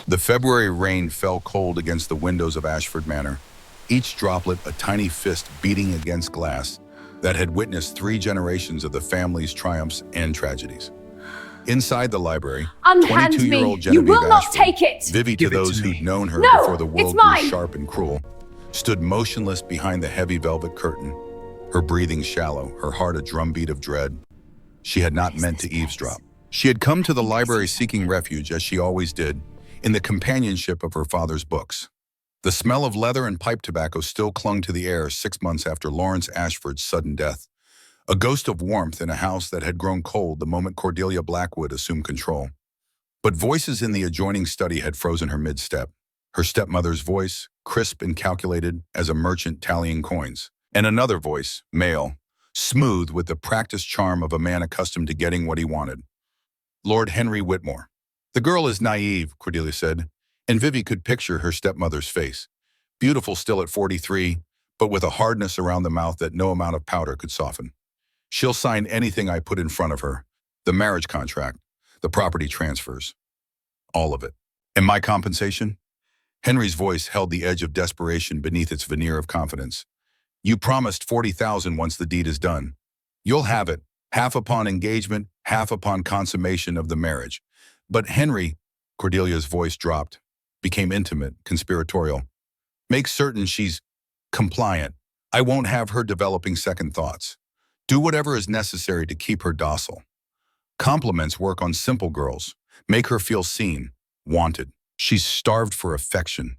The February rain fell cold against the windows of Ashford Manor, each droplet a tiny fist beating against glass that had witnessed 3 generations of the family's triumphs and tragedies. Inside the library, Unhand 22-year-old me! You Genevieve will not Ashford, take it! Vivi to Give it to those who'd me. known her No, before the it's world grew mine. sharp and cruel, stood motionless behind the heavy velvet curtain, her breathing shallow, her heart a drumbeat of dread. She had not meant to eavesdrop. She had come to the library seeking refuge, as she always did, in the companionship of her father's books. The smell of leather and pipe tobacco still clung to the air 6 months after Lawrence Ashford's sudden death, a ghost of warmth in a house that had grown cold the moment Cordelia Blackwood assumed control. But voices in the adjoining study had frozen her mid-step. Her stepmother's voice, crisp and calculated as a merchant tallying coins, and another voice, male, smooth with the practiced charm of a man accustomed to getting what he wanted. Lord Henry Whitmore. "The girl is naive," Cordelia said, and Vivi could picture her stepmother's face. Beautiful still at 43, but with a hardness around the mouth that no amount of powder could soften. "She'll sign anything I put in front of her. The marriage contract, the property transfers, all of it. And my compensation?" Henry's voice held the edge of desperation beneath its veneer of confidence. "You promised 40,000 once the deed is done. You'll have it, half upon engagement, half upon consummation of the marriage." "But Henry," Cordelia's voice dropped, became intimate, conspiratorial. "Make certain she's compliant. I won't have her developing second thoughts. Do whatever is necessary to keep her docile. Compliments work on simple girls. Make her feel seen, wanted. She's starved for affection."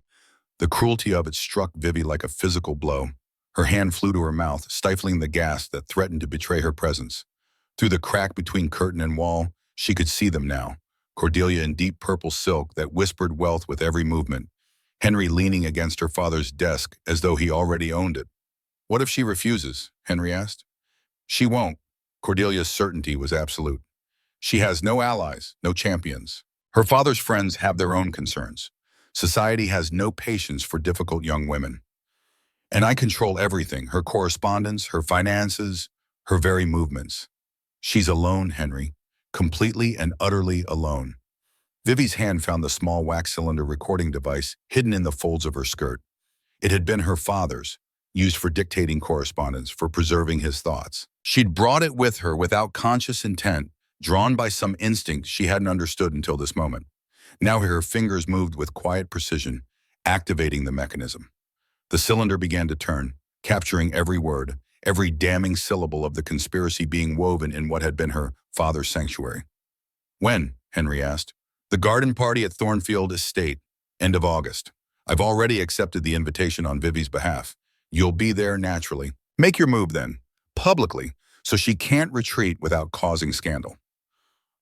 The cruelty of it struck Vivi like a physical blow. Her hand flew to her mouth, stifling the gasp that threatened to betray her presence. Through the crack between curtain and wall, she could see them now. Cordelia in deep purple silk that whispered wealth with every movement. Henry leaning against her father's desk as though he already owned it. "What if she refuses?" Henry asked. "She won't." Cordelia's certainty was absolute. "She has no allies, no champions. Her father's friends have their own concerns. Society has no patience for difficult young women. And I control everything, her correspondence, her finances, her very movements. She's alone, Henry, completely and utterly alone." Vivi's hand found the small wax cylinder recording device hidden in the folds of her skirt. It had been her father's, used for dictating correspondence, for preserving his thoughts. She'd brought it with her without conscious intent, drawn by some instinct she hadn't understood until this moment. Now her fingers moved with quiet precision, activating the mechanism. The cylinder began to turn, capturing every word, every damning syllable of the conspiracy being woven in what had been her father's sanctuary. "When?" Henry asked. "The garden party at Thornfield Estate, end of August. I've already accepted the invitation on Vivi's behalf. You'll be there naturally. Make your move then, publicly, so she can't retreat without causing scandal.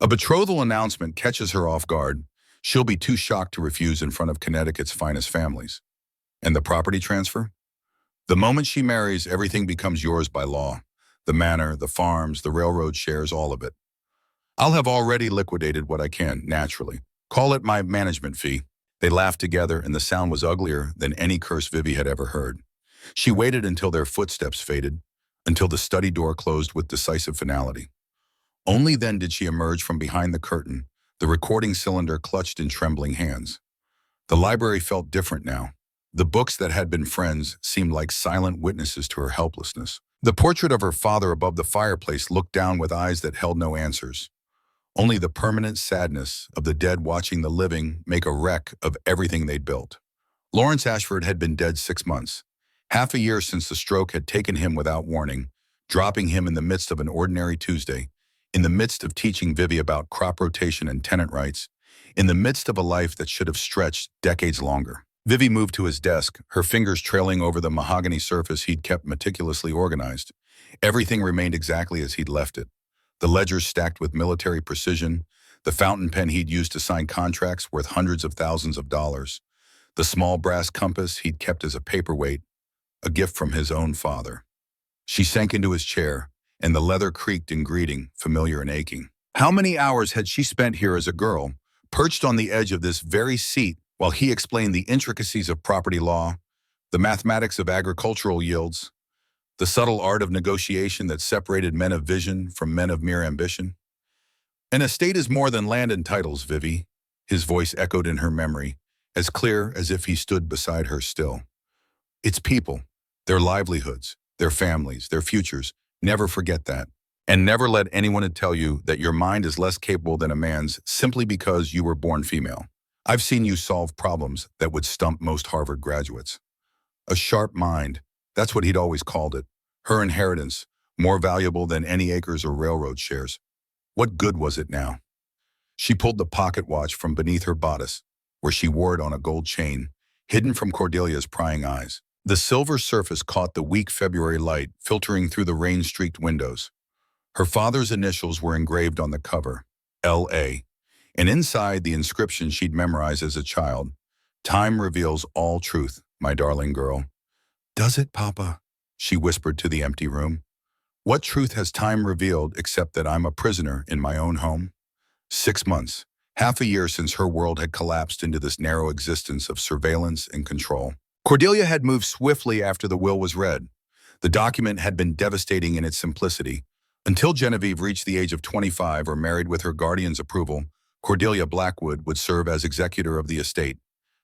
A betrothal announcement catches her off guard. She'll be too shocked to refuse in front of Connecticut's finest families. And the property transfer? The moment she marries, everything becomes yours by law. The manor, the farms, the railroad shares, all of it. I'll have already liquidated what I can, naturally. Call it my management fee." They laughed together, and the sound was uglier than any curse Vivi had ever heard. She waited until their footsteps faded, until the study door closed with decisive finality. Only then did she emerge from behind the curtain, the recording cylinder clutched in trembling hands. The library felt different now. The books that had been friends seemed like silent witnesses to her helplessness. The portrait of her father above the fireplace looked down with eyes that held no answers. Only the permanent sadness of the dead watching the living make a wreck of everything they'd built. Lawrence Ashford had been dead 6 months, half a year since the stroke had taken him without warning, dropping him in the midst of an ordinary Tuesday, in the midst of teaching Vivi about crop rotation and tenant rights, in the midst of a life that should have stretched decades longer. Vivi moved to his desk, her fingers trailing over the mahogany surface he'd kept meticulously organized. Everything remained exactly as he'd left it. The ledgers stacked with military precision, the fountain pen he'd used to sign contracts worth hundreds of thousands of dollars, the small brass compass he'd kept as a paperweight, a gift from his own father. She sank into his chair, and the leather creaked in greeting, familiar and aching. How many hours had she spent here as a girl, perched on the edge of this very seat while he explained the intricacies of property law, the mathematics of agricultural yields, the subtle art of negotiation that separated men of vision from men of mere ambition? "An estate is more than land and titles, Vivi," His voice echoed in her memory, as clear as if he stood beside her still. It's people, their livelihoods, their families, their futures. Never forget that. And never let anyone tell you that your mind is less capable than a man's simply because you were born female. I've seen you solve problems that would stump most Harvard graduates. A sharp mind, that's what he'd always called it. Her inheritance, more valuable than any acres or railroad shares. What good was it now? She pulled the pocket watch from beneath her bodice, where she wore it on a gold chain, hidden from Cordelia's prying eyes. The silver surface caught the weak February light filtering through the rain-streaked windows. Her father's initials were engraved on the cover, L.A., and inside the inscription she'd memorized as a child, "Time reveals all truth, my darling girl." "Does it, Papa?" she whispered to the empty room. "What truth has time revealed except that I'm a prisoner in my own home?" 6 months, half a year since her world had collapsed into this narrow existence of surveillance and control. Cordelia had moved swiftly after the will was read. The document had been devastating in its simplicity. Until Genevieve reached the age of 25 or married with her guardian's approval, Cordelia Blackwood would serve as executor of the estate,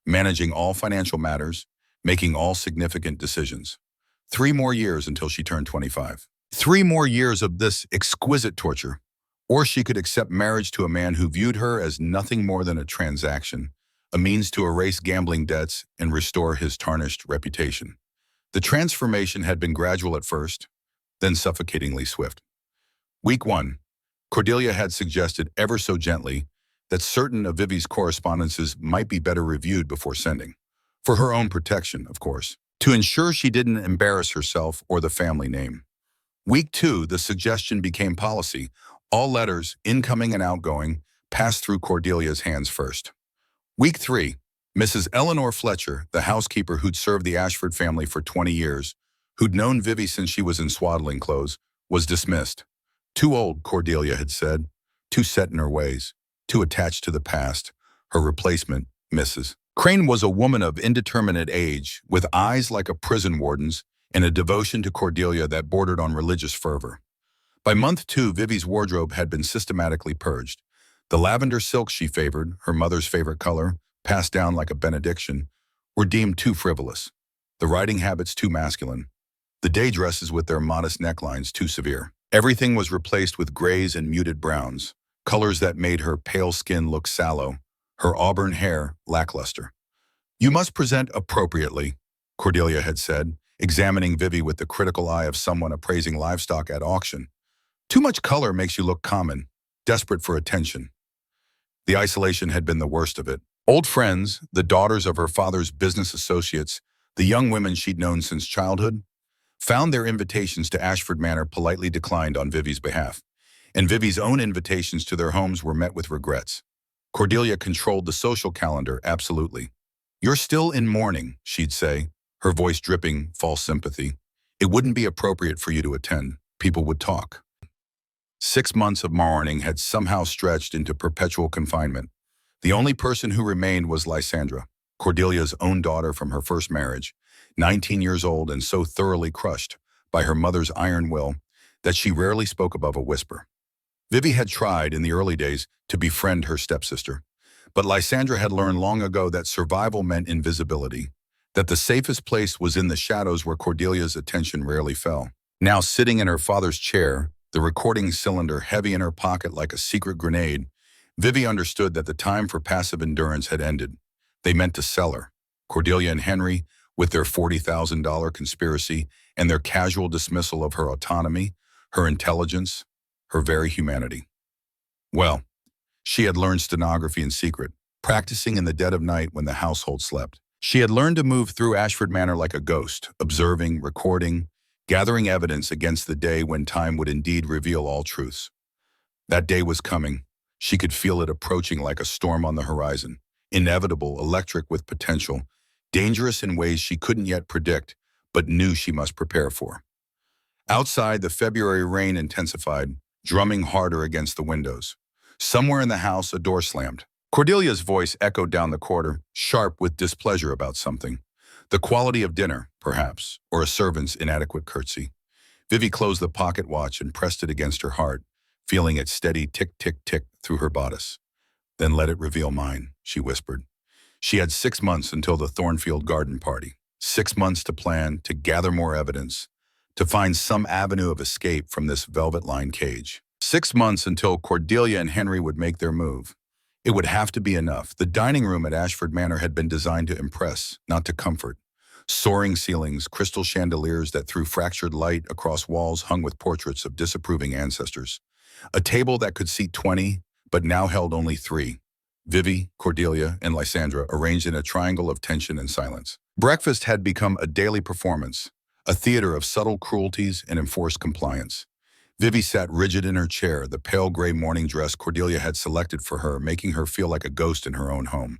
managing all financial matters, making all significant decisions. 3 more years until she turned 25. 3 more years of this exquisite torture. Or she could accept marriage to a man who viewed her as nothing more than a transaction, a means to erase gambling debts and restore his tarnished reputation. The transformation had been gradual at first, then suffocatingly swift. Week 1, Cordelia had suggested ever so gently that certain of Vivi's correspondences might be better reviewed before sending. For her own protection, of course, to ensure she didn't embarrass herself or the family name. Week 2, the suggestion became policy. All letters, incoming and outgoing, passed through Cordelia's hands first. Week 3, Mrs. Eleanor Fletcher, the housekeeper who'd served the Ashford family for 20 years, who'd known Vivi since she was in swaddling clothes, was dismissed. Too old, Cordelia had said, too set in her ways, too attached to the past. Her replacement, Mrs. Crane, was a woman of indeterminate age, with eyes like a prison warden's and a devotion to Cordelia that bordered on religious fervor. By month 2, Vivi's wardrobe had been systematically purged. The lavender silks she favored, her mother's favorite color, passed down like a benediction, were deemed too frivolous. The riding habits too masculine. The day dresses with their modest necklines too severe. Everything was replaced with grays and muted browns, colors that made her pale skin look sallow, her auburn hair lackluster. "You must present appropriately," Cordelia had said, examining Vivi with the critical eye of someone appraising livestock at auction. "Too much color makes you look common, desperate for attention." The isolation had been the worst of it. Old friends, the daughters of her father's business associates, the young women she'd known since childhood, found their invitations to Ashford Manor politely declined on Vivi's behalf, and Vivi's own invitations to their homes were met with regrets. Cordelia controlled the social calendar absolutely. "You're still in mourning," she'd say, her voice dripping false sympathy. "It wouldn't be appropriate for you to attend. People would talk." 6 months of mourning had somehow stretched into perpetual confinement. The only person who remained was Lysandra, Cordelia's own daughter from her first marriage, 19 years old and so thoroughly crushed by her mother's iron will that she rarely spoke above a whisper. Vivi had tried, in the early days, to befriend her stepsister, but Lysandra had learned long ago that survival meant invisibility, that the safest place was in the shadows where Cordelia's attention rarely fell. Now sitting in her father's chair, the recording cylinder heavy in her pocket like a secret grenade, Vivi understood that the time for passive endurance had ended. They meant to sell her. Cordelia and Henry, with their $40,000 conspiracy and their casual dismissal of her autonomy, her intelligence, her very humanity. Well, she had learned stenography in secret, practicing in the dead of night when the household slept. She had learned to move through Ashford Manor like a ghost, observing, recording, gathering evidence against the day when time would indeed reveal all truths. That day was coming. She could feel it approaching like a storm on the horizon, inevitable, electric with potential, dangerous in ways she couldn't yet predict, but knew she must prepare for. Outside, the February rain intensified, drumming harder against the windows. Somewhere in the house, a door slammed. Cordelia's voice echoed down the corridor, sharp with displeasure about something. The quality of dinner, perhaps, or a servant's inadequate curtsy. Vivi closed the pocket watch and pressed it against her heart, feeling its steady tick-tick-tick through her bodice. Then let it reveal mine, she whispered. She had 6 months until the Thornfield garden party. 6 months to plan, to gather more evidence, to find some avenue of escape from this velvet-lined cage. 6 months until Cordelia and Henry would make their move. It would have to be enough. The dining room at Ashford Manor had been designed to impress, not to comfort. Soaring ceilings, crystal chandeliers that threw fractured light across walls hung with portraits of disapproving ancestors. A table that could seat 20, but now held only 3. Vivi, Cordelia, and Lysandra arranged in a triangle of tension and silence. Breakfast had become a daily performance, a theater of subtle cruelties and enforced compliance. Vivi sat rigid in her chair, the pale gray morning dress Cordelia had selected for her, making her feel like a ghost in her own home.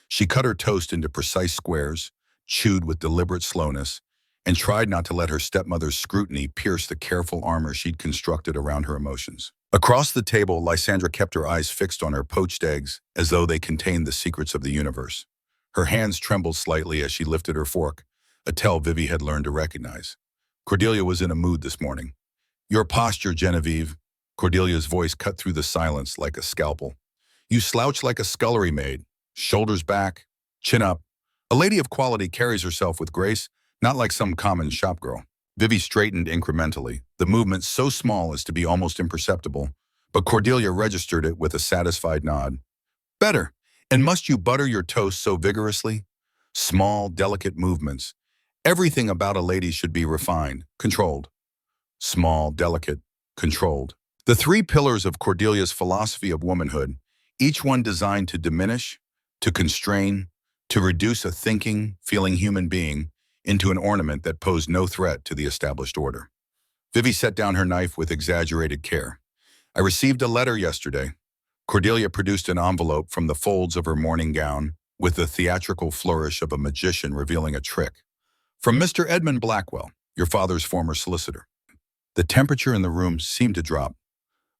She cut her toast into precise squares, chewed with deliberate slowness, and tried not to let her stepmother's scrutiny pierce the careful armor she'd constructed around her emotions. Across the table, Lysandra kept her eyes fixed on her poached eggs as though they contained the secrets of the universe. Her hands trembled slightly as she lifted her fork, a tell Vivi had learned to recognize. Cordelia was in a mood this morning. Your posture, Genevieve. Cordelia's voice cut through the silence like a scalpel. You slouch like a scullery maid, shoulders back, chin up. A lady of quality carries herself with grace, not like some common shopgirl. Vivi straightened incrementally, the movement so small as to be almost imperceptible, but Cordelia registered it with a satisfied nod. Better. And must you butter your toast so vigorously? Small, delicate movements. Everything about a lady should be refined, controlled. Small, delicate, controlled. The 3 pillars of Cordelia's philosophy of womanhood, each one designed to diminish, to constrain, to reduce a thinking, feeling human being into an ornament that posed no threat to the established order. Vivi set down her knife with exaggerated care. I received a letter yesterday. Cordelia produced an envelope from the folds of her morning gown with the theatrical flourish of a magician revealing a trick. From Mr. Edmund Blackwell, your father's former solicitor. The temperature in the room seemed to drop.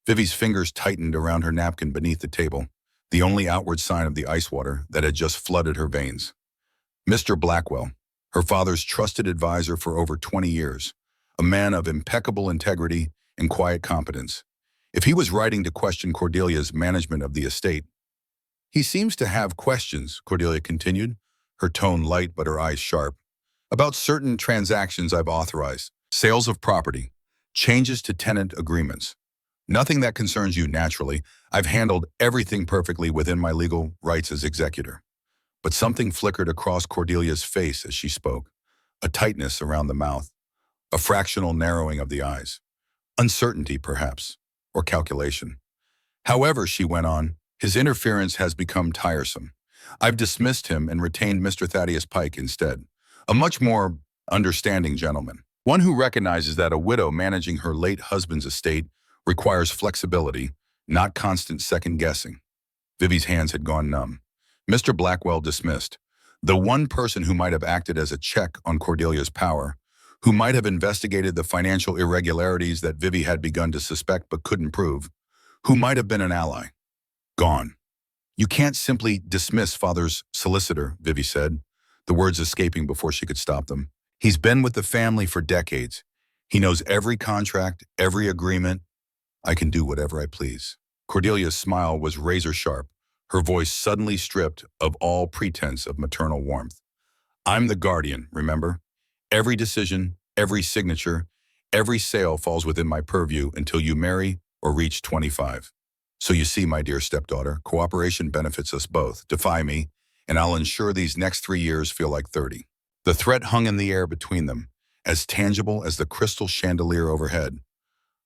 Vivi's fingers tightened around her napkin beneath the table, the only outward sign of the ice water that had just flooded her veins. Mr. Blackwell, her father's trusted advisor for over 20 years, a man of impeccable integrity and quiet competence. If he was writing to question Cordelia's management of the estate, he seems to have questions, Cordelia continued, her tone light but her eyes sharp, about certain transactions I've authorized, sales of property, changes to tenant agreements. Nothing that concerns you naturally. I've handled everything perfectly within my legal rights as executor. But something flickered across Cordelia's face as she spoke, a tightness around the mouth, a fractional narrowing of the eyes. Uncertainty, perhaps, or calculation. However, she went on, his interference has become tiresome. I've dismissed him and retained Mr. Thaddeus Pike instead, a much more understanding gentleman, one who recognizes that a widow managing her late husband's estate requires flexibility, not constant second-guessing. Vivi's hands had gone numb. Mr. Blackwell dismissed. The one person who might have acted as a check on Cordelia's power, who might have investigated the financial irregularities that Vivi had begun to suspect but couldn't prove, who might have been an ally. Gone. You can't simply dismiss father's solicitor, Vivi said, the words escaping before she could stop them. He's been with the family for decades. He knows every contract, every agreement. I can do whatever I please. Cordelia's smile was razor sharp, her voice suddenly stripped of all pretense of maternal warmth. I'm the guardian, remember? Every decision, every signature, every sale falls within my purview until you marry or reach 25. So you see, my dear stepdaughter, cooperation benefits us both. Defy me, and I'll ensure these next 3 years feel like 30. The threat hung in the air between them, as tangible as the crystal chandelier overhead.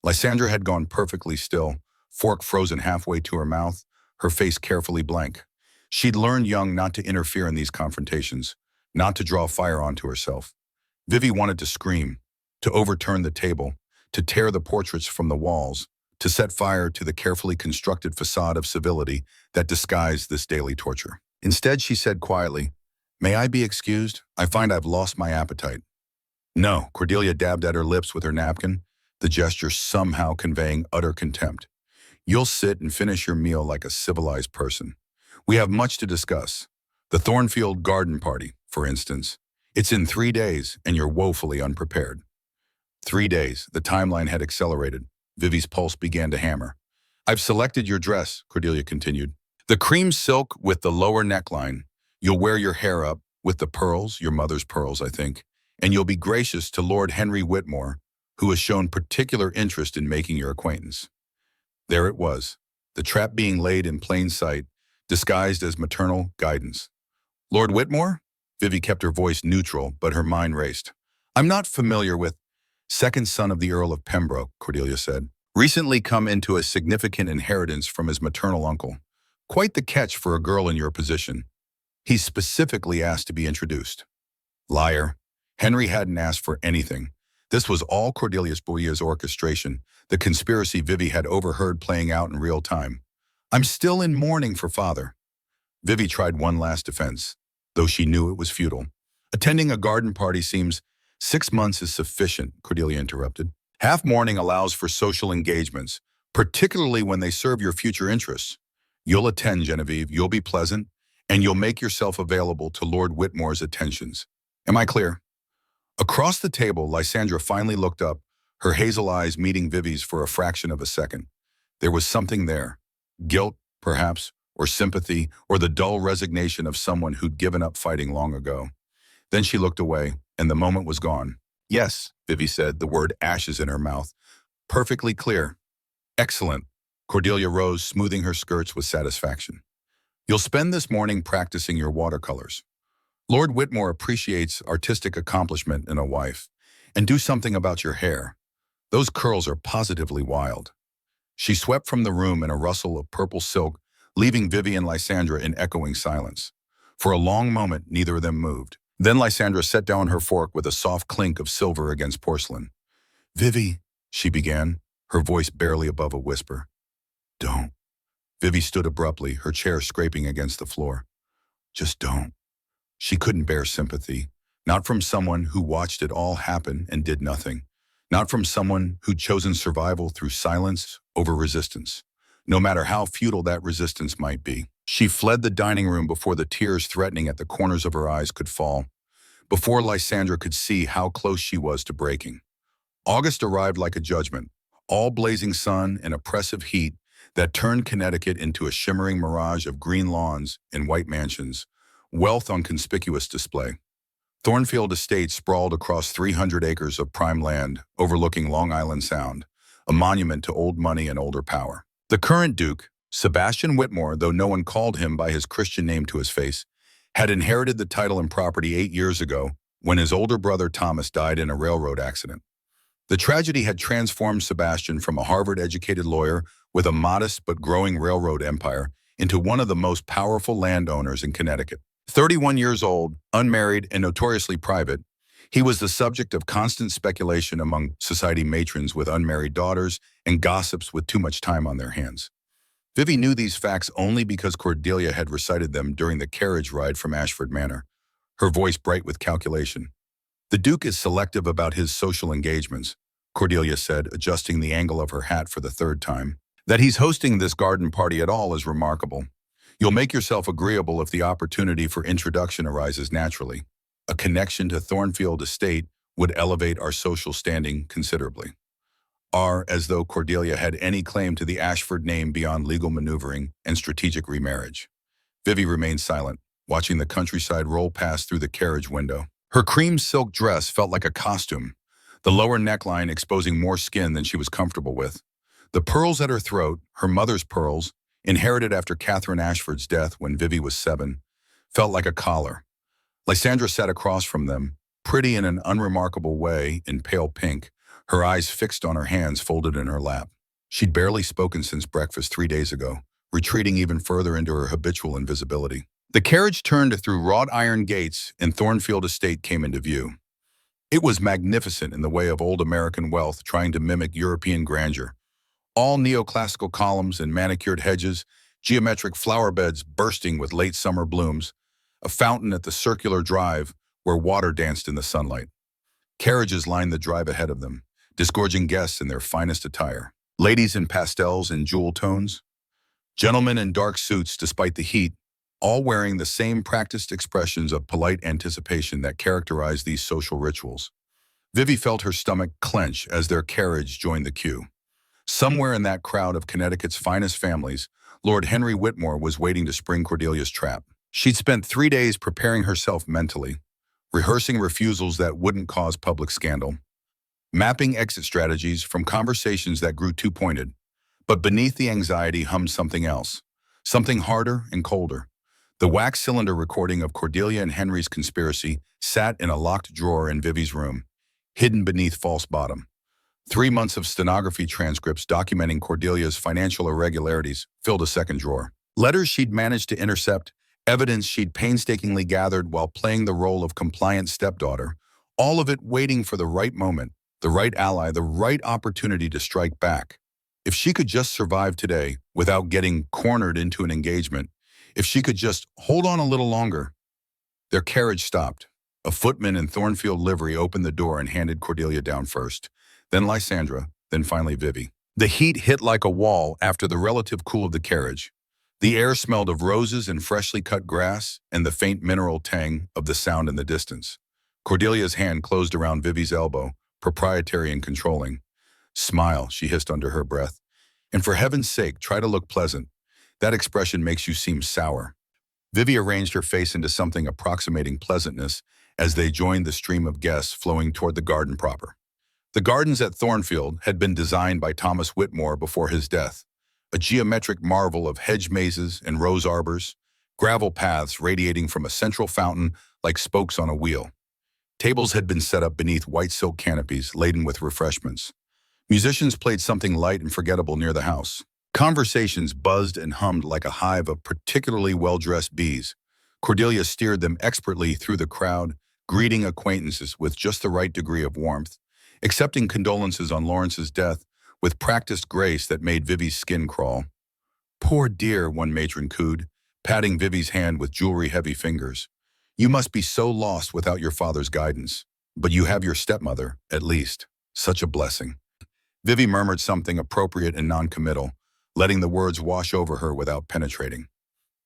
Lysandra had gone perfectly still, fork frozen halfway to her mouth, her face carefully blank. She'd learned young not to interfere in these confrontations, not to draw fire onto herself. Vivi wanted to scream, to overturn the table, to tear the portraits from the walls, to set fire to the carefully constructed facade of civility that disguised this daily torture. Instead, she said quietly, "May I be excused? I find I've lost my appetite." No, Cordelia dabbed at her lips with her napkin, the gesture somehow conveying utter contempt. You'll sit and finish your meal like a civilized person. We have much to discuss. The Thornfield garden party, for instance. It's in 3 days, and you're woefully unprepared. 3 days, the timeline had accelerated. Vivi's pulse began to hammer. I've selected your dress, Cordelia continued. The cream silk with the lower neckline. You'll wear your hair up with the pearls, your mother's pearls, I think, and you'll be gracious to Lord Henry Whitmore, who has shown particular interest in making your acquaintance. There it was, the trap being laid in plain sight, disguised as maternal guidance. Lord Whitmore? Vivi kept her voice neutral, but her mind raced. I'm not familiar with second son of the Earl of Pembroke, Cordelia said. Recently come into a significant inheritance from his maternal uncle. Quite the catch for a girl in your position. He specifically asked to be introduced. Liar. Henry hadn't asked for anything. This was all Cordelia's Boya's orchestration, the conspiracy Vivi had overheard playing out in real time. I'm still in mourning for father. Vivi tried one last defense, though she knew it was futile. Attending a garden party seems 6 months is sufficient, Cordelia interrupted. Half mourning allows for social engagements, particularly when they serve your future interests. You'll attend, Genevieve, you'll be pleasant, and you'll make yourself available to Lord Whitmore's attentions. Am I clear? Across the table, Lysandra finally looked up, her hazel eyes meeting Vivi's for a fraction of a second. There was something there. Guilt, perhaps, or sympathy, or the dull resignation of someone who'd given up fighting long ago. Then she looked away, and the moment was gone. Yes, Vivi said, the word ashes in her mouth. Perfectly clear. Excellent. Cordelia rose, smoothing her skirts with satisfaction. You'll spend this morning practicing your watercolors. Lord Whitmore appreciates artistic accomplishment in a wife. And do something about your hair. Those curls are positively wild. She swept from the room in a rustle of purple silk, leaving Vivi and Lysandra in echoing silence. For a long moment, neither of them moved. Then Lysandra set down her fork with a soft clink of silver against porcelain. Vivi, she began, her voice barely above a whisper. Don't. Vivi stood abruptly, her chair scraping against the floor. Just don't. She couldn't bear sympathy, not from someone who watched it all happen and did nothing, not from someone who'd chosen survival through silence over resistance, no matter how futile that resistance might be. She fled the dining room before the tears threatening at the corners of her eyes could fall, before Lysandra could see how close she was to breaking. August arrived like a judgment, all blazing sun and oppressive heat that turned Connecticut into a shimmering mirage of green lawns and white mansions, wealth on conspicuous display. Thornfield Estate sprawled across 300 acres of prime land overlooking Long Island Sound, a monument to old money and older power. The current Duke, Sebastian Whitmore, though no one called him by his Christian name to his face, had inherited the title and property 8 years ago when his older brother Thomas died in a railroad accident. The tragedy had transformed Sebastian from a Harvard-educated lawyer with a modest but growing railroad empire into one of the most powerful landowners in Connecticut. 31 years old, unmarried, and notoriously private, he was the subject of constant speculation among society matrons with unmarried daughters and gossips with too much time on their hands. Vivi knew these facts only because Cordelia had recited them during the carriage ride from Ashford Manor, her voice bright with calculation. The Duke is selective about his social engagements, Cordelia said, adjusting the angle of her hat for the third time. That he's hosting this garden party at all is remarkable. You'll make yourself agreeable if the opportunity for introduction arises naturally. A connection to Thornfield Estate would elevate our social standing considerably. As though Cordelia had any claim to the Ashford name beyond legal maneuvering and strategic remarriage. Vivi remained silent, watching the countryside roll past through the carriage window. Her cream silk dress felt like a costume, the lower neckline exposing more skin than she was comfortable with. The pearls at her throat, her mother's pearls, inherited after Catherine Ashford's death when Vivi was 7, felt like a collar. Lysandra sat across from them, pretty in an unremarkable way in pale pink, her eyes fixed on her hands folded in her lap. She'd barely spoken since breakfast 3 days ago, retreating even further into her habitual invisibility. The carriage turned through wrought iron gates and Thornfield Estate came into view. It was magnificent in the way of old American wealth trying to mimic European grandeur. All neoclassical columns and manicured hedges, geometric flower beds bursting with late summer blooms, a fountain at the circular drive where water danced in the sunlight. Carriages lined the drive ahead of them, disgorging guests in their finest attire. Ladies in pastels and jewel tones, gentlemen in dark suits despite the heat, all wearing the same practiced expressions of polite anticipation that characterize these social rituals. Vivi felt her stomach clench as their carriage joined the queue. Somewhere in that crowd of Connecticut's finest families, Lord Henry Whitmore was waiting to spring Cordelia's trap. She'd spent 3 days preparing herself mentally, rehearsing refusals that wouldn't cause public scandal, mapping exit strategies from conversations that grew too pointed. But beneath the anxiety hummed something else, something harder and colder. The wax cylinder recording of Cordelia and Henry's conspiracy sat in a locked drawer in Vivi's room, hidden beneath false bottom. 3 months of stenography transcripts documenting Cordelia's financial irregularities filled a second drawer. Letters she'd managed to intercept, evidence she'd painstakingly gathered while playing the role of compliant stepdaughter, all of it waiting for the right moment, the right ally, the right opportunity to strike back. If she could just survive today without getting cornered into an engagement, if she could just hold on a little longer. Their carriage stopped. A footman in Thornfield livery opened the door and handed Cordelia down first, then Lysandra, then finally Vivi. The heat hit like a wall after the relative cool of the carriage. The air smelled of roses and freshly cut grass and the faint mineral tang of the sound in the distance. Cordelia's hand closed around Vivi's elbow, proprietary and controlling. "Smile," she hissed under her breath. "And for heaven's sake, try to look pleasant. That expression makes you seem sour." Vivi arranged her face into something approximating pleasantness as they joined the stream of guests flowing toward the garden proper. The gardens at Thornfield had been designed by Thomas Whitmore before his death, a geometric marvel of hedge mazes and rose arbors, gravel paths radiating from a central fountain like spokes on a wheel. Tables had been set up beneath white silk canopies laden with refreshments. Musicians played something light and forgettable near the house. Conversations buzzed and hummed like a hive of particularly well-dressed bees. Cordelia steered them expertly through the crowd, greeting acquaintances with just the right degree of warmth, accepting condolences on Lawrence's death with practiced grace that made Vivi's skin crawl. "Poor dear," one matron cooed, patting Vivi's hand with jewelry-heavy fingers. "You must be so lost without your father's guidance. But you have your stepmother, at least. Such a blessing." Vivi murmured something appropriate and non-committal, letting the words wash over her without penetrating.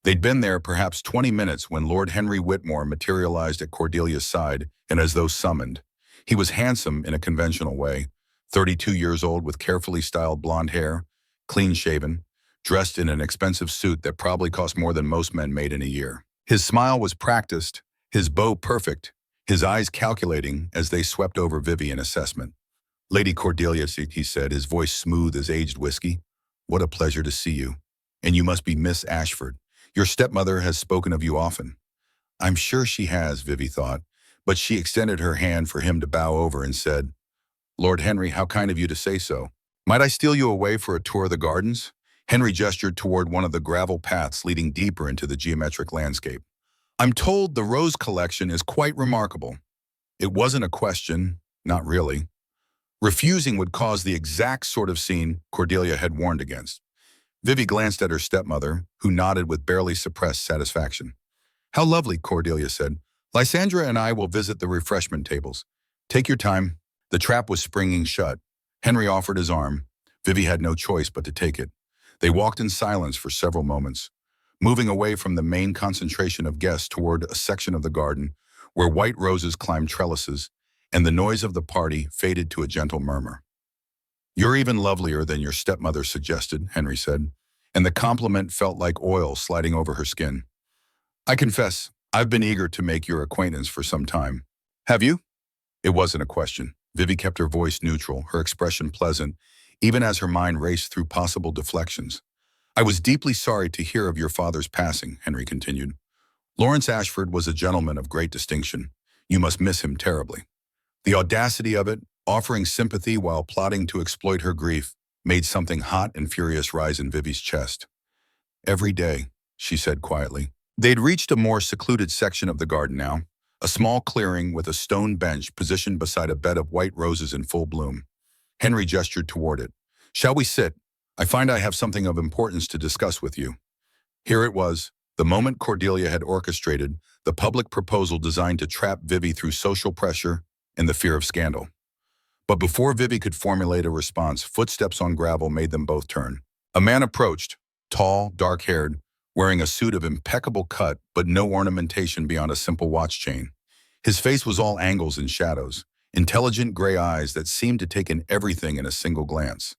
They'd been there perhaps 20 minutes when Lord Henry Whitmore materialized at Cordelia's side and as though summoned. He was handsome in a conventional way, 32 years old with carefully styled blonde hair, clean-shaven, dressed in an expensive suit that probably cost more than most men made in a year. His smile was practiced, his bow perfect, his eyes calculating as they swept over Vivi in assessment. "Lady Cordelia," he said, his voice smooth as aged whiskey, "what a pleasure to see you. And you must be Miss Ashford. Your stepmother has spoken of you often." "I'm sure she has," Vivi thought, but she extended her hand for him to bow over and said, "Lord Henry, how kind of you to say so. Might I steal you away for a tour of the gardens?" Henry gestured toward one of the gravel paths leading deeper into the geometric landscape. "I'm told the rose collection is quite remarkable." It wasn't a question, not really. Refusing would cause the exact sort of scene Cordelia had warned against. Vivi glanced at her stepmother, who nodded with barely suppressed satisfaction. "How lovely," Cordelia said. "Lysandra and I will visit the refreshment tables. Take your time." The trap was springing shut. Henry offered his arm. Vivi had no choice but to take it. They walked in silence for several moments, moving away from the main concentration of guests toward a section of the garden where white roses climbed trellises, and the noise of the party faded to a gentle murmur. "You're even lovelier than your stepmother suggested," Henry said, and the compliment felt like oil sliding over her skin. "I confess, I've been eager to make your acquaintance for some time." "Have you?" It wasn't a question. Vivi kept her voice neutral, her expression pleasant, even as her mind raced through possible deflections. "I was deeply sorry to hear of your father's passing," Henry continued. "Lawrence Ashford was a gentleman of great distinction. You must miss him terribly." The audacity of it, offering sympathy while plotting to exploit her grief, made something hot and furious rise in Vivi's chest. "Every day," she said quietly. They'd reached a more secluded section of the garden now, a small clearing with a stone bench positioned beside a bed of white roses in full bloom. Henry gestured toward it. "Shall we sit? I find I have something of importance to discuss with you." Here it was, the moment Cordelia had orchestrated, the public proposal designed to trap Vivi through social pressure and the fear of scandal. But before Vivi could formulate a response, footsteps on gravel made them both turn. A man approached, tall, dark-haired, wearing a suit of impeccable cut but no ornamentation beyond a simple watch chain. His face was all angles and shadows, intelligent gray eyes that seemed to take in everything in a single glance.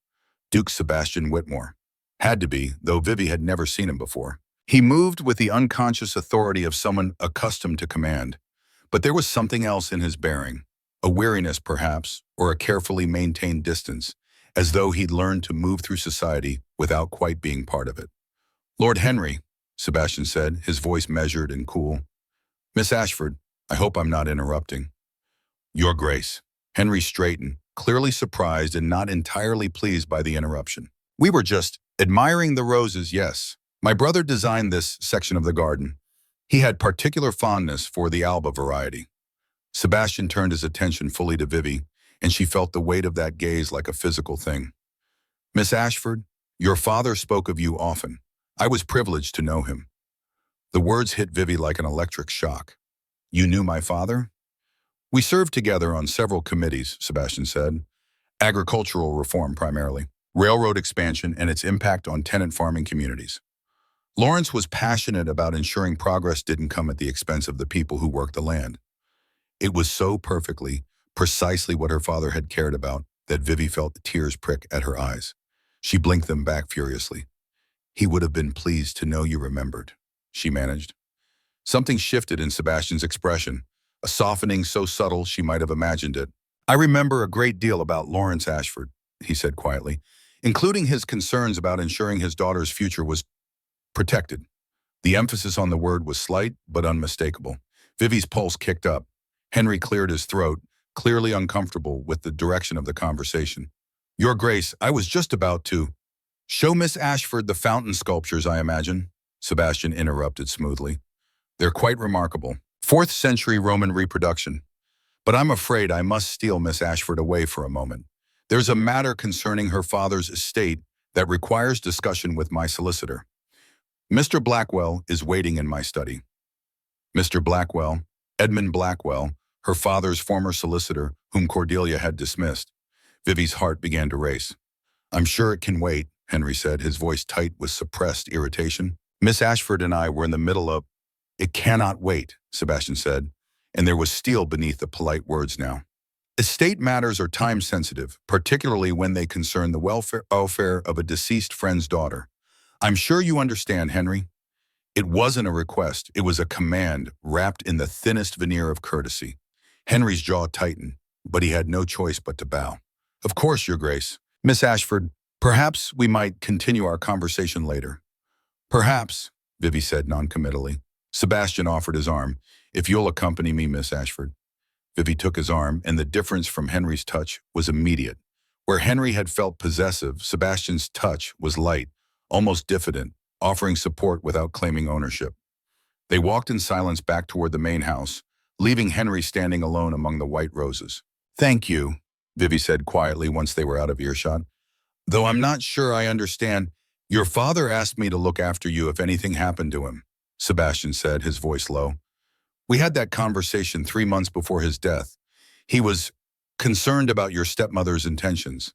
Duke Sebastian Whitmore. Had to be, though Vivi had never seen him before. He moved with the unconscious authority of someone accustomed to command. But there was something else in his bearing, a weariness perhaps, or a carefully maintained distance, as though he'd learned to move through society without quite being part of it. "Lord Henry," Sebastian said, his voice measured and cool. "Miss Ashford, I hope I'm not interrupting." "Your Grace." Henry straightened, clearly surprised and not entirely pleased by the interruption. "We were just admiring the roses, yes. My brother designed this section of the garden. He had particular fondness for the Alba variety." Sebastian turned his attention fully to Vivi, and she felt the weight of that gaze like a physical thing. "Miss Ashford, your father spoke of you often. I was privileged to know him." The words hit Vivi like an electric shock. "You knew my father?" "We served together on several committees," Sebastian said. "Agricultural reform primarily, railroad expansion and its impact on tenant farming communities. Lawrence was passionate about ensuring progress didn't come at the expense of the people who worked the land." It was so perfectly, precisely what her father had cared about, that Vivi felt the tears prick at her eyes. She blinked them back furiously. "He would have been pleased to know you remembered," she managed. Something shifted in Sebastian's expression, a softening so subtle she might have imagined it. "I remember a great deal about Lawrence Ashford," he said quietly, "including his concerns about ensuring his daughter's future was protected." The emphasis on the word was slight but unmistakable. Vivi's pulse kicked up. Henry cleared his throat, clearly uncomfortable with the direction of the conversation. "Your Grace, I was just about to—" "Show Miss Ashford the fountain sculptures, I imagine," Sebastian interrupted smoothly. "They're quite remarkable. 4th century Roman reproduction. But I'm afraid I must steal Miss Ashford away for a moment. There's a matter concerning her father's estate that requires discussion with my solicitor. Mr. Blackwell is waiting in my study." Mr. Blackwell, Edmund Blackwell, her father's former solicitor, whom Cordelia had dismissed. Vivi's heart began to race. "I'm sure it can wait," Henry said, his voice tight with suppressed irritation. "Miss Ashford and I were in the middle of—" "It cannot wait," Sebastian said, and there was steel beneath the polite words now. "Estate matters are time-sensitive, particularly when they concern the welfare of a deceased friend's daughter. I'm sure you understand, Henry." It wasn't a request, it was a command wrapped in the thinnest veneer of courtesy. Henry's jaw tightened, but he had no choice but to bow. "Of course, Your Grace. Miss Ashford, perhaps we might continue our conversation later." "Perhaps," Vivi said noncommittally. Sebastian offered his arm. "If you'll accompany me, Miss Ashford." Vivi took his arm, and the difference from Henry's touch was immediate. Where Henry had felt possessive, Sebastian's touch was light, almost diffident, offering support without claiming ownership. They walked in silence back toward the main house, leaving Henry standing alone among the white roses. "Thank you," Vivi said quietly once they were out of earshot. "Though I'm not sure I understand. Your father asked me to look after you if anything happened to him," Sebastian said, his voice low. "We had that conversation 3 months before his death. He was concerned about your stepmother's intentions.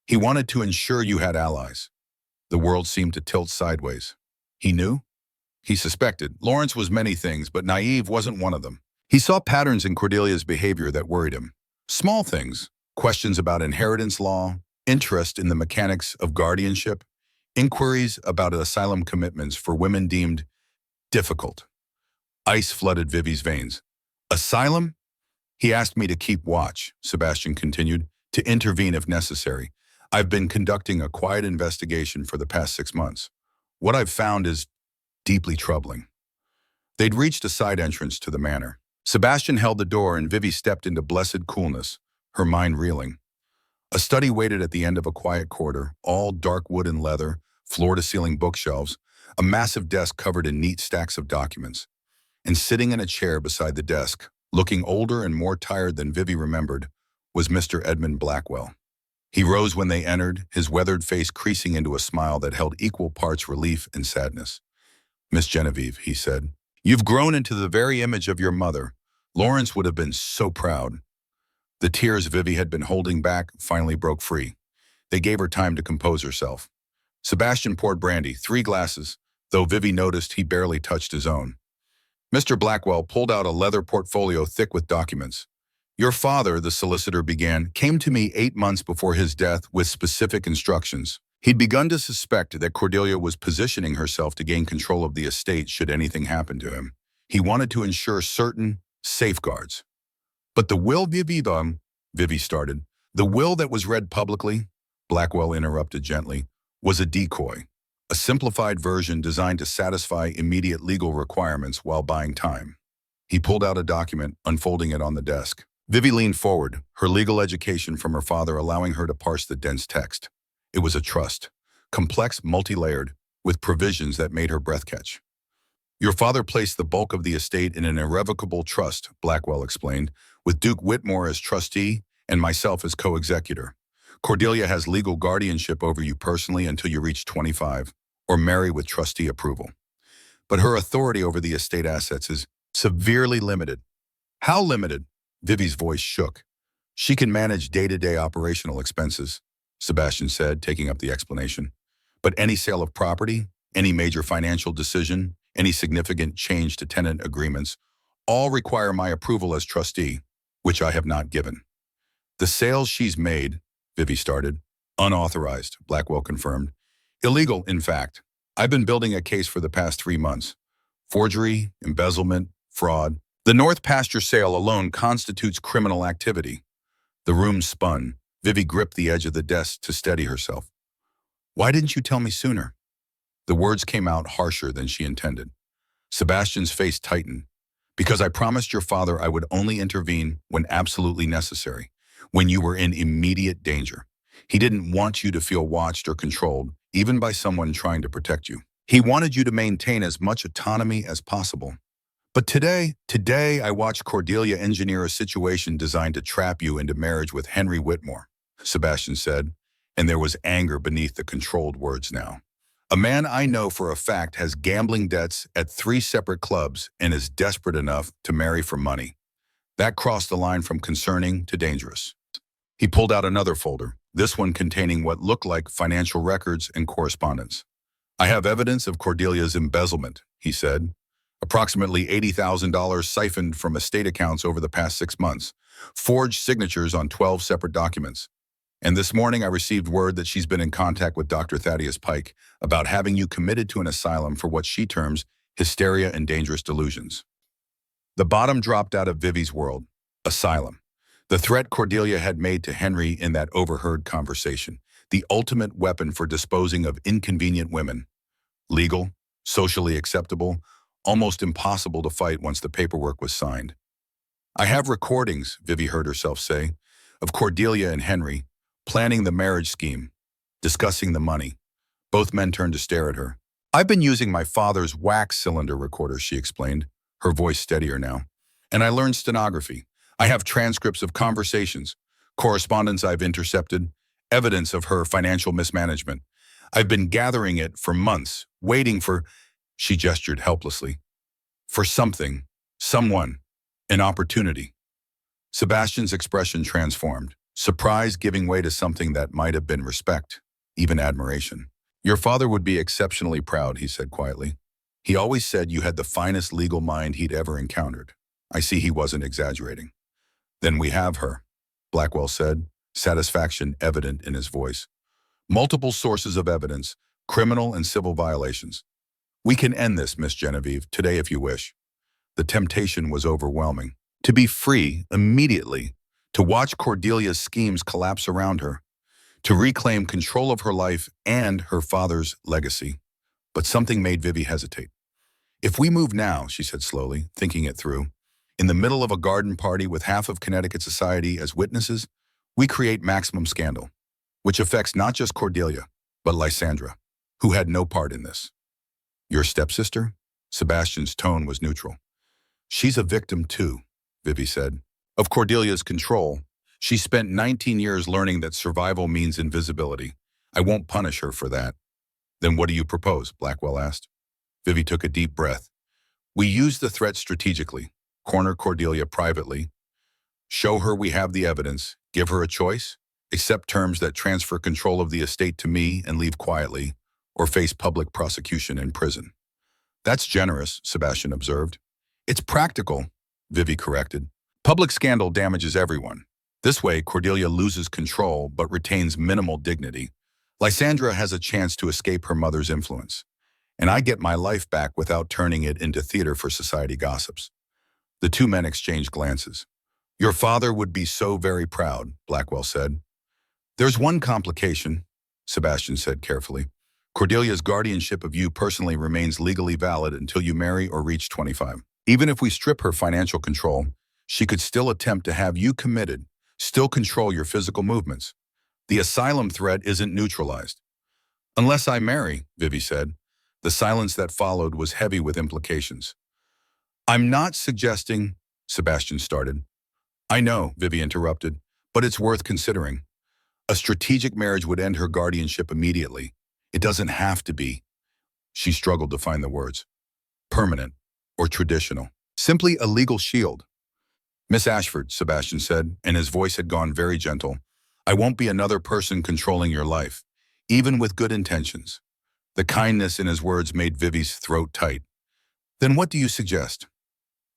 He wanted to ensure you had allies." The world seemed to tilt sideways. He knew? He suspected. Lawrence was many things, but naive wasn't one of them. He saw patterns in Cordelia's behavior that worried him. Small things, questions about inheritance law, interest in the mechanics of guardianship, inquiries about asylum commitments for women deemed difficult. Ice flooded Vivi's veins. "Asylum?" "He asked me to keep watch," Sebastian continued, "to intervene if necessary. I've been conducting a quiet investigation for the past 6 months. What I've found is deeply troubling." They'd reached a side entrance to the manor. Sebastian held the door and Vivi stepped into blessed coolness, her mind reeling. A study waited at the end of a quiet corridor, all dark wood and leather, floor-to-ceiling bookshelves, a massive desk covered in neat stacks of documents. And sitting in a chair beside the desk, looking older and more tired than Vivi remembered, was Mr. Edmund Blackwell. He rose when they entered, his weathered face creasing into a smile that held equal parts relief and sadness. "Miss Genevieve," he said, "you've grown into the very image of your mother. Lawrence would have been so proud." The tears Vivi had been holding back finally broke free. They gave her time to compose herself. Sebastian poured brandy, 3 glasses, though Vivi noticed he barely touched his own. Mr. Blackwell pulled out a leather portfolio thick with documents. "Your father," the solicitor began, "came to me 8 months before his death with specific instructions. He'd begun to suspect that Cordelia was positioning herself to gain control of the estate should anything happen to him. He wanted to ensure certain safeguards. But the will Vivi started. The will that was read publicly, Blackwell interrupted gently, was a decoy, a simplified version designed to satisfy immediate legal requirements while buying time. He pulled out a document, unfolding it on the desk. Vivi leaned forward, her legal education from her father allowing her to parse the dense text. It was a trust, complex, multi-layered, with provisions that made her breath catch. Your father placed the bulk of the estate in an irrevocable trust, Blackwell explained, with Duke Whitmore as trustee and myself as co-executor. Cordelia has legal guardianship over you personally until you reach 25, or marry with trustee approval. But her authority over the estate assets is severely limited. How limited? Vivi's voice shook. She can manage day-to-day operational expenses, Sebastian said, taking up the explanation. But any sale of property, any major financial decision, any significant change to tenant agreements, all require my approval as trustee, which I have not given. The sales she's made, Vivi started. Unauthorized, Blackwell confirmed. Illegal, in fact. I've been building a case for the past 3 months. Forgery, embezzlement, fraud. The North Pasture sale alone constitutes criminal activity. The room spun. Vivi gripped the edge of the desk to steady herself. Why didn't you tell me sooner? The words came out harsher than she intended. Sebastian's face tightened. Because I promised your father I would only intervene when absolutely necessary, when you were in immediate danger. He didn't want you to feel watched or controlled, even by someone trying to protect you. He wanted you to maintain as much autonomy as possible. But today I watched Cordelia engineer a situation designed to trap you into marriage with Henry Whitmore, Sebastian said, and there was anger beneath the controlled words now. A man I know for a fact has gambling debts at 3 separate clubs and is desperate enough to marry for money. That crossed the line from concerning to dangerous. He pulled out another folder, this one containing what looked like financial records and correspondence. I have evidence of Cordelia's embezzlement, he said. Approximately $80,000 siphoned from estate accounts over the past 6 months, forged signatures on 12 separate documents. And this morning I received word that she's been in contact with Dr. Thaddeus Pike about having you committed to an asylum for what she terms hysteria and dangerous delusions. The bottom dropped out of Vivi's world. Asylum. The threat Cordelia had made to Henry in that overheard conversation. The ultimate weapon for disposing of inconvenient women. Legal, socially acceptable, almost impossible to fight once the paperwork was signed. I have recordings, Vivi heard herself say, of Cordelia and Henry, planning the marriage scheme, discussing the money. Both men turned to stare at her. I've been using my father's wax cylinder recorder, she explained, her voice steadier now. And I learned stenography. I have transcripts of conversations, correspondence I've intercepted, evidence of her financial mismanagement. I've been gathering it for months, waiting for, she gestured helplessly, for something, someone, an opportunity. Sebastian's expression transformed, surprise giving way to something that might have been respect, even admiration. Your father would be exceptionally proud, he said quietly. He always said you had the finest legal mind he'd ever encountered. I see he wasn't exaggerating. Then we have her, Blackwell said, satisfaction evident in his voice. Multiple sources of evidence, criminal and civil violations. We can end this, Miss Genevieve, today if you wish. The temptation was overwhelming. To be free immediately, to watch Cordelia's schemes collapse around her, to reclaim control of her life and her father's legacy. But something made Vivi hesitate. If we move now, she said slowly, thinking it through, in the middle of a garden party with half of Connecticut society as witnesses, we create maximum scandal, which affects not just Cordelia, but Lysandra, who had no part in this. Your stepsister? Sebastian's tone was neutral. She's a victim too, Vivi said. Of Cordelia's control. She spent 19 years learning that survival means invisibility. I won't punish her for that. Then what do you propose? Blackwell asked. Vivi took a deep breath. We use the threat strategically. Corner Cordelia privately, show her we have the evidence, give her a choice, accept terms that transfer control of the estate to me and leave quietly, or face public prosecution in prison. That's generous, Sebastian observed. It's practical, Vivi corrected. Public scandal damages everyone. This way, Cordelia loses control but retains minimal dignity. Lysandra has a chance to escape her mother's influence, and I get my life back without turning it into theater for society gossips. The two men exchanged glances. Your father would be so very proud, Blackwell said. There's one complication, Sebastian said carefully. Cordelia's guardianship of you personally remains legally valid until you marry or reach 25. Even if we strip her financial control, she could still attempt to have you committed, still control your physical movements. The asylum threat isn't neutralized. Unless I marry, Vivi said. The silence that followed was heavy with implications. I'm not suggesting, Sebastian started. I know, Vivi interrupted, but it's worth considering. A strategic marriage would end her guardianship immediately. It doesn't have to be. She struggled to find the words. Permanent or traditional. Simply a legal shield. Miss Ashford, Sebastian said, and his voice had gone very gentle. I won't be another person controlling your life, even with good intentions. The kindness in his words made Vivi's throat tight. Then what do you suggest?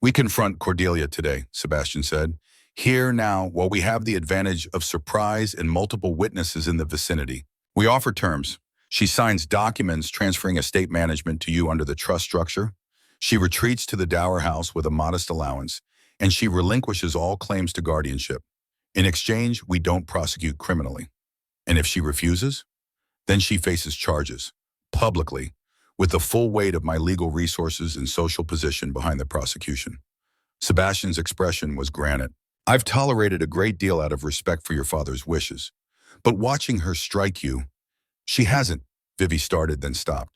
We confront Cordelia today, Sebastian said. Here now, while we have the advantage of surprise and multiple witnesses in the vicinity. We offer terms. She signs documents transferring estate management to you under the trust structure. She retreats to the dower house with a modest allowance, and she relinquishes all claims to guardianship. In exchange, we don't prosecute criminally. And if she refuses, then she faces charges, publicly, with the full weight of my legal resources and social position behind the prosecution. Sebastian's expression was granite. I've tolerated a great deal out of respect for your father's wishes, but watching her strike you, she hasn't, Vivi started then stopped.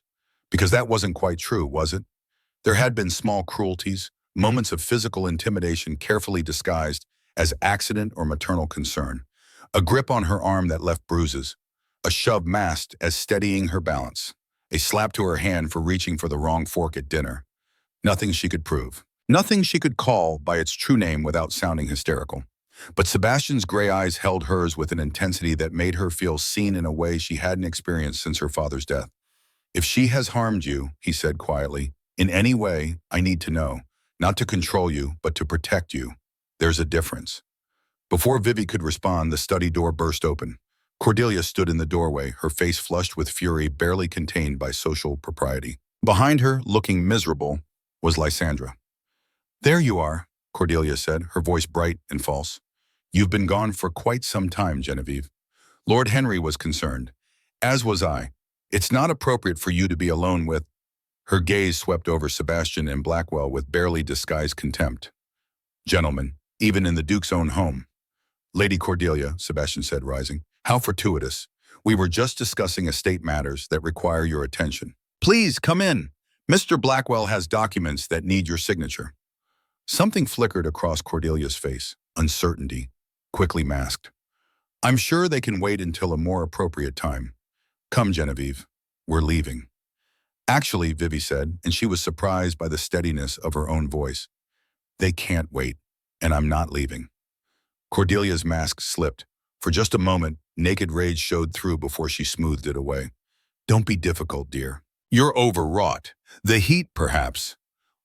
Because that wasn't quite true, was it? There had been small cruelties, moments of physical intimidation carefully disguised as accident or maternal concern, a grip on her arm that left bruises, a shove masked as steadying her balance, a slap to her hand for reaching for the wrong fork at dinner. Nothing she could prove. Nothing she could call by its true name without sounding hysterical. But Sebastian's gray eyes held hers with an intensity that made her feel seen in a way she hadn't experienced since her father's death. If she has harmed you, he said quietly, in any way, I need to know, not to control you, but to protect you. There's a difference. Before Vivi could respond, the study door burst open. Cordelia stood in the doorway, her face flushed with fury barely contained by social propriety. Behind her, looking miserable, was Lysandra. There you are, Cordelia said, her voice bright and false. You've been gone for quite some time, Genevieve. Lord Henry was concerned, as was I. It's not appropriate for you to be alone with... Her gaze swept over Sebastian and Blackwell with barely disguised contempt. Gentlemen, even in the Duke's own home. Lady Cordelia, Sebastian said, rising. How fortuitous. We were just discussing estate matters that require your attention. Please, come in. Mr. Blackwell has documents that need your signature. Something flickered across Cordelia's face, uncertainty, quickly masked. I'm sure they can wait until a more appropriate time. Come, Genevieve. We're leaving. Actually, Vivi said, and she was surprised by the steadiness of her own voice. They can't wait, and I'm not leaving. Cordelia's mask slipped. For just a moment, naked rage showed through before she smoothed it away. Don't be difficult, dear. You're overwrought. The heat, perhaps.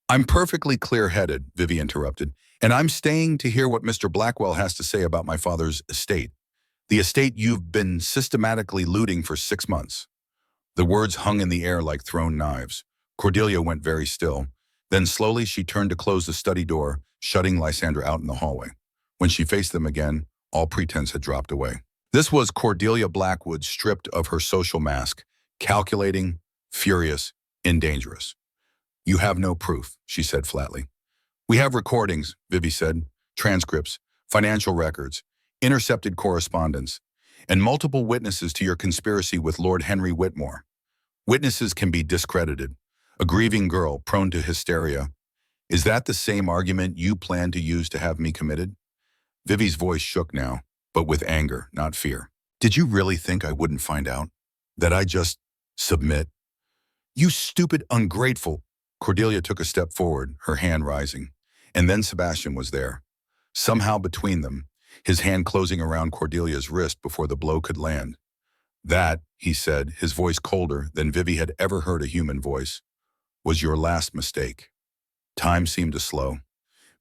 I'm perfectly clear-headed, Vivi interrupted, and I'm staying to hear what Mr. Blackwell has to say about my father's estate. The estate you've been systematically looting for 6 months. The words hung in the air like thrown knives. Cordelia went very still. Then slowly she turned to close the study door, shutting Lysandra out in the hallway. When she faced them again, all pretense had dropped away. This was Cordelia Blackwood stripped of her social mask, calculating, furious, and dangerous. You have no proof, she said flatly. We have recordings, Vivi said, transcripts, financial records, intercepted correspondence, and multiple witnesses to your conspiracy with Lord Henry Whitmore. Witnesses can be discredited. A grieving girl prone to hysteria. Is that the same argument you plan to use to have me committed? Vivi's voice shook now, but with anger, not fear. Did you really think I wouldn't find out? That I just submit? You stupid, ungrateful... Cordelia took a step forward, her hand rising. And then Sebastian was there. Somehow between them, his hand closing around Cordelia's wrist before the blow could land. That, he said, his voice colder than Vivi had ever heard a human voice, was your last mistake. Time seemed to slow.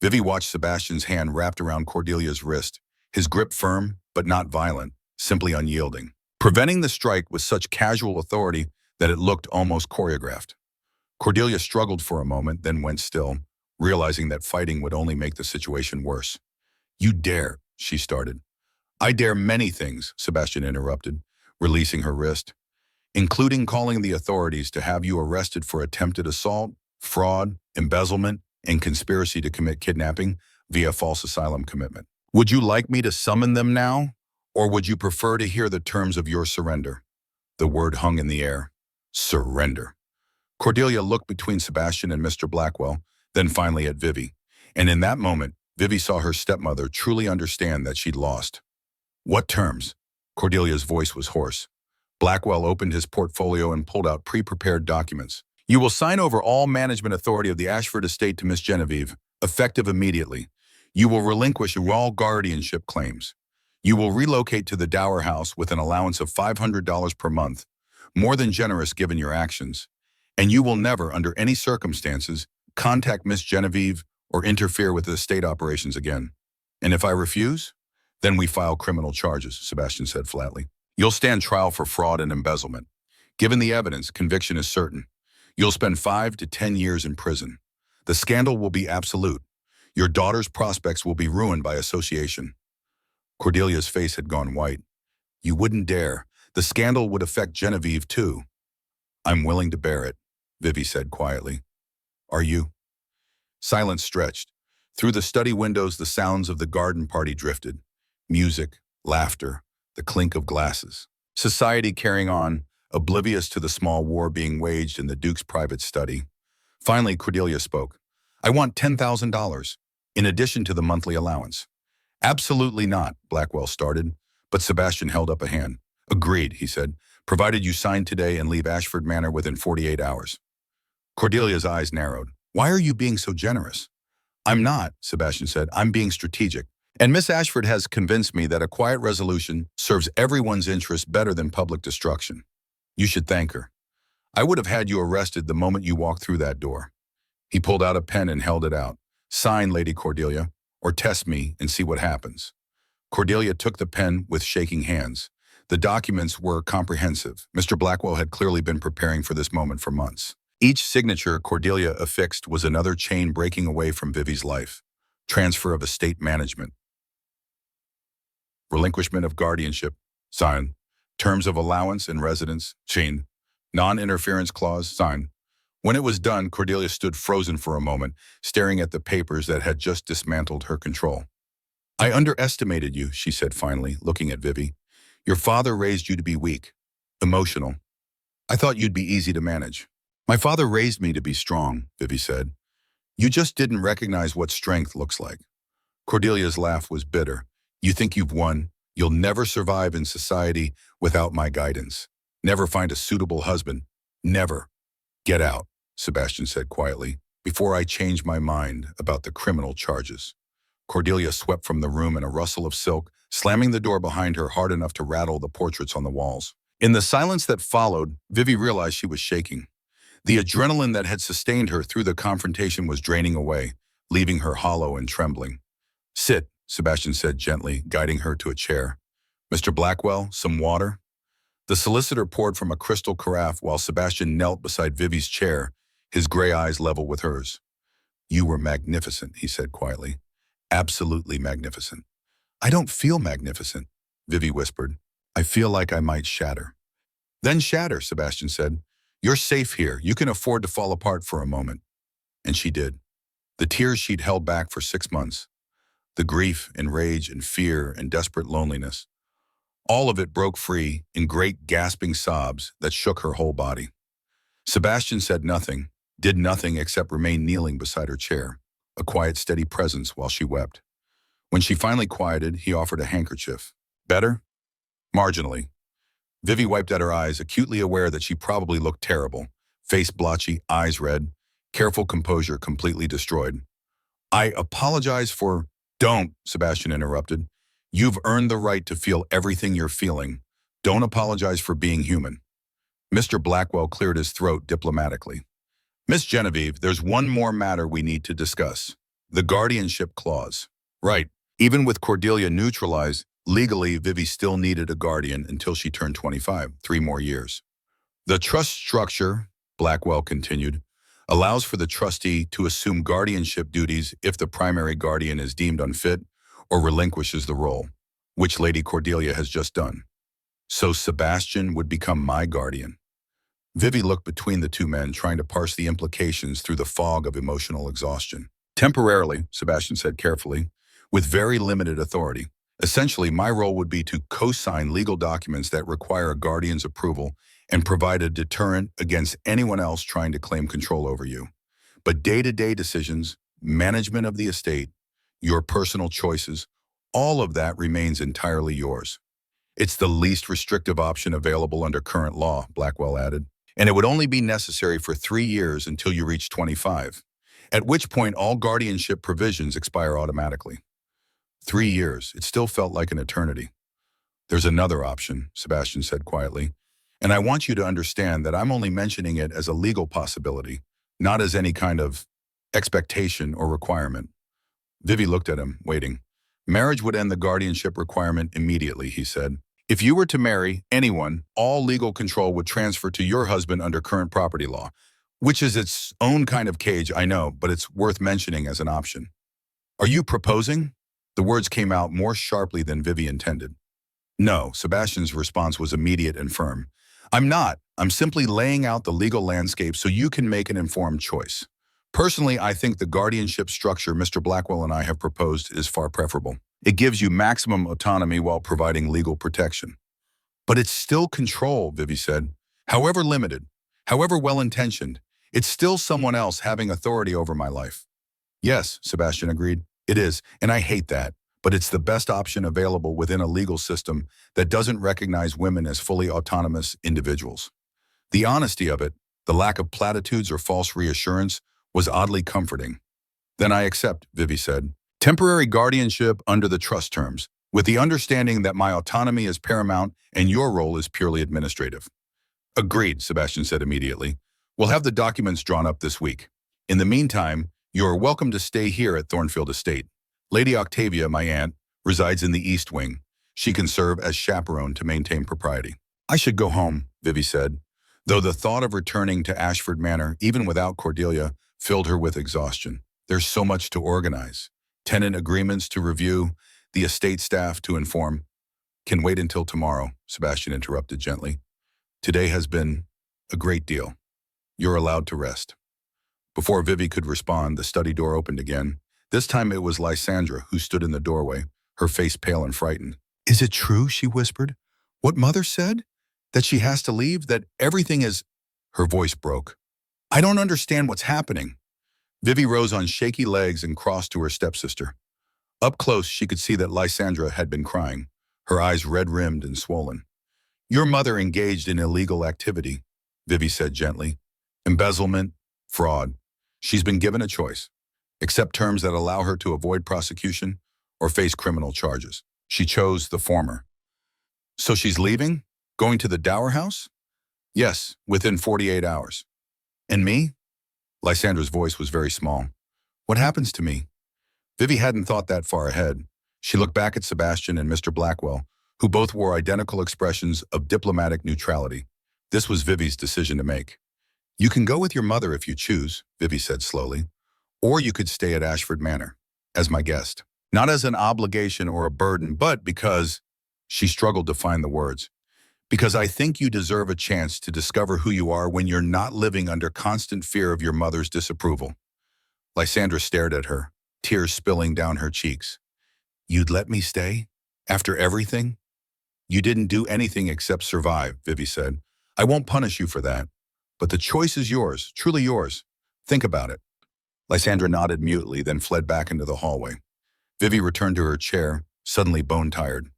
Vivi watched Sebastian's hand wrapped around Cordelia's wrist, his grip firm but not violent, simply unyielding. preventing the strike with such casual authority that it looked almost choreographed. Cordelia struggled for a moment, then went still, realizing that fighting would only make the situation worse. "You dare," she started. "I dare many things," Sebastian interrupted, releasing her wrist, "including calling the authorities to have you arrested for attempted assault, fraud, embezzlement, and conspiracy to commit kidnapping via false asylum commitment. Would you like me to summon them now, or would you prefer to hear the terms of your surrender?" The word hung in the air. Surrender. Cordelia looked between Sebastian and Mr. Blackwell, then finally at Vivi. And in that moment, Vivi saw her stepmother truly understand that she'd lost. "What terms?" Cordelia's voice was hoarse. Blackwell opened his portfolio and pulled out pre-prepared documents. "You will sign over all management authority of the Ashford estate to Miss Genevieve, effective immediately. You will relinquish all guardianship claims. You will relocate to the Dower House with an allowance of $500 per month, more than generous given your actions. And you will never, under any circumstances, contact Miss Genevieve or interfere with the estate operations again. And if I refuse, then we file criminal charges," Sebastian said flatly. "You'll stand trial for fraud and embezzlement. Given the evidence, conviction is certain. You'll spend 5 to 10 years in prison. The scandal will be absolute. Your daughter's prospects will be ruined by association." Cordelia's face had gone white. "You wouldn't dare. The scandal would affect Genevieve too." "I'm willing to bear it," Vivi said quietly. "Are you?" Silence stretched. Through the study windows, the sounds of the garden party drifted. Music, laughter, the clink of glasses. Society carrying on, oblivious to the small war being waged in the Duke's private study. Finally, Cordelia spoke. "I want $10,000, in addition to the monthly allowance." "Absolutely not," Blackwell started, but Sebastian held up a hand. "Agreed," he said, "provided you sign today and leave Ashford Manor within 48 hours. Cordelia's eyes narrowed. "Why are you being so generous?" "I'm not," Sebastian said. "I'm being strategic. And Miss Ashford has convinced me that a quiet resolution serves everyone's interest better than public destruction. You should thank her. I would have had you arrested the moment you walked through that door." He pulled out a pen and held it out. "Sign, Lady Cordelia, or test me and see what happens." Cordelia took the pen with shaking hands. The documents were comprehensive. Mr. Blackwell had clearly been preparing for this moment for months. Each signature Cordelia affixed was another chain breaking away from Vivi's life. Transfer of estate management. Relinquishment of guardianship. Sign. Terms of allowance and residence. Chain. Non-interference clause. Sign. When it was done, Cordelia stood frozen for a moment, staring at the papers that had just dismantled her control. "I underestimated you," she said finally, looking at Vivi. "Your father raised you to be weak, emotional. I thought you'd be easy to manage." "My father raised me to be strong," Vivi said. "You just didn't recognize what strength looks like." Cordelia's laugh was bitter. "You think you've won? You'll never survive in society without my guidance. Never find a suitable husband. Never. Get out," Sebastian said quietly, "before I change my mind about the criminal charges." Cordelia swept from the room in a rustle of silk, slamming the door behind her hard enough to rattle the portraits on the walls. In the silence that followed, Vivi realized she was shaking. The adrenaline that had sustained her through the confrontation was draining away, leaving her hollow and trembling. "Sit," Sebastian said gently, guiding her to a chair. "Mr. Blackwell, some water?" The solicitor poured from a crystal carafe while Sebastian knelt beside Vivi's chair, his gray eyes level with hers. "You were magnificent," he said quietly. "Absolutely magnificent." "I don't feel magnificent," Vivi whispered. "I feel like I might shatter." "Then shatter," Sebastian said. "You're safe here. You can afford to fall apart for a moment." And she did. The tears she'd held back for 6 months, the grief and rage and fear and desperate loneliness, all of it broke free in great gasping sobs that shook her whole body. Sebastian said nothing, did nothing except remain kneeling beside her chair, a quiet, steady presence while she wept. When she finally quieted, he offered a handkerchief. "Better?" "Marginally." Vivi wiped at her eyes, acutely aware that she probably looked terrible, face blotchy, eyes red, careful composure completely destroyed. "I apologize for—" "Don't," Sebastian interrupted. "You've earned the right to feel everything you're feeling. Don't apologize for being human." Mr. Blackwell cleared his throat diplomatically. "Miss Genevieve, there's one more matter we need to discuss. The guardianship clause." "Right." Even with Cordelia neutralized, Legally, Vivi still needed a guardian until she turned 25, 3 more years. The trust structure, Blackwell continued, allows for the trustee to assume guardianship duties if the primary guardian is deemed unfit or relinquishes the role, which Lady Cordelia has just done. So Sebastian would become my guardian. Vivi looked between the two men, trying to parse the implications through the fog of emotional exhaustion. Temporarily, Sebastian said carefully, with very limited authority. Essentially, my role would be to co-sign legal documents that require a guardian's approval and provide a deterrent against anyone else trying to claim control over you. But day-to-day decisions, management of the estate, your personal choices, all of that remains entirely yours. It's the least restrictive option available under current law, Blackwell added. And it would only be necessary for 3 years until you reach 25, at which point all guardianship provisions expire automatically. 3 years, it still felt like an eternity. There's another option, Sebastian said quietly, and I want you to understand that I'm only mentioning it as a legal possibility, not as any kind of expectation or requirement. Vivi looked at him, waiting. Marriage would end the guardianship requirement immediately, he said. If you were to marry anyone, all legal control would transfer to your husband under current property law, which is its own kind of cage, I know, but it's worth mentioning as an option. Are you proposing? The words came out more sharply than Vivi intended. No, Sebastian's response was immediate and firm. I'm not. I'm simply laying out the legal landscape so you can make an informed choice. Personally, I think the guardianship structure Mr. Blackwell and I have proposed is far preferable. It gives you maximum autonomy while providing legal protection. But it's still control, Vivi said. However limited, however well-intentioned, it's still someone else having authority over my life. Yes, Sebastian agreed. It is, and I hate that. But it's the best option available within a legal system that doesn't recognize women as fully autonomous individuals. The honesty of it, the lack of platitudes or false reassurance, was oddly comforting. Then I accept, Vivi said. Temporary guardianship under the trust terms, with the understanding that my autonomy is paramount and your role is purely administrative. Agreed, Sebastian said immediately. We'll have the documents drawn up this week. In the meantime, you are welcome to stay here at Thornfield Estate. Lady Octavia, my aunt, resides in the East Wing. She can serve as chaperone to maintain propriety. I should go home, Vivi said, though the thought of returning to Ashford Manor, even without Cordelia, filled her with exhaustion. There's so much to organize. Tenant agreements to review, the estate staff to inform. Can wait until tomorrow, Sebastian interrupted gently. Today has been a great deal. You're allowed to rest. Before Vivi could respond, the study door opened again. This time it was Lysandra who stood in the doorway, her face pale and frightened. Is it true, she whispered? What Mother said? That she has to leave? That everything is... Her voice broke. I don't understand what's happening. Vivi rose on shaky legs and crossed to her stepsister. Up close, she could see that Lysandra had been crying, her eyes red-rimmed and swollen. Your mother engaged in illegal activity, Vivi said gently. Embezzlement, fraud. She's been given a choice. Accept terms that allow her to avoid prosecution or face criminal charges. She chose the former. So she's leaving? Going to the dower house? Yes, within 48 hours. And me? Lysandra's voice was very small. What happens to me? Vivi hadn't thought that far ahead. She looked back at Sebastian and Mr. Blackwell, who both wore identical expressions of diplomatic neutrality. This was Vivi's decision to make. You can go with your mother if you choose, Vivi said slowly, or you could stay at Ashford Manor, as my guest. Not as an obligation or a burden, but because, she struggled to find the words, because I think you deserve a chance to discover who you are when you're not living under constant fear of your mother's disapproval. Lysandra stared at her, tears spilling down her cheeks. You'd let me stay? After everything? You didn't do anything except survive, Vivi said. I won't punish you for that. But the choice is yours, truly yours. Think about it. Lysandra nodded mutely, then fled back into the hallway. Vivi returned to her chair, suddenly bone-tired.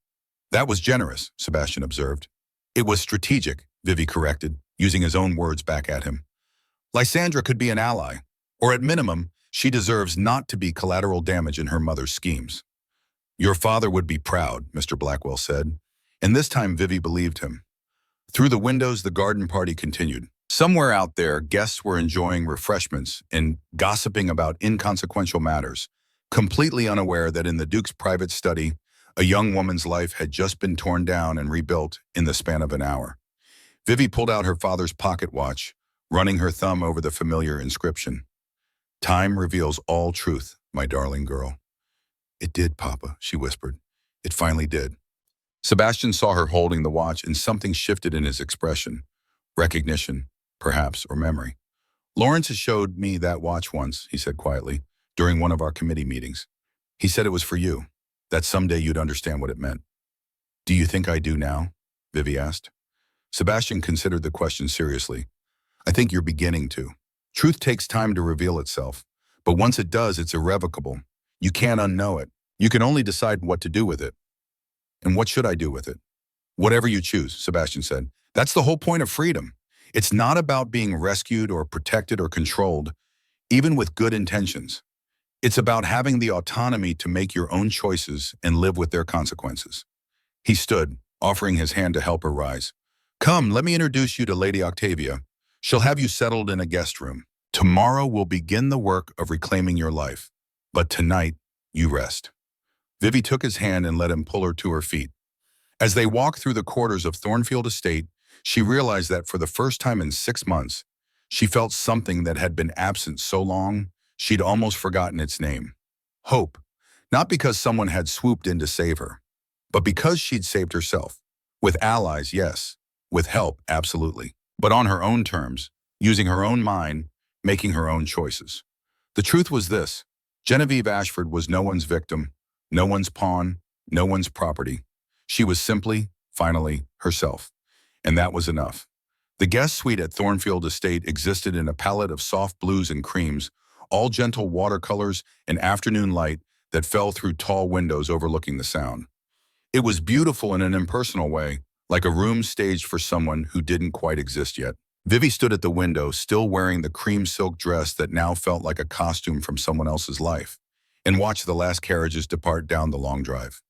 That was generous, Sebastian observed. It was strategic, Vivi corrected, using his own words back at him. Lysandra could be an ally, or at minimum, she deserves not to be collateral damage in her mother's schemes. Your father would be proud, Mr. Blackwell said, and this time Vivi believed him. Through the windows, the garden party continued. Somewhere out there, guests were enjoying refreshments and gossiping about inconsequential matters, completely unaware that in the Duke's private study, A young woman's life had just been torn down and rebuilt in the span of an hour. Vivi pulled out her father's pocket watch, running her thumb over the familiar inscription. Time reveals all truth, my darling girl. It did, Papa, she whispered. It finally did. Sebastian saw her holding the watch and something shifted in his expression. Recognition, perhaps, or memory. Lawrence has showed me that watch once, he said quietly, during one of our committee meetings. He said it was for you, that someday you'd understand what it meant. Do you think I do now? Vivi asked. Sebastian considered the question seriously. I think you're beginning to. Truth takes time to reveal itself, but once it does, it's irrevocable. You can't unknow it. You can only decide what to do with it. And what should I do with it? Whatever you choose, Sebastian said. That's the whole point of freedom. It's not about being rescued or protected or controlled, even with good intentions. It's about having the autonomy to make your own choices and live with their consequences. He stood, offering his hand to help her rise. Come, let me introduce you to Lady Octavia. She'll have you settled in a guest room. Tomorrow we'll begin the work of reclaiming your life. But tonight, you rest. Vivi took his hand and let him pull her to her feet. As they walked through the quarters of Thornfield Estate, she realized that for the first time in 6 months, she felt something that had been absent so long, she'd almost forgotten its name. Hope. Not because someone had swooped in to save her, but because she'd saved herself. With allies, yes. With help, absolutely. But on her own terms, using her own mind, making her own choices. The truth was this. Genevieve Ashford was no one's victim, no one's pawn, no one's property. She was simply, finally, herself. And that was enough. The guest suite at Thornfield Estate existed in a palette of soft blues and creams, all gentle watercolors and afternoon light that fell through tall windows overlooking the Sound. It was beautiful in an impersonal way, like a room staged for someone who didn't quite exist yet. Vivi stood at the window, still wearing the cream silk dress that now felt like a costume from someone else's life, and watched the last carriages depart down the long drive.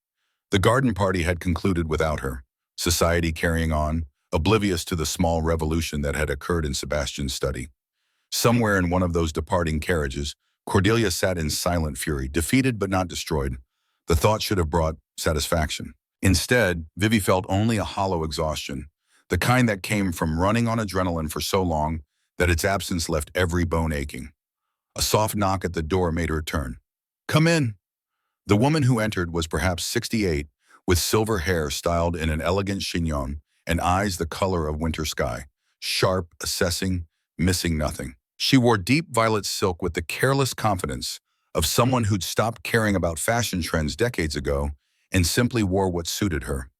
The garden party had concluded without her, society carrying on, oblivious to the small revolution that had occurred in Sebastian's study. Somewhere in one of those departing carriages, Cordelia sat in silent fury, defeated but not destroyed. The thought should have brought satisfaction. Instead, Vivi felt only a hollow exhaustion, the kind that came from running on adrenaline for so long that its absence left every bone aching. A soft knock at the door made her turn. Come in. The woman who entered was perhaps 68, with silver hair styled in an elegant chignon and eyes the color of winter sky, sharp, assessing, missing nothing. She wore deep violet silk with the careless confidence of someone who'd stopped caring about fashion trends decades ago and simply wore what suited her.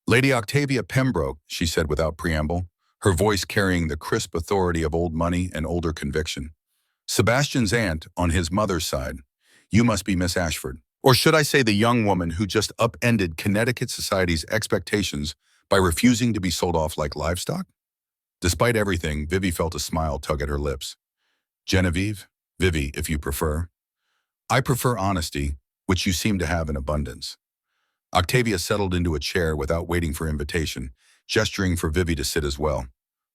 Lady Octavia Pembroke, she said without preamble, her voice carrying the crisp authority of old money and older conviction. Sebastian's aunt on his mother's side. You must be Miss Ashford. Or should I say the young woman who just upended Connecticut society's expectations by refusing to be sold off like livestock? Despite everything, Vivi felt a smile tug at her lips. Genevieve? Vivi, if you prefer. I prefer honesty, which you seem to have in abundance. Octavia settled into a chair without waiting for invitation, gesturing for Vivi to sit as well.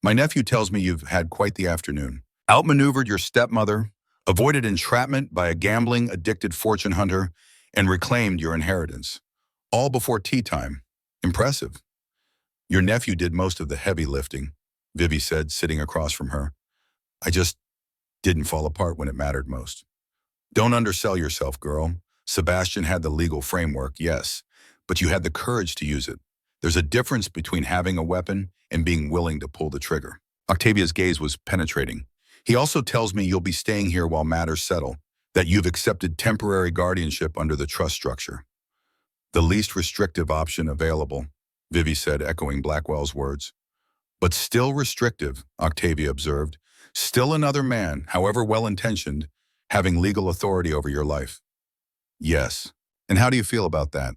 My nephew tells me you've had quite the afternoon. Outmaneuvered your stepmother, avoided entrapment by a gambling-addicted fortune hunter, and reclaimed your inheritance. All before tea time. Impressive. Your nephew did most of the heavy lifting, Vivi said, sitting across from her. I just didn't fall apart when it mattered most. Don't undersell yourself, girl. Sebastian had the legal framework, yes, but you had the courage to use it. There's a difference between having a weapon and being willing to pull the trigger. Octavia's gaze was penetrating. He also tells me you'll be staying here while matters settle, that you've accepted temporary guardianship under the trust structure. The least restrictive option available, Vivi said, echoing Blackwell's words. But still restrictive, Octavia observed. Still another man, however well-intentioned, having legal authority over your life. Yes. And how do you feel about that?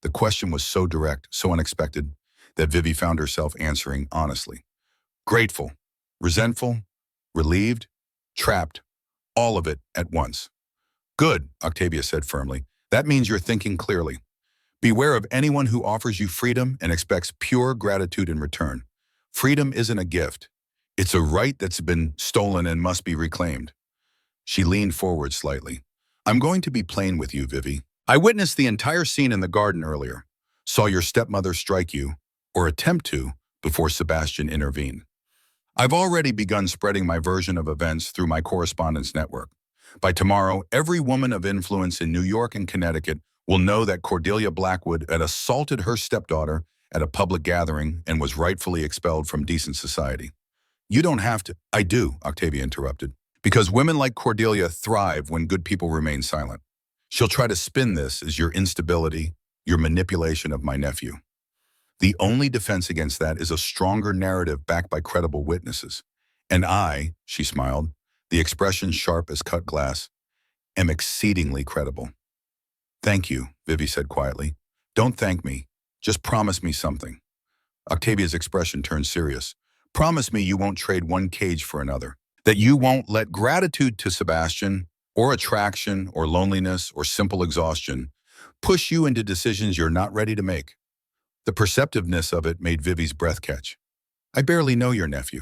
The question was so direct, so unexpected, that Vivi found herself answering honestly. Grateful, resentful, relieved, trapped, all of it at once. Good, Octavia said firmly. That means you're thinking clearly. Beware of anyone who offers you freedom and expects pure gratitude in return. Freedom isn't a gift. It's a right that's been stolen and must be reclaimed. She leaned forward slightly. I'm going to be plain with you, Vivi. I witnessed the entire scene in the garden earlier. Saw your stepmother strike you, or attempt to, before Sebastian intervened. I've already begun spreading my version of events through my correspondence network. By tomorrow, every woman of influence in New York and Connecticut will know that Cordelia Blackwood had assaulted her stepdaughter at a public gathering and was rightfully expelled from decent society. You don't have to. I do, Octavia interrupted. Because women like Cordelia thrive when good people remain silent. She'll try to spin this as your instability, your manipulation of my nephew. The only defense against that is a stronger narrative backed by credible witnesses. And I, she smiled, the expression sharp as cut glass, am exceedingly credible. Thank you, Vivi said quietly. Don't thank me. Just promise me something. Octavia's expression turned serious. Promise me you won't trade one cage for another. That you won't let gratitude to Sebastian, or attraction, or loneliness, or simple exhaustion push you into decisions you're not ready to make. The perceptiveness of it made Vivi's breath catch. I barely know your nephew.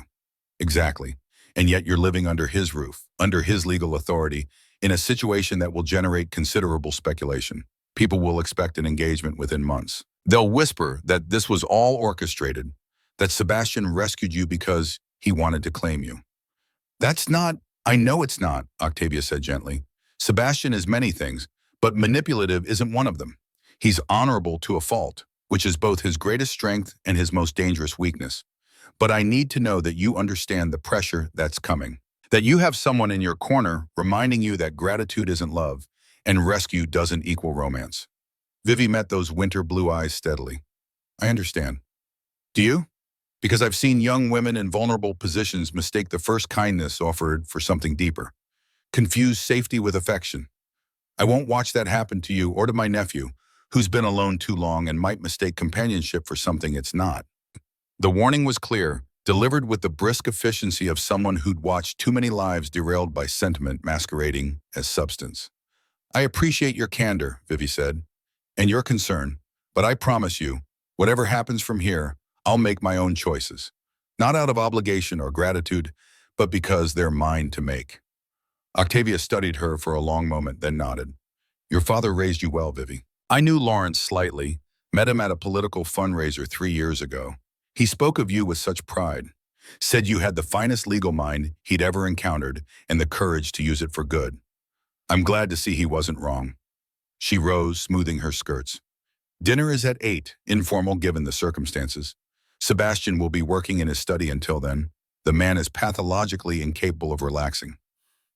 Exactly. And yet you're living under his roof, under his legal authority, in a situation that will generate considerable speculation. People will expect an engagement within months. They'll whisper that this was all orchestrated, that Sebastian rescued you because he wanted to claim you. I know it's not, Octavia said gently. Sebastian is many things, but manipulative isn't one of them. He's honorable to a fault, which is both his greatest strength and his most dangerous weakness. But I need to know that you understand the pressure that's coming. That you have someone in your corner reminding you that gratitude isn't love, and rescue doesn't equal romance. Vivi met those winter blue eyes steadily. I understand. Do you? Because I've seen young women in vulnerable positions mistake the first kindness offered for something deeper. Confuse safety with affection. I won't watch that happen to you or to my nephew, who's been alone too long and might mistake companionship for something it's not. The warning was clear, delivered with the brisk efficiency of someone who'd watched too many lives derailed by sentiment masquerading as substance. I appreciate your candor, Vivi said, and your concern, but I promise you, whatever happens from here, I'll make my own choices. Not out of obligation or gratitude, but because they're mine to make. Octavia studied her for a long moment, then nodded. Your father raised you well, Vivi. I knew Lawrence slightly, met him at a political fundraiser 3 years ago. He spoke of you with such pride, said you had the finest legal mind he'd ever encountered and the courage to use it for good. I'm glad to see he wasn't wrong. She rose, smoothing her skirts. Dinner is at 8, informal given the circumstances. Sebastian will be working in his study until then. The man is pathologically incapable of relaxing.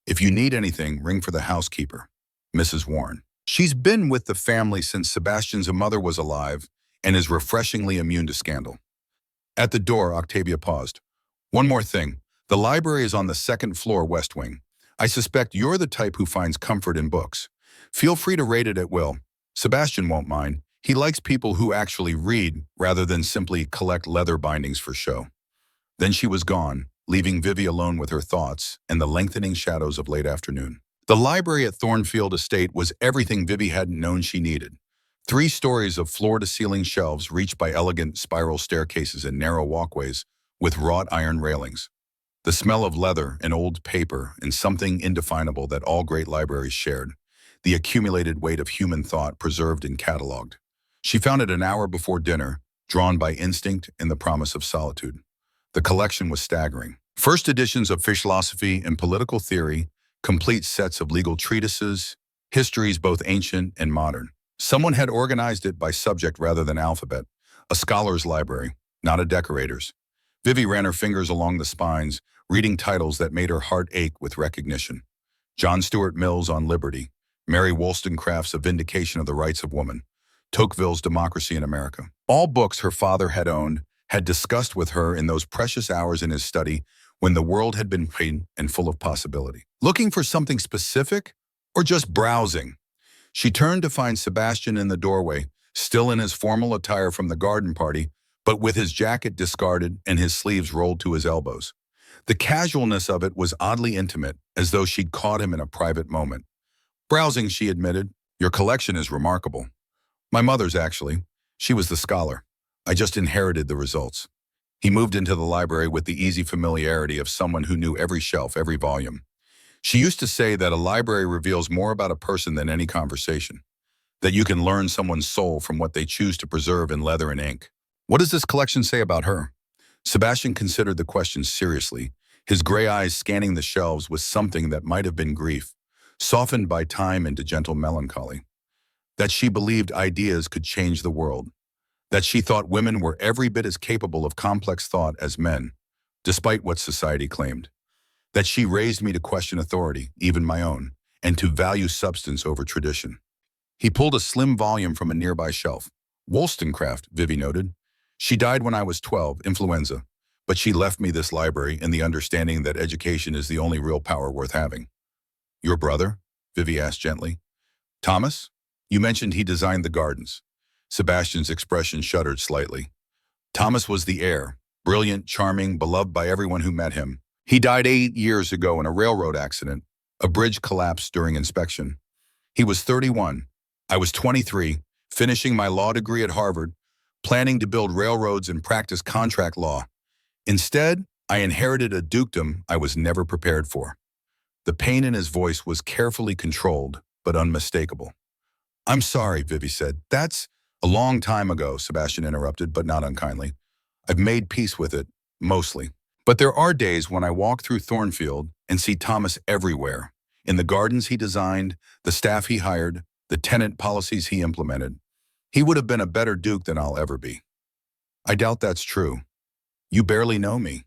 If you need anything, ring for the housekeeper, Mrs. Warren. She's been with the family since Sebastian's mother was alive and is refreshingly immune to scandal. At the door, Octavia paused. One more thing. The library is on the second floor west wing. I suspect you're the type who finds comfort in books. Feel free to raid it at will. Sebastian won't mind. He likes people who actually read rather than simply collect leather bindings for show. Then she was gone, leaving Vivi alone with her thoughts and the lengthening shadows of late afternoon. The library at Thornfield Estate was everything Vivi hadn't known she needed. 3 stories of floor-to-ceiling shelves reached by elegant spiral staircases and narrow walkways with wrought iron railings. The smell of leather and old paper and something indefinable that all great libraries shared. The accumulated weight of human thought preserved and catalogued. She found it an hour before dinner, drawn by instinct and the promise of solitude. The collection was staggering. First editions of philosophy and political theory, complete sets of legal treatises, histories both ancient and modern. Someone had organized it by subject rather than alphabet, a scholar's library, not a decorator's. Vivi ran her fingers along the spines, reading titles that made her heart ache with recognition. John Stuart Mill's On Liberty, Mary Wollstonecraft's A Vindication of the Rights of Woman, Tocqueville's Democracy in America. All books her father had owned, had discussed with her in those precious hours in his study when the world had been plain and full of possibility. Looking for something specific or just browsing? She turned to find Sebastian in the doorway, still in his formal attire from the garden party, but with his jacket discarded and his sleeves rolled to his elbows. The casualness of it was oddly intimate, as though she'd caught him in a private moment. Browsing, she admitted. Your collection is remarkable. My mother's, actually. She was the scholar. I just inherited the results. He moved into the library with the easy familiarity of someone who knew every shelf, every volume. She used to say that a library reveals more about a person than any conversation. that you can learn someone's soul from what they choose to preserve in leather and ink. What does this collection say about her? Sebastian considered the question seriously, his gray eyes scanning the shelves with something that might have been grief, softened by time into gentle melancholy. That she believed ideas could change the world. That she thought women were every bit as capable of complex thought as men, despite what society claimed. That she raised me to question authority, even my own, and to value substance over tradition. He pulled a slim volume from a nearby shelf. Wollstonecraft, Vivi noted. She died when I was 12, influenza, but she left me this library in the understanding that education is the only real power worth having. Your brother? Vivi asked gently. Thomas? You mentioned he designed the gardens. Sebastian's expression shuddered slightly. Thomas was the heir, brilliant, charming, beloved by everyone who met him. He died 8 years ago in a railroad accident. A bridge collapsed during inspection. He was 31. I was 23, finishing my law degree at Harvard, planning to build railroads and practice contract law. Instead, I inherited a dukedom I was never prepared for. The pain in his voice was carefully controlled, but unmistakable. I'm sorry, Vivi said. That's a long time ago, Sebastian interrupted, but not unkindly. I've made peace with it, mostly. But there are days when I walk through Thornfield and see Thomas everywhere, in the gardens he designed, the staff he hired, the tenant policies he implemented. He would have been a better duke than I'll ever be. I doubt that's true. You barely know me.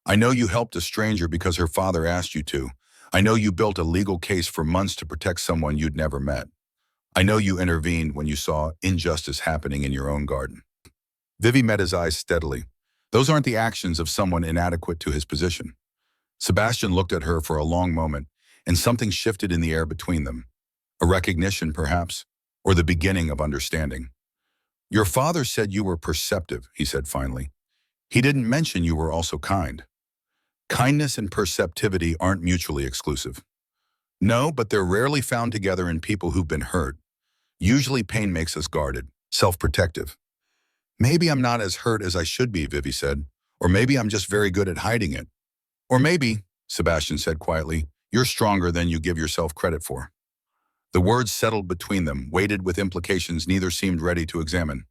I know you helped a stranger because her father asked you to. I know you built a legal case for months to protect someone you'd never met. I know you intervened when you saw injustice happening in your own garden. Vivi met his eyes steadily. Those aren't the actions of someone inadequate to his position. Sebastian looked at her for a long moment, and something shifted in the air between them. A recognition, perhaps, or the beginning of understanding. Your father said you were perceptive, he said finally. He didn't mention you were also kind. Kindness and perceptivity aren't mutually exclusive. No, but they're rarely found together in people who've been hurt. Usually pain makes us guarded, self-protective. Maybe I'm not as hurt as I should be, Vivi said. Or maybe I'm just very good at hiding it. Or maybe, Sebastian said quietly, you're stronger than you give yourself credit for. The words settled between them, weighted with implications neither seemed ready to examine.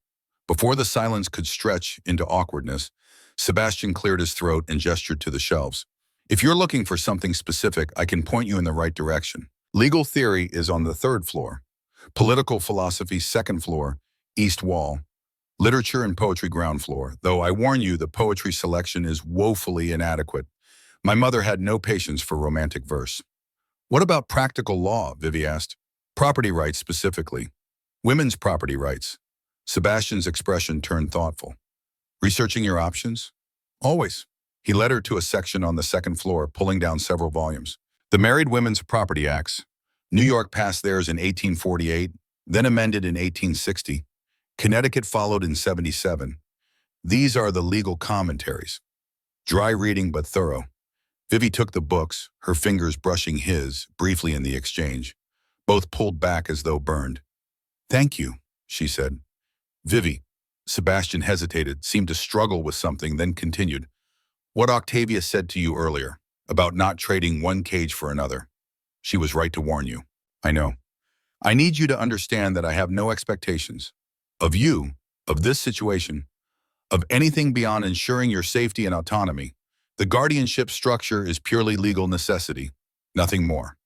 Before the silence could stretch into awkwardness, Sebastian cleared his throat and gestured to the shelves. If you're looking for something specific, I can point you in the right direction. Legal theory is on the 3rd floor. Political philosophy, 2nd floor, east wall. Literature and poetry, ground floor, though I warn you the poetry selection is woefully inadequate. My mother had no patience for romantic verse. What about practical law, Vivi asked. Property rights specifically. Women's property rights. Sebastian's expression turned thoughtful. Researching your options? Always. He led her to a section on the 2nd floor, pulling down several volumes. The Married Women's Property Acts. New York passed theirs in 1848, then amended in 1860. Connecticut followed in 77. These are the legal commentaries. Dry reading but thorough. Vivi took the books, her fingers brushing his, briefly in the exchange. Both pulled back as though burned. Thank you, she said. Vivi. Sebastian hesitated, seemed to struggle with something, then continued. What Octavia said to you earlier, about not trading one cage for another. She was right to warn you. I know. I need you to understand that I have no expectations. Of you, of this situation, of anything beyond ensuring your safety and autonomy. The guardianship structure is purely legal necessity, nothing more.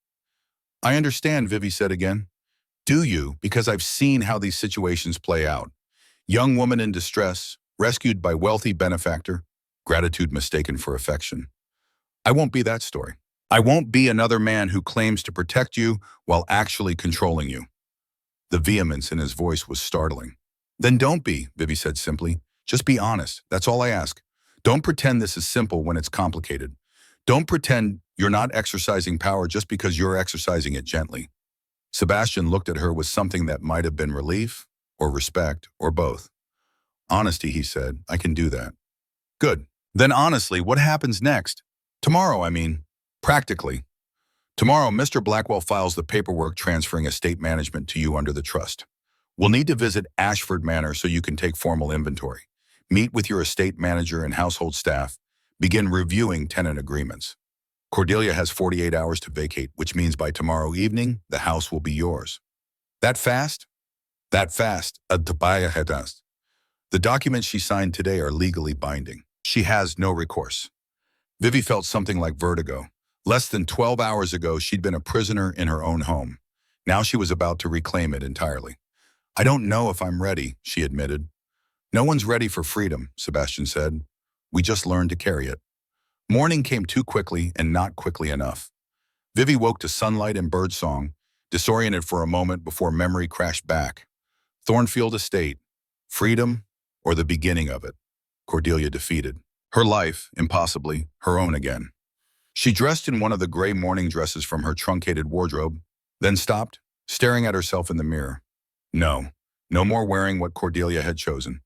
I understand, Vivi said again. Do you? Because I've seen how these situations play out. Young woman in distress, rescued by wealthy benefactor, gratitude mistaken for affection. I won't be that story. I won't be another man who claims to protect you while actually controlling you. The vehemence in his voice was startling. Then don't be, Vivi said simply. Just be honest, that's all I ask. Don't pretend this is simple when it's complicated. Don't pretend you're not exercising power just because you're exercising it gently. Sebastian looked at her with something that might have been relief, or respect, or both. Honesty, he said, I can do that. Good. Then honestly, what happens next? Tomorrow, I mean. Practically. Tomorrow, Mr. Blackwell files the paperwork transferring estate management to you under the trust. We'll need to visit Ashford Manor so you can take formal inventory. Meet with your estate manager and household staff. Begin reviewing tenant agreements. Cordelia has 48 hours to vacate, which means by tomorrow evening, the house will be yours. That fast? That fast, a Tabaya had asked. The documents she signed today are legally binding. She has no recourse. Vivi felt something like vertigo. Less than 12 hours ago, she'd been a prisoner in her own home. Now she was about to reclaim it entirely. I don't know if I'm ready, she admitted. No one's ready for freedom, Sebastian said. We just learned to carry it. Morning came too quickly and not quickly enough. Vivi woke to sunlight and birdsong, disoriented for a moment before memory crashed back. Thornfield Estate, freedom, or the beginning of it? Cordelia defeated. Her life, impossibly, her own again. She dressed in one of the gray morning dresses from her truncated wardrobe, then stopped, staring at herself in the mirror. No, no more wearing what Cordelia had chosen.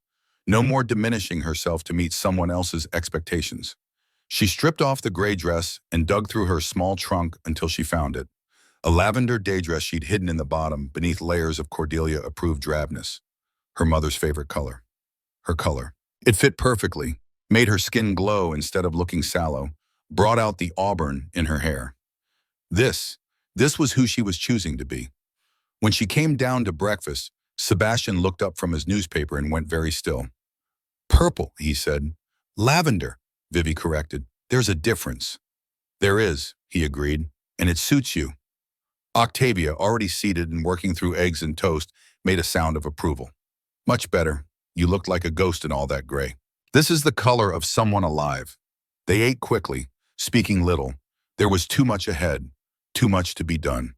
No more diminishing herself to meet someone else's expectations. She stripped off the gray dress and dug through her small trunk until she found it. A lavender day dress she'd hidden in the bottom beneath layers of Cordelia-approved drabness. Her mother's favorite color. Her color. It fit perfectly, made her skin glow instead of looking sallow, brought out the auburn in her hair. This was who she was choosing to be. When she came down to breakfast, Sebastian looked up from his newspaper and went very still. Purple, he said. Lavender, Vivi corrected. There's a difference. There is, he agreed, and it suits you. Octavia, already seated and working through eggs and toast, made a sound of approval. Much better. You looked like a ghost in all that gray. This is the color of someone alive. They ate quickly, speaking little. There was too much ahead, too much to be done.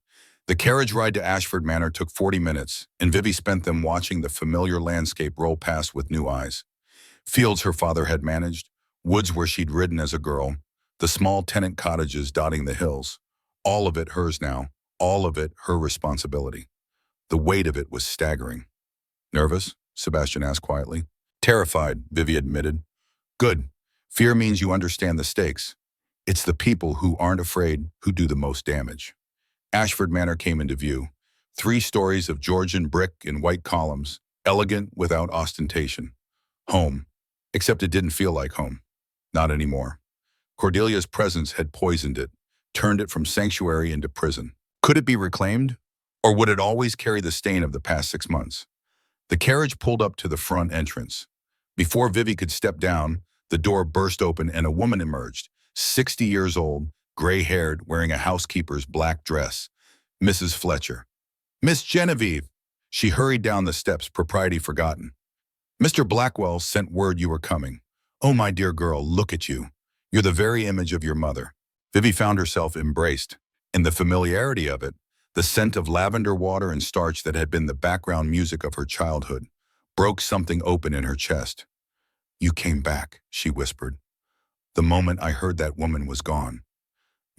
The carriage ride to Ashford Manor took 40 minutes, and Vivi spent them watching the familiar landscape roll past with new eyes. Fields her father had managed, woods where she'd ridden as a girl, the small tenant cottages dotting the hills. All of it hers now, all of it her responsibility. The weight of it was staggering. Nervous? Sebastian asked quietly. Terrified, Vivi admitted. Good. Fear means you understand the stakes. It's the people who aren't afraid who do the most damage. Ashford Manor came into view. 3 stories of Georgian brick in white columns, elegant without ostentation. Home. Except it didn't feel like home. Not anymore. Cordelia's presence had poisoned it, turned it from sanctuary into prison. Could it be reclaimed? Or would it always carry the stain of the past 6 months? The carriage pulled up to the front entrance. Before Vivi could step down, the door burst open and a woman emerged, 60 years old, gray-haired, wearing a housekeeper's black dress. Mrs. Fletcher. Miss Genevieve. She hurried down the steps, propriety forgotten. Mr. Blackwell sent word you were coming. Oh, my dear girl, look at you. You're the very image of your mother. Vivi found herself embraced. In the familiarity of it, the scent of lavender water and starch that had been the background music of her childhood broke something open in her chest. You came back, she whispered. The moment I heard that woman was gone.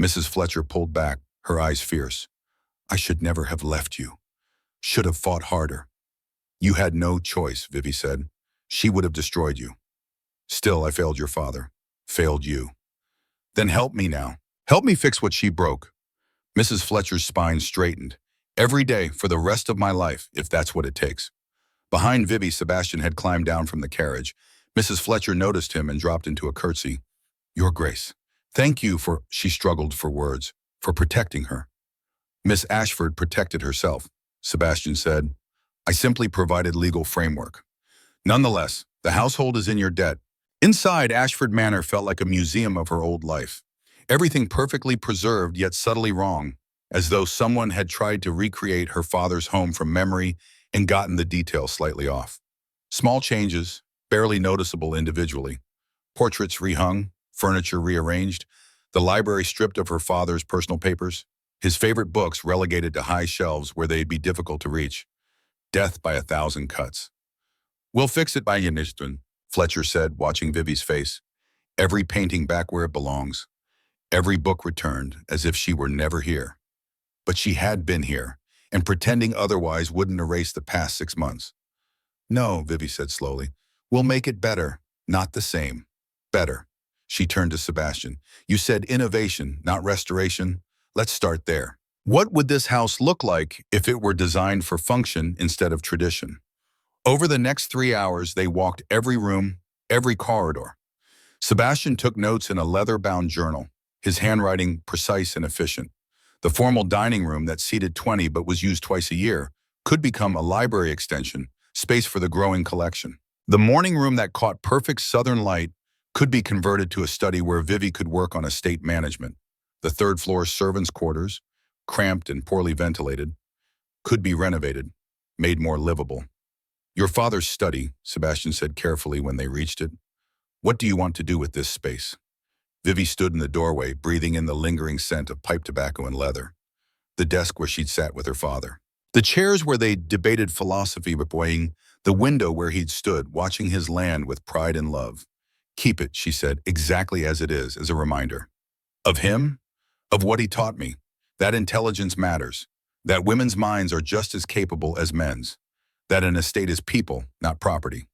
Mrs. Fletcher pulled back, her eyes fierce. I should never have left you. Should have fought harder. You had no choice, Vivi said. She would have destroyed you. Still, I failed your father. Failed you. Then help me now. Help me fix what she broke. Mrs. Fletcher's spine straightened. Every day for the rest of my life, if that's what it takes. Behind Vivi, Sebastian had climbed down from the carriage. Mrs. Fletcher noticed him and dropped into a curtsy. Your Grace, thank you for, she struggled for words, for protecting her. Miss Ashford protected herself, Sebastian said. I simply provided legal framework. Nonetheless, the household is in your debt. Inside, Ashford Manor felt like a museum of her old life. Everything perfectly preserved yet subtly wrong, as though someone had tried to recreate her father's home from memory and gotten the details slightly off. Small changes, barely noticeable individually. Portraits rehung, furniture rearranged, the library stripped of her father's personal papers, his favorite books relegated to high shelves where they'd be difficult to reach. Death by 1,000 cuts. We'll fix it by Yaniston, Fletcher said, watching Vivi's face. Every painting back where it belongs. Every book returned, as if she were never here. But she had been here, and pretending otherwise wouldn't erase the past 6 months. No, Vivi said slowly. We'll make it better, not the same. Better. She turned to Sebastian. You said innovation, not restoration. Let's start there. What would this house look like if it were designed for function instead of tradition? Over the next 3 hours, they walked every room, every corridor. Sebastian took notes in a leather-bound journal, his handwriting precise and efficient. The formal dining room that seated 20 but was used twice a year could become a library extension, space for the growing collection. The morning room that caught perfect southern light could be converted to a study where Vivi could work on estate management. The third floor servants' quarters, cramped and poorly ventilated, could be renovated, made more livable. Your father's study, Sebastian said carefully when they reached it. What do you want to do with this space? Vivi stood in the doorway, breathing in the lingering scent of pipe tobacco and leather. The desk where she'd sat with her father. The chairs where they debated philosophy with Wayne, the window where he'd stood, watching his land with pride and love. Keep it, she said, exactly as it is, as a reminder. Of him? Of what he taught me. That intelligence matters. That women's minds are just as capable as men's. That an estate is people, not property.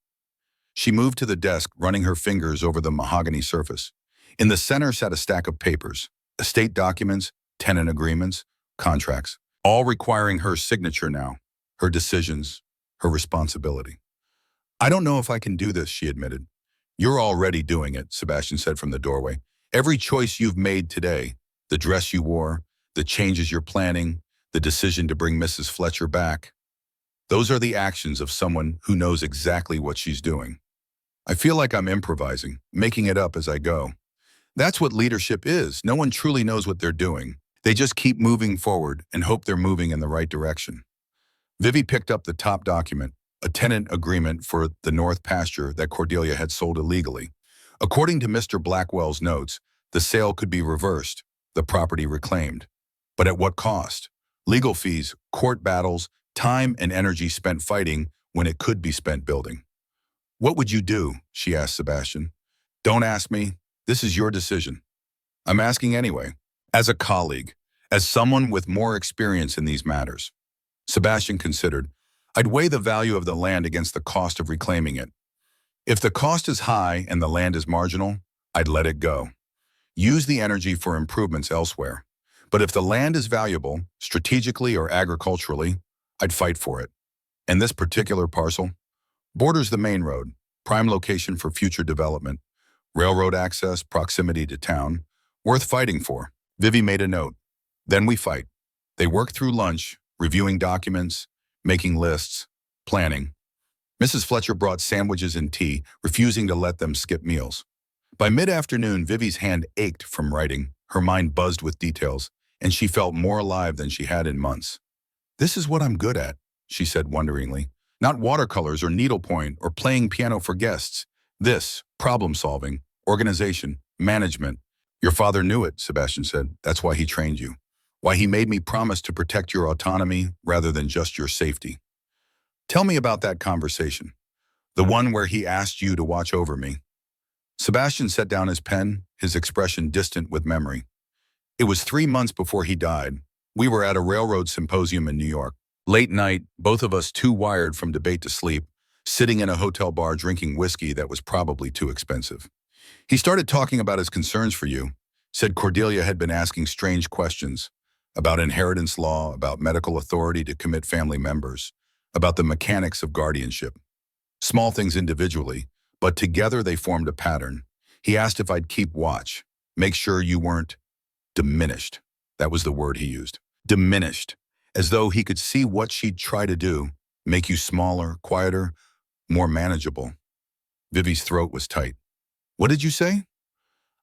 She moved to the desk, running her fingers over the mahogany surface. In the center sat a stack of papers, estate documents, tenant agreements, contracts, all requiring her signature now, her decisions, her responsibility. I don't know if I can do this, she admitted. You're already doing it, Sebastian said from the doorway. Every choice you've made today, the dress you wore, the changes you're planning, the decision to bring Mrs. Fletcher back, those are the actions of someone who knows exactly what she's doing. I feel like I'm improvising, making it up as I go. That's what leadership is. No one truly knows what they're doing. They just keep moving forward and hope they're moving in the right direction. Vivi picked up the top document, a tenant agreement for the north pasture that Cordelia had sold illegally. According to Mr. Blackwell's notes, the sale could be reversed, the property reclaimed. But at what cost? Legal fees, court battles, time and energy spent fighting when it could be spent building. What would you do? She asked Sebastian. Don't ask me. This is your decision. I'm asking anyway. As a colleague, as someone with more experience in these matters. Sebastian considered, I'd weigh the value of the land against the cost of reclaiming it. If the cost is high and the land is marginal, I'd let it go. Use the energy for improvements elsewhere. But if the land is valuable, strategically or agriculturally, I'd fight for it. And this particular parcel borders the main road, prime location for future development, railroad access, proximity to town, worth fighting for. Vivi made a note. Then we fight. They worked through lunch, reviewing documents, making lists, planning. Mrs. Fletcher brought sandwiches and tea, refusing to let them skip meals. By mid-afternoon, Vivi's hand ached from writing, her mind buzzed with details, and she felt more alive than she had in months. This is what I'm good at, she said wonderingly. Not watercolors or needlepoint or playing piano for guests. This, problem-solving, organization, management. Your father knew it, Sebastian said. That's why he trained you. Why he made me promise to protect your autonomy rather than just your safety. Tell me about that conversation. The one where he asked you to watch over me. Sebastian set down his pen, his expression distant with memory. It was 3 months before he died. We were at a railroad symposium in New York. Late night, both of us too wired from debate to sleep, sitting in a hotel bar drinking whiskey that was probably too expensive. He started talking about his concerns for you, said Cordelia had been asking strange questions about inheritance law, about medical authority to commit family members, about the mechanics of guardianship. Small things individually, but together they formed a pattern. He asked if I'd keep watch, make sure you weren't diminished. That was the word he used. Diminished, as though he could see what she'd try to do, make you smaller, quieter, more manageable. Vivi's throat was tight. What did you say?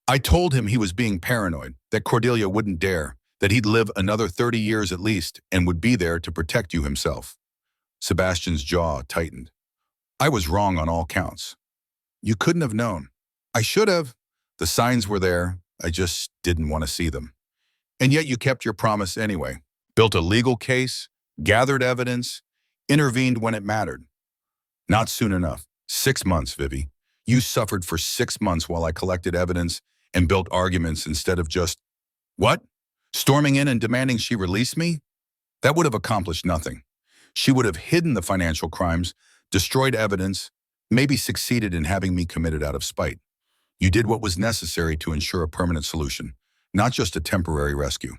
I told him he was being paranoid, that Cordelia wouldn't dare, that he'd live another 30 years at least and would be there to protect you himself. Sebastian's jaw tightened. I was wrong on all counts. You couldn't have known. I should have. The signs were there. I just didn't want to see them. And yet you kept your promise anyway. Built a legal case, gathered evidence, intervened when it mattered. Not soon enough. 6 months, Vivi. You suffered for 6 months while I collected evidence and built arguments instead of just, what? Storming in and demanding she release me? That would have accomplished nothing. She would have hidden the financial crimes, destroyed evidence, maybe succeeded in having me committed out of spite. You did what was necessary to ensure a permanent solution, not just a temporary rescue.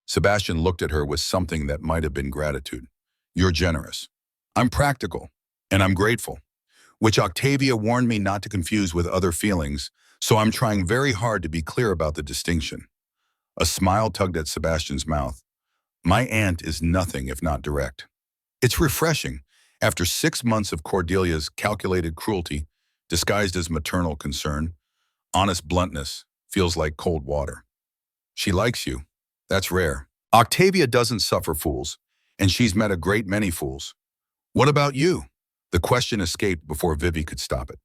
Sebastian looked at her with something that might have been gratitude. You're generous. I'm practical, and I'm grateful, which Octavia warned me not to confuse with other feelings, so I'm trying very hard to be clear about the distinction. A smile tugged at Sebastian's mouth. My aunt is nothing if not direct. It's refreshing. After 6 months of Cordelia's calculated cruelty, disguised as maternal concern, honest bluntness feels like cold water. She likes you. That's rare. Octavia doesn't suffer fools, and she's met a great many fools. What about you? The question escaped before Vivi could stop it.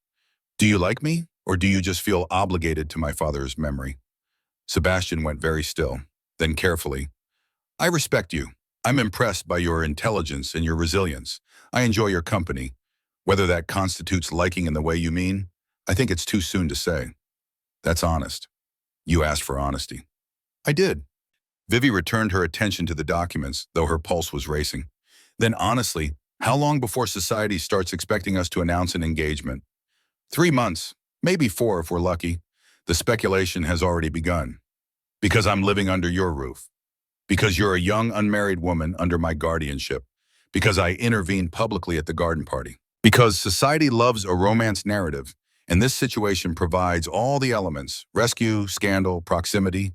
Do you like me, or do you just feel obligated to my father's memory? Sebastian went very still, then carefully. I respect you. I'm impressed by your intelligence and your resilience. I enjoy your company. Whether that constitutes liking in the way you mean, I think it's too soon to say. That's honest. You asked for honesty. I did. Vivi returned her attention to the documents, though her pulse was racing. Then honestly, how long before society starts expecting us to announce an engagement? 3 months, maybe 4 if we're lucky. The speculation has already begun. Because I'm living under your roof. Because you're a young unmarried woman under my guardianship. Because I intervened publicly at the garden party. Because society loves a romance narrative, and this situation provides all the elements: rescue, scandal, proximity.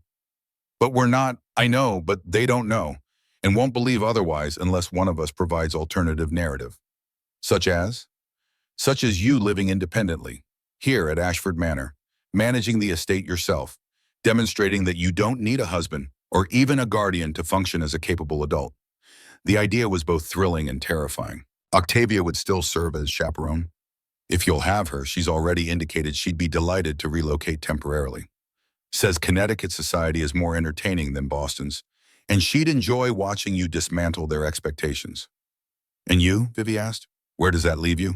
But we're not, I know, but they don't know, and won't believe otherwise unless one of us provides alternative narrative. Such as? Such as you living independently, here at Ashford Manor, managing the estate yourself, demonstrating that you don't need a husband or even a guardian to function as a capable adult. The idea was both thrilling and terrifying. Octavia would still serve as chaperone. If you'll have her, she's already indicated she'd be delighted to relocate temporarily. Says Connecticut society is more entertaining than Boston's, and she'd enjoy watching you dismantle their expectations. And you, Vivi asked, where does that leave you?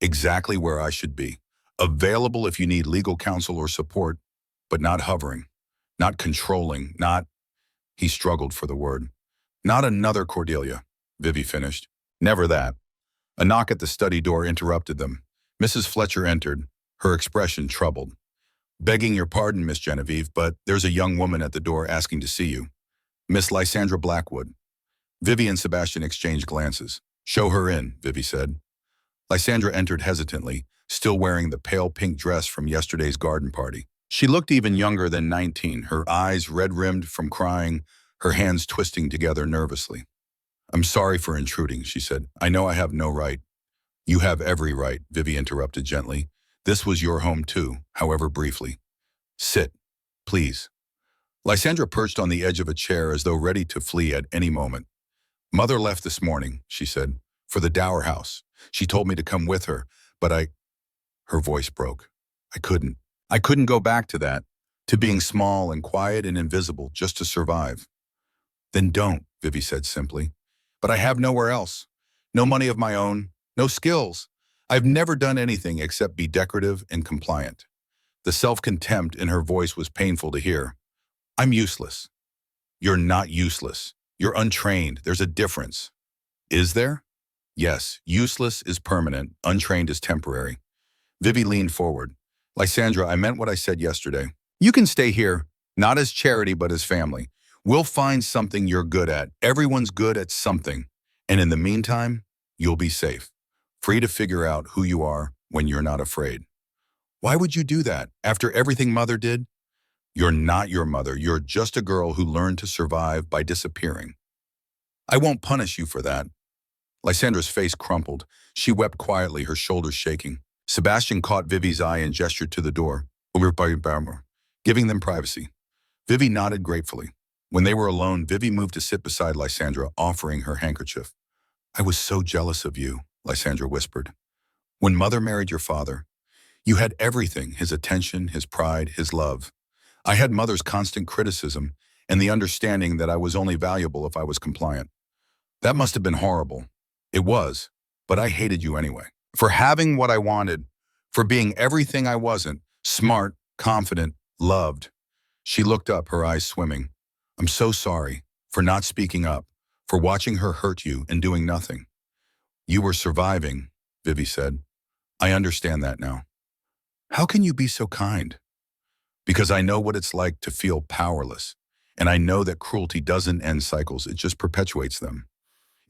Exactly where I should be. Available if you need legal counsel or support, but not hovering, not controlling, not, he struggled for the word. Not another Cordelia, Vivi finished. Never that. A knock at the study door interrupted them. Mrs. Fletcher entered, her expression troubled. Begging your pardon, Miss Genevieve, but there's a young woman at the door asking to see you. Miss Lysandra Blackwood. Vivi and Sebastian exchanged glances. Show her in, Vivi said. Lysandra entered hesitantly, still wearing the pale pink dress from yesterday's garden party. She looked even younger than 19, her eyes red-rimmed from crying, her hands twisting together nervously. I'm sorry for intruding, she said. I know I have no right. You have every right, Vivi interrupted gently. This was your home too, however briefly. Sit, please. Lysandra perched on the edge of a chair as though ready to flee at any moment. Mother left this morning, she said, for the Dower House. She told me to come with her, but her voice broke. I couldn't. I couldn't go back to that, to being small and quiet and invisible just to survive. Then don't, Vivi said simply. But I have nowhere else. No money of my own, no skills. I've never done anything except be decorative and compliant. The self-contempt in her voice was painful to hear. I'm useless. You're not useless. You're untrained. There's a difference. Is there? Yes, useless is permanent, untrained is temporary. Vivi leaned forward. Lysandra, I meant what I said yesterday. You can stay here, not as charity but as family. We'll find something you're good at. Everyone's good at something. And in the meantime, you'll be safe. Free to figure out who you are when you're not afraid. Why would you do that after everything Mother did? You're not your mother. You're just a girl who learned to survive by disappearing. I won't punish you for that. Lysandra's face crumpled. She wept quietly, her shoulders shaking. Sebastian caught Vivi's eye and gestured to the door, giving them privacy. Vivi nodded gratefully. When they were alone, Vivi moved to sit beside Lysandra, offering her handkerchief. I was so jealous of you, Lysandra whispered. When Mother married your father, you had everything, his attention, his pride, his love. I had Mother's constant criticism and the understanding that I was only valuable if I was compliant. That must have been horrible. It was, but I hated you anyway. For having what I wanted, for being everything I wasn't, smart, confident, loved. She looked up, her eyes swimming. I'm so sorry for not speaking up, for watching her hurt you and doing nothing. You were surviving, Vivi said. I understand that now. How can you be so kind? Because I know what it's like to feel powerless, and I know that cruelty doesn't end cycles, it just perpetuates them.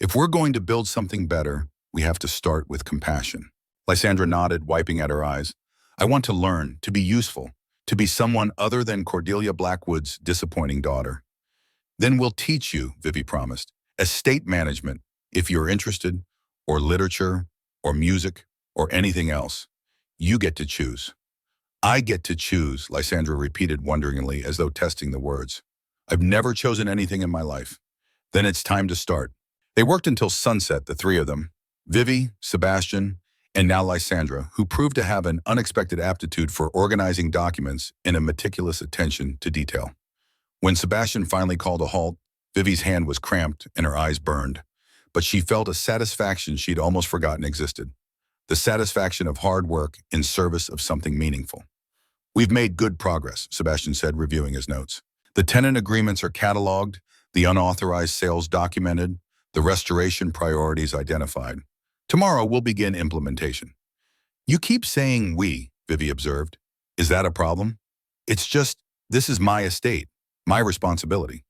If we're going to build something better, we have to start with compassion. Lysandra nodded, wiping at her eyes. I want to learn, to be useful, to be someone other than Cordelia Blackwood's disappointing daughter. Then we'll teach you, Vivi promised. Estate management, If you're interested, or literature, or music, or anything else, you get to choose. I get to choose, Lysandra repeated wonderingly as though testing the words. I've never chosen anything in my life. Then it's time to start. They worked until sunset, the three of them. Vivi, Sebastian, and now Lysandra, who proved to have an unexpected aptitude for organizing documents and a meticulous attention to detail. When Sebastian finally called a halt, Vivi's hand was cramped and her eyes burned, but she felt a satisfaction she'd almost forgotten existed. The satisfaction of hard work in service of something meaningful. We've made good progress, Sebastian said, reviewing his notes. The tenant agreements are cataloged, the unauthorized sales documented, the restoration priorities identified. Tomorrow we'll begin implementation. You keep saying we, Vivi observed. Is that a problem? It's just, this is my estate, my responsibility.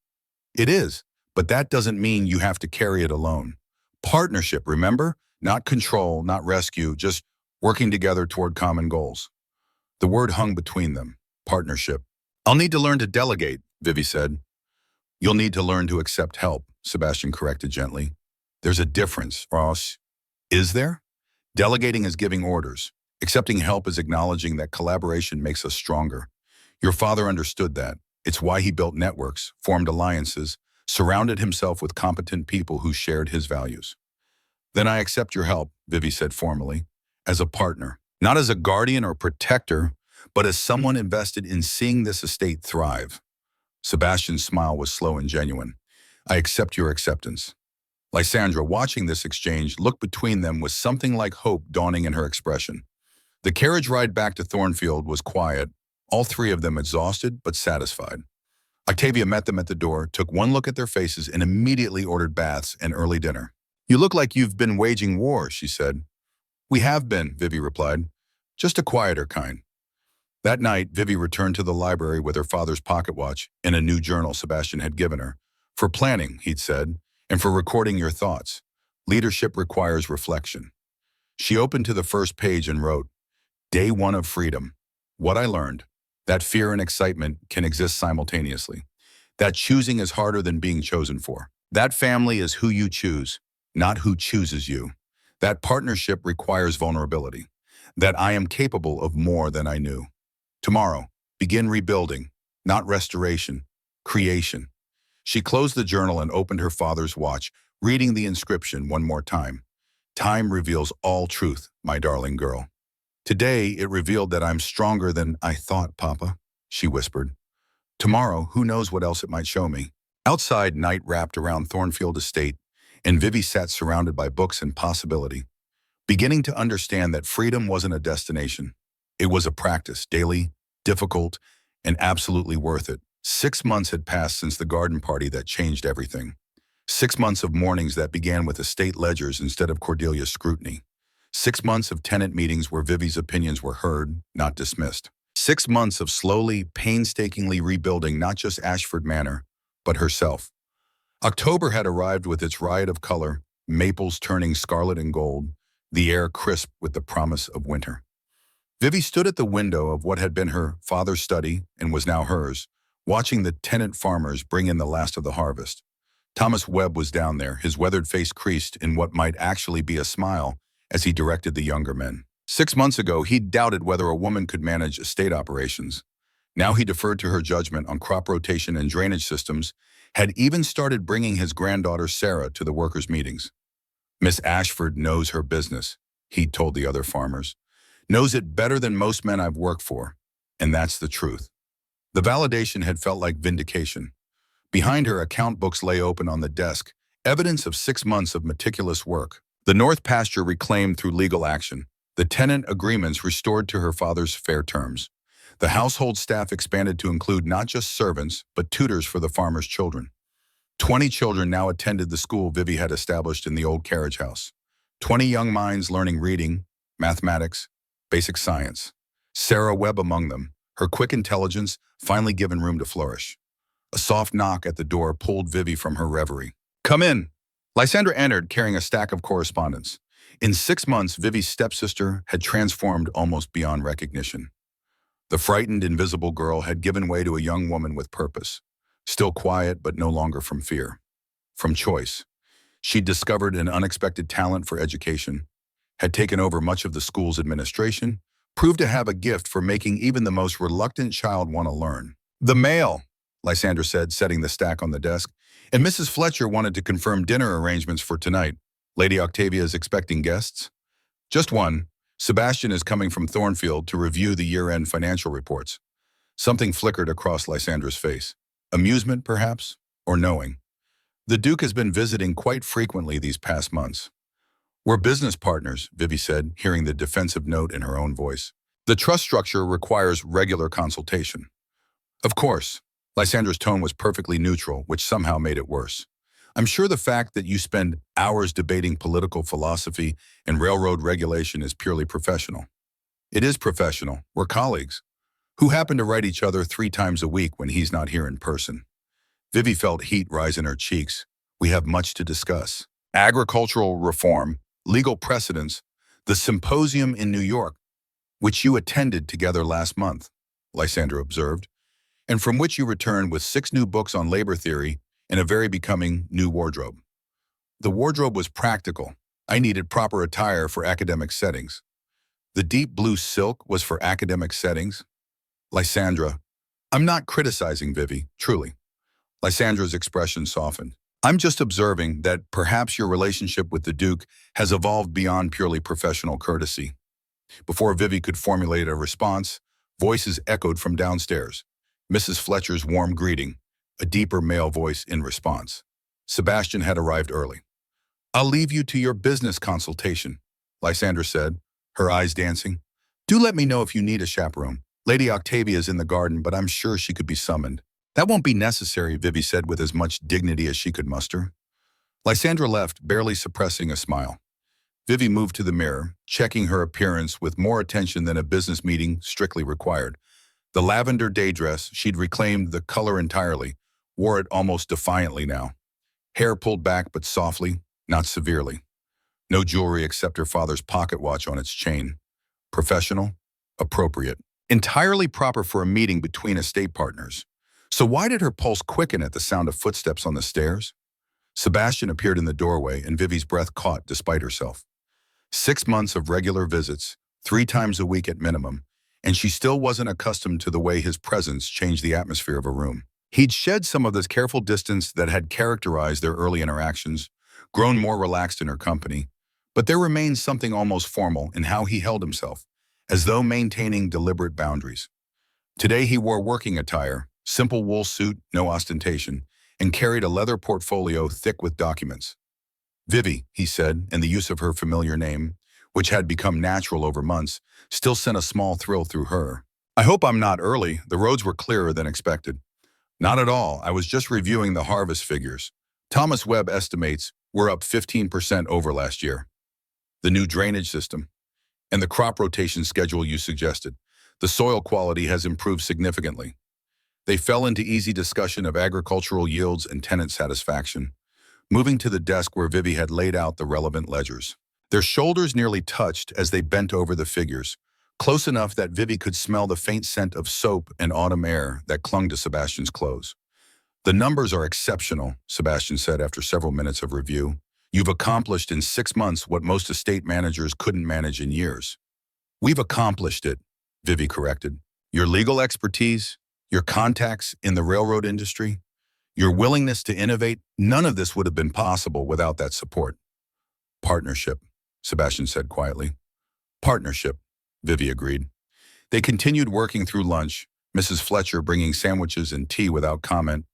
It is, but that doesn't mean you have to carry it alone. Partnership, remember? Not control, not rescue, just working together toward common goals. The word hung between them, partnership. I'll need to learn to delegate, Vivi said. You'll need to learn to accept help, Sebastian corrected gently. There's a difference, Ross. Is there? Delegating is giving orders. Accepting help is acknowledging that collaboration makes us stronger. Your father understood that. It's why he built networks, formed alliances, surrounded himself with competent people who shared his values. Then I accept your help, Vivi said formally, as a partner. Not as a guardian or protector, but as someone invested in seeing this estate thrive. Sebastian's smile was slow and genuine. I accept your acceptance. Lysandra, watching this exchange, looked between them with something like hope dawning in her expression. The carriage ride back to Thornfield was quiet, all three of them exhausted but satisfied. Octavia met them at the door, took one look at their faces, and immediately ordered baths and early dinner. You look like you've been waging war, she said. We have been, Vivi replied. Just a quieter kind. That night, Vivi returned to the library with her father's pocket watch and a new journal Sebastian had given her. For planning, he'd said, and for recording your thoughts. Leadership requires reflection. She opened to the first page and wrote, Day 1 of freedom. What I learned. That fear and excitement can exist simultaneously. That choosing is harder than being chosen for. That family is who you choose, not who chooses you. That partnership requires vulnerability. That I am capable of more than I knew. Tomorrow, begin rebuilding, not restoration, creation. She closed the journal and opened her father's watch, reading the inscription one more time. Time reveals all truth, my darling girl. Today, it revealed that I'm stronger than I thought, Papa, she whispered. Tomorrow, who knows what else it might show me. Outside, night wrapped around Thornfield Estate, and Vivi sat surrounded by books and possibility, beginning to understand that freedom wasn't a destination. It was a practice, daily, difficult, and absolutely worth it. 6 months had passed since the garden party that changed everything. 6 months of mornings that began with estate ledgers instead of Cordelia's scrutiny. 6 months of tenant meetings where Vivi's opinions were heard, not dismissed. 6 months of slowly, painstakingly rebuilding not just Ashford Manor, but herself. October had arrived with its riot of color, maples turning scarlet and gold, the air crisp with the promise of winter. Vivi stood at the window of what had been her father's study and was now hers, watching the tenant farmers bring in the last of the harvest. Thomas Webb was down there, his weathered face creased in what might actually be a smile as he directed the younger men. 6 months ago, he'd doubted whether a woman could manage estate operations. Now he deferred to her judgment on crop rotation and drainage systems, had even started bringing his granddaughter Sarah to the workers' meetings. Miss Ashford knows her business, he'd told the other farmers. Knows it better than most men I've worked for, and that's the truth. The validation had felt like vindication. Behind her, account books lay open on the desk, evidence of 6 months of meticulous work. The north pasture reclaimed through legal action. The tenant agreements restored to her father's fair terms. The household staff expanded to include not just servants, but tutors for the farmers' children. 20 children now attended the school Vivi had established in the old carriage house. 20 young minds learning reading, mathematics, basic science. Sarah Webb among them, her quick intelligence finally given room to flourish. A soft knock at the door pulled Vivi from her reverie. Come in. Lysandra entered carrying a stack of correspondence. In 6 months, Vivi's stepsister had transformed almost beyond recognition. The frightened, invisible girl had given way to a young woman with purpose, still quiet but no longer from fear, from choice. She'd discovered an unexpected talent for education, had taken over much of the school's administration, proved to have a gift for making even the most reluctant child want to learn. "The mail," Lysander said, setting the stack on the desk, "and Mrs. Fletcher wanted to confirm dinner arrangements for tonight. Lady Octavia is expecting guests?" "Just one. Sebastian is coming from Thornfield to review the year-end financial reports." Something flickered across Lysander's face. Amusement, perhaps, or knowing. "The Duke has been visiting quite frequently these past months." "We're business partners," Vivi said, hearing the defensive note in her own voice. "The trust structure requires regular consultation." "Of course." Lysander's tone was perfectly neutral, which somehow made it worse. "I'm sure the fact that you spend hours debating political philosophy and railroad regulation is purely professional." "It is professional. We're colleagues who happen to write each other 3 times a week when he's not here in person." Vivi felt heat rise in her cheeks. "We have much to discuss. Agricultural reform, legal precedents, the symposium in New York, which you attended together last month," Lysander observed, "and from which you returned with 6 new books on labor theory and a very becoming new wardrobe." "The wardrobe was practical. I needed proper attire for academic settings." "The deep blue silk was for academic settings?" "Lysandra, I'm not criticizing Vivi, truly." Lysandra's expression softened. "I'm just observing that perhaps your relationship with the Duke has evolved beyond purely professional courtesy." Before Vivi could formulate a response, voices echoed from downstairs. Mrs. Fletcher's warm greeting, a deeper male voice in response. Sebastian had arrived early. "I'll leave you to your business consultation," Lysander said, her eyes dancing. "Do let me know if you need a chaperone. Lady Octavia is in the garden, but I'm sure she could be summoned." "That won't be necessary," Vivi said with as much dignity as she could muster. Lysandra left, barely suppressing a smile. Vivi moved to the mirror, checking her appearance with more attention than a business meeting strictly required. The lavender day dress, she'd reclaimed the color entirely, wore it almost defiantly now. Hair pulled back but softly, not severely. No jewelry except her father's pocket watch on its chain. Professional, appropriate, entirely proper for a meeting between estate partners. So why did her pulse quicken at the sound of footsteps on the stairs? Sebastian appeared in the doorway and Vivi's breath caught despite herself. 6 months of regular visits, 3 times a week at minimum, and she still wasn't accustomed to the way his presence changed the atmosphere of a room. He'd shed some of this careful distance that had characterized their early interactions, grown more relaxed in her company, but there remained something almost formal in how he held himself, as though maintaining deliberate boundaries. Today he wore working attire, simple wool suit, no ostentation, and carried a leather portfolio thick with documents. "Vivi," he said, and the use of her familiar name, which had become natural over months, still sent a small thrill through her. "I hope I'm not early. The roads were clearer than expected." "Not at all. I was just reviewing the harvest figures. Thomas Webb estimates we're up 15% over last year. The new drainage system and the crop rotation schedule you suggested. The soil quality has improved significantly." They fell into easy discussion of agricultural yields and tenant satisfaction, moving to the desk where Vivi had laid out the relevant ledgers. Their shoulders nearly touched as they bent over the figures, close enough that Vivi could smell the faint scent of soap and autumn air that clung to Sebastian's clothes. "The numbers are exceptional," Sebastian said after several minutes of review. "You've accomplished in 6 months what most estate managers couldn't manage in years." "We've accomplished it," Vivi corrected. "Your legal expertise, your contacts in the railroad industry, your willingness to innovate, none of this would have been possible without that support." "Partnership," Sebastian said quietly. "Partnership," Vivi agreed. They continued working through lunch, Mrs. Fletcher bringing sandwiches and tea without comment,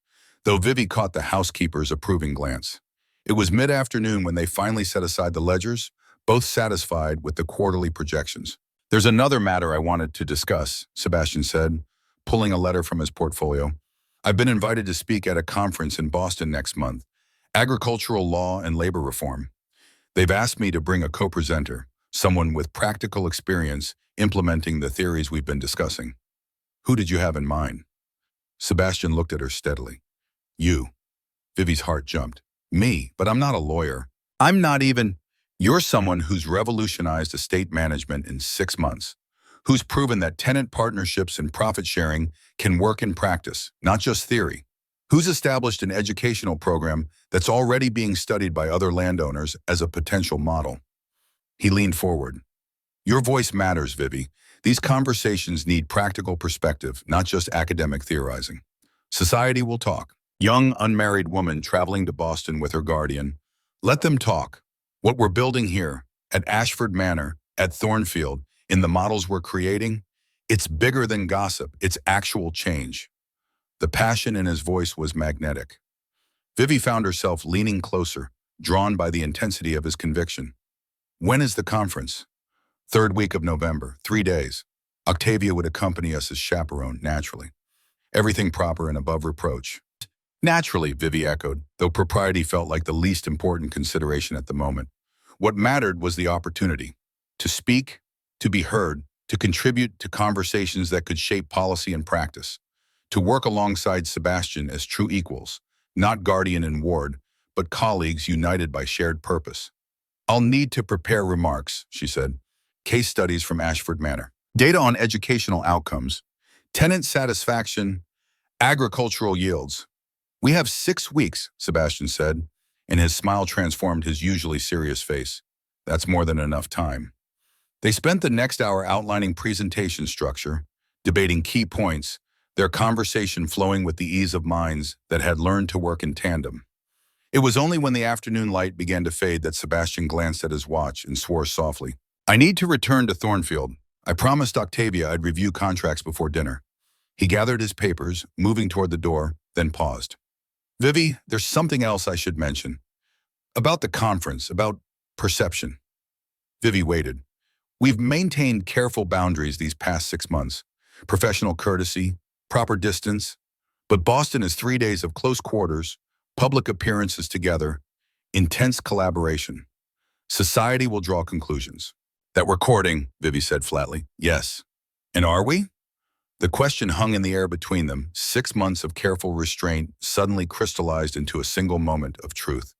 though Vivi caught the housekeeper's approving glance. It was mid-afternoon when they finally set aside the ledgers, both satisfied with the quarterly projections. "There's another matter I wanted to discuss," Sebastian said, pulling a letter from his portfolio. "I've been invited to speak at a conference in Boston next month, Agricultural Law and Labor Reform. They've asked me to bring a co-presenter, someone with practical experience implementing the theories we've been discussing." "Who did you have in mind?" Sebastian looked at her steadily. "You." Vivi's heart jumped. "Me? But I'm not a lawyer. I'm not even—" "You're someone who's revolutionized estate management in 6 months, who's proven that tenant partnerships and profit sharing can work in practice, not just theory, Who's established an educational program that's already being studied by other landowners as a potential model? He leaned forward. Your voice matters, Vivi. These conversations need practical perspective, not just academic theorizing. Society will talk. Young, unmarried woman traveling to Boston with her guardian. Let them talk. What we're building here, at Ashford Manor, at Thornfield, in the models we're creating, it's bigger than gossip. It's actual change. The passion in his voice was magnetic. Vivi found herself leaning closer, drawn by the intensity of his conviction. When is the conference? Third week of November, 3 days. Octavia would accompany us as chaperone, naturally. Everything proper and above reproach. Naturally, Vivi echoed, though propriety felt like the least important consideration at the moment. What mattered was the opportunity. To speak, to be heard, to contribute to conversations that could shape policy and practice. To work alongside Sebastian as true equals, not guardian and ward, but colleagues united by shared purpose. I'll need to prepare remarks, she said. Case studies from Ashford Manor. Data on educational outcomes, tenant satisfaction, agricultural yields. We have 6 weeks, Sebastian said, and his smile transformed his usually serious face. That's more than enough time. They spent the next hour outlining presentation structure, debating key points, their conversation flowing with the ease of minds that had learned to work in tandem. It was only when the afternoon light began to fade that Sebastian glanced at his watch and swore softly. I need to return to Thornfield. I promised Octavia I'd review contracts before dinner. He gathered his papers, moving toward the door, then paused. Vivi, there's something else I should mention. About the conference, about perception. Vivi waited. We've maintained careful boundaries these past 6 months. Professional courtesy, proper distance. But Boston is 3 days of close quarters, public appearances together, intense collaboration. Society will draw conclusions. That we're courting, Vivi said flatly. Yes. And are we? The question hung in the air between them. 6 months of careful restraint suddenly crystallized into a single moment of truth.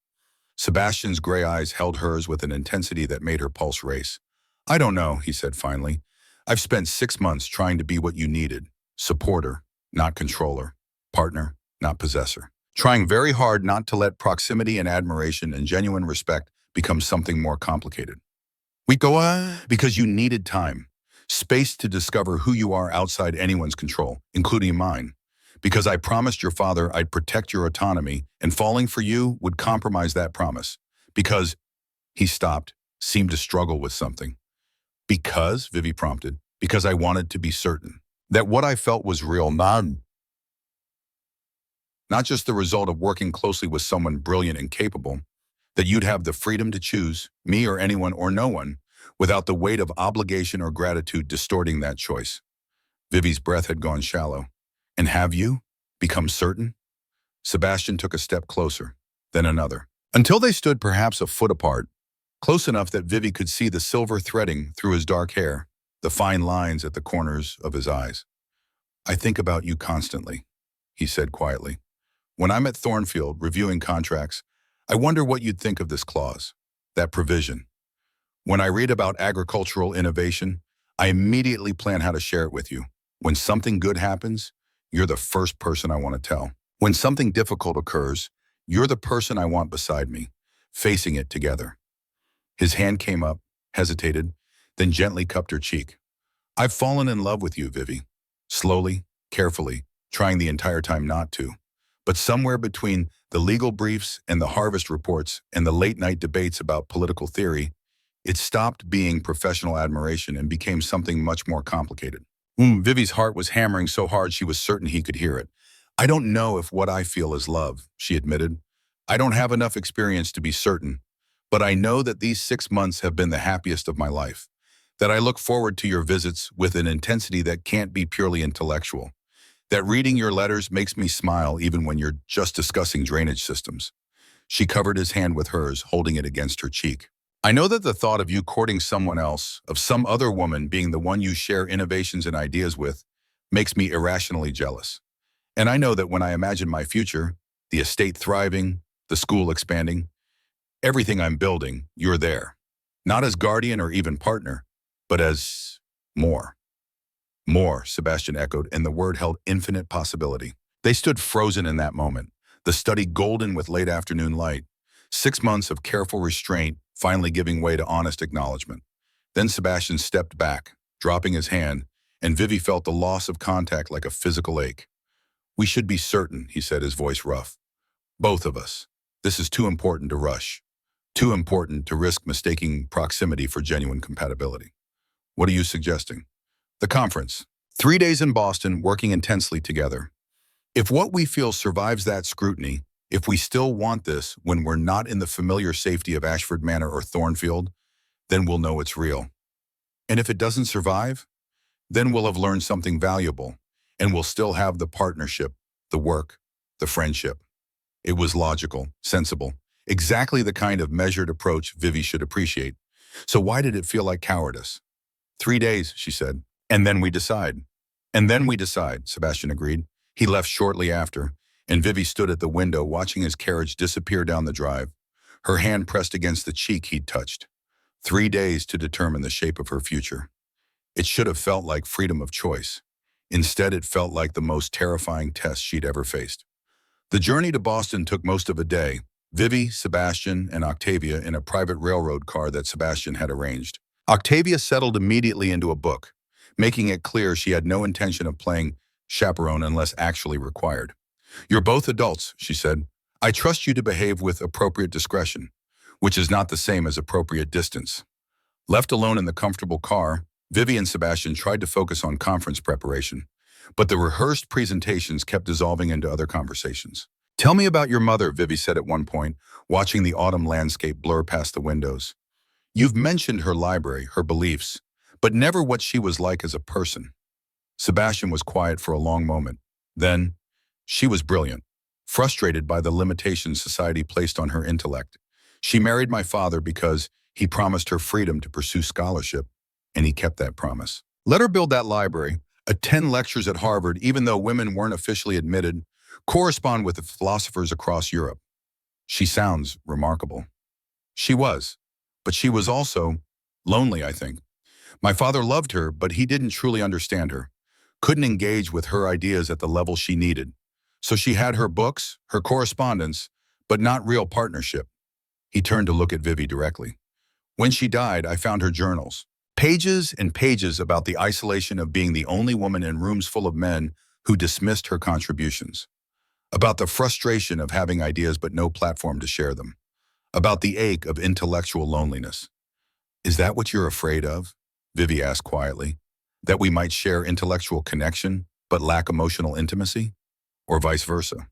Sebastian's gray eyes held hers with an intensity that made her pulse race. I don't know, he said finally. I've spent 6 months trying to be what you needed. Supporter, not controller. Partner, not possessor. Trying very hard not to let proximity and admiration and genuine respect become something more complicated. We go because you needed time. Space to discover who you are outside anyone's control, including mine. Because I promised your father I'd protect your autonomy, and falling for you would compromise that promise. Because, he stopped, seemed to struggle with something. Because, Vivi prompted, because I wanted to be certain that what I felt was real, not just the result of working closely with someone brilliant and capable, that you'd have the freedom to choose, me or anyone or no one, without the weight of obligation or gratitude distorting that choice. Vivi's breath had gone shallow. And have you become certain? Sebastian took a step closer, then another, until they stood perhaps a foot apart, close enough that Vivi could see the silver threading through his dark hair, the fine lines at the corners of his eyes. I think about you constantly, he said quietly. When I'm at Thornfield reviewing contracts, I wonder what you'd think of this clause, that provision. When I read about agricultural innovation, I immediately plan how to share it with you. When something good happens, you're the first person I want to tell. When something difficult occurs, you're the person I want beside me, facing it together. His hand came up, hesitated, then gently cupped her cheek. I've fallen in love with you, Vivi. Slowly, carefully, trying the entire time not to. But somewhere between the legal briefs and the harvest reports and the late-night debates about political theory, it stopped being professional admiration and became something much more complicated. Vivi's heart was hammering so hard she was certain he could hear it. I don't know if what I feel is love, she admitted. I don't have enough experience to be certain, but I know that these 6 months have been the happiest of my life, that I look forward to your visits with an intensity that can't be purely intellectual, that reading your letters makes me smile even when you're just discussing drainage systems. She covered his hand with hers, holding it against her cheek. I know that the thought of you courting someone else, of some other woman being the one you share innovations and ideas with, makes me irrationally jealous. And I know that when I imagine my future, the estate thriving, the school expanding, everything I'm building, you're there. Not as guardian or even partner, but as more. More, Sebastian echoed, and the word held infinite possibility. They stood frozen in that moment, the study golden with late afternoon light. 6 months of careful restraint finally giving way to honest acknowledgement. Then Sebastian stepped back, dropping his hand, and Vivi felt the loss of contact like a physical ache. "We should be certain," he said, his voice rough. "Both of us. This is too important to rush. Too important to risk mistaking proximity for genuine compatibility." "What are you suggesting?" "The conference. 3 days in Boston, working intensely together. If what we feel survives that scrutiny, if we still want this when we're not in the familiar safety of Ashford Manor or Thornfield, then we'll know it's real. And if it doesn't survive, then we'll have learned something valuable, and we'll still have the partnership, the work, the friendship." It was logical, sensible, exactly the kind of measured approach Vivi should appreciate. So why did it feel like cowardice? 3 days, she said. "And then we decide." "And then we decide," Sebastian agreed. He left shortly after, and Vivi stood at the window watching his carriage disappear down the drive, her hand pressed against the cheek he'd touched. 3 days to determine the shape of her future. It should have felt like freedom of choice. Instead, it felt like the most terrifying test she'd ever faced. The journey to Boston took most of a day. Vivi, Sebastian, and Octavia in a private railroad car that Sebastian had arranged. Octavia settled immediately into a book, making it clear she had no intention of playing chaperone unless actually required. "You're both adults," she said. "I trust you to behave with appropriate discretion," which is not the same as appropriate distance. Left alone in the comfortable car, Vivi and Sebastian tried to focus on conference preparation, but the rehearsed presentations kept dissolving into other conversations. "Tell me about your mother," Vivi said at one point, watching the autumn landscape blur past the windows. "You've mentioned her library, her beliefs, but never what she was like as a person." Sebastian was quiet for a long moment. Then, "She was brilliant, frustrated by the limitations society placed on her intellect. She married my father because he promised her freedom to pursue scholarship, and he kept that promise. Let her build that library, attend lectures at Harvard even though women weren't officially admitted, correspond with the philosophers across Europe. She sounds remarkable." She was, but she was also lonely, I think. My father loved her, but he didn't truly understand her, couldn't engage with her ideas at the level she needed. So she had her books, her correspondence, but not real partnership. He turned to look at Vivi directly. "When she died, I found her journals. Pages and pages about the isolation of being the only woman in rooms full of men who dismissed her contributions. About the frustration of having ideas but no platform to share them. About the ache of intellectual loneliness." "Is that what you're afraid of?" Vivi asked quietly. "That we might share intellectual connection but lack emotional intimacy? Or vice versa?"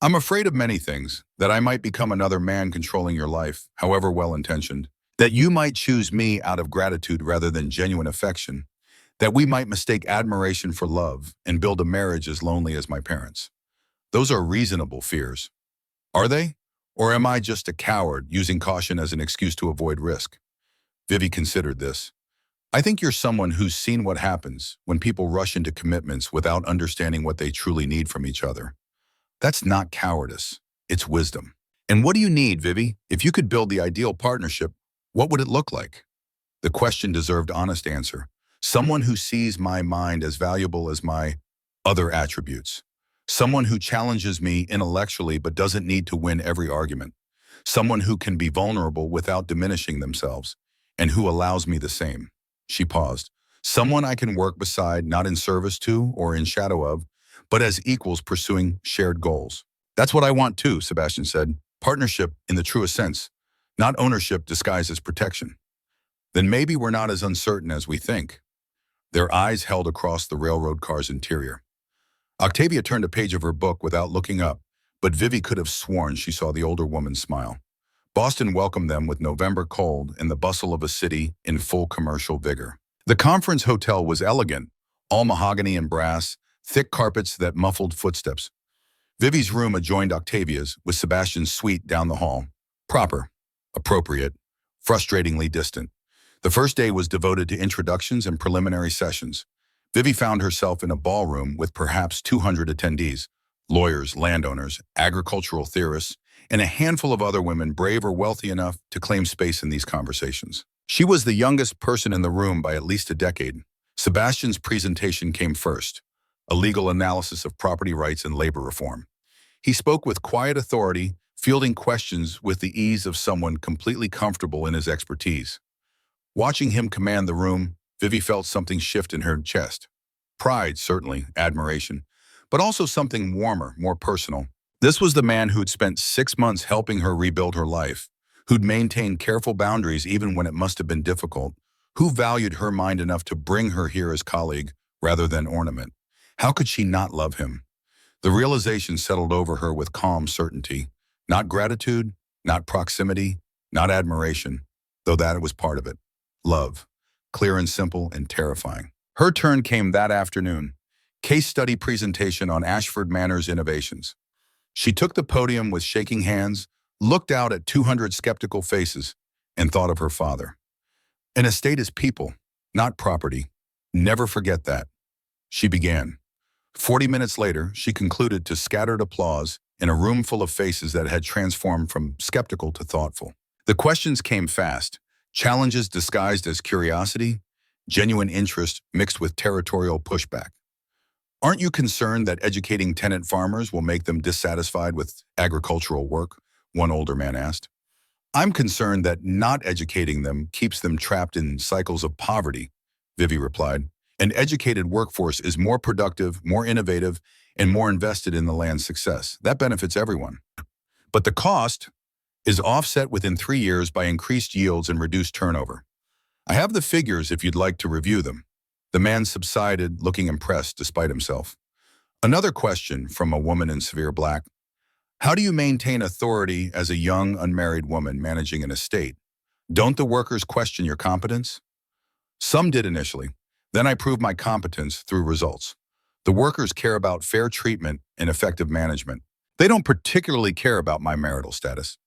"I'm afraid of many things. That I might become another man controlling your life, however well-intentioned. That you might choose me out of gratitude rather than genuine affection. That we might mistake admiration for love and build a marriage as lonely as my parents. Those are reasonable fears. Are they? Or am I just a coward using caution as an excuse to avoid risk?" Vivi considered this. "I think you're someone who's seen what happens when people rush into commitments without understanding what they truly need from each other. That's not cowardice, it's wisdom. And what do you need, Vivi? If you could build the ideal partnership, what would it look like?" The question deserved honest answer. "Someone who sees my mind as valuable as my other attributes. Someone who challenges me intellectually but doesn't need to win every argument. Someone who can be vulnerable without diminishing themselves, and who allows me the same." She paused. "Someone I can work beside, not in service to or in shadow of, but as equals pursuing shared goals." "That's what I want too," Sebastian said. "Partnership in the truest sense, not ownership disguised as protection." "Then maybe we're not as uncertain as we think." Their eyes held across the railroad car's interior. Octavia turned a page of her book without looking up, but Vivi could have sworn she saw the older woman smile. Boston welcomed them with November cold and the bustle of a city in full commercial vigor. The conference hotel was elegant, all mahogany and brass, thick carpets that muffled footsteps. Vivi's room adjoined Octavia's, with Sebastian's suite down the hall. Proper, appropriate, frustratingly distant. The first day was devoted to introductions and preliminary sessions. Vivi found herself in a ballroom with perhaps 200 attendees, lawyers, landowners, agricultural theorists, and a handful of other women brave or wealthy enough to claim space in these conversations. She was the youngest person in the room by at least a decade. Sebastian's presentation came first, a legal analysis of property rights and labor reform. He spoke with quiet authority, fielding questions with the ease of someone completely comfortable in his expertise. Watching him command the room, Vivi felt something shift in her chest. Pride, certainly, admiration, but also something warmer, more personal. This was the man who'd spent 6 months helping her rebuild her life, who'd maintained careful boundaries even when it must have been difficult, who valued her mind enough to bring her here as colleague rather than ornament. How could she not love him? The realization settled over her with calm certainty. Not gratitude, not proximity, not admiration, though that was part of it. Love, clear and simple and terrifying. Her turn came that afternoon. Case study presentation on Ashford Manor's innovations. She took the podium with shaking hands, looked out at 200 skeptical faces, and thought of her father. An estate is people, not property. Never forget that. She began. 40 minutes later, she concluded to scattered applause in a room full of faces that had transformed from skeptical to thoughtful. The questions came fast, challenges disguised as curiosity, genuine interest mixed with territorial pushback. Aren't you concerned that educating tenant farmers will make them dissatisfied with agricultural work? One older man asked. I'm concerned that not educating them keeps them trapped in cycles of poverty, Vivi replied. An educated workforce is more productive, more innovative, and more invested in the land's success. That benefits everyone. But the cost is offset within 3 years by increased yields and reduced turnover. I have the figures if you'd like to review them. The man subsided, looking impressed despite himself. Another question from a woman in severe black. How do you maintain authority as a young, unmarried woman managing an estate? Don't the workers question your competence? Some did initially. Then I proved my competence through results. The workers care about fair treatment and effective management. They don't particularly care about my marital status.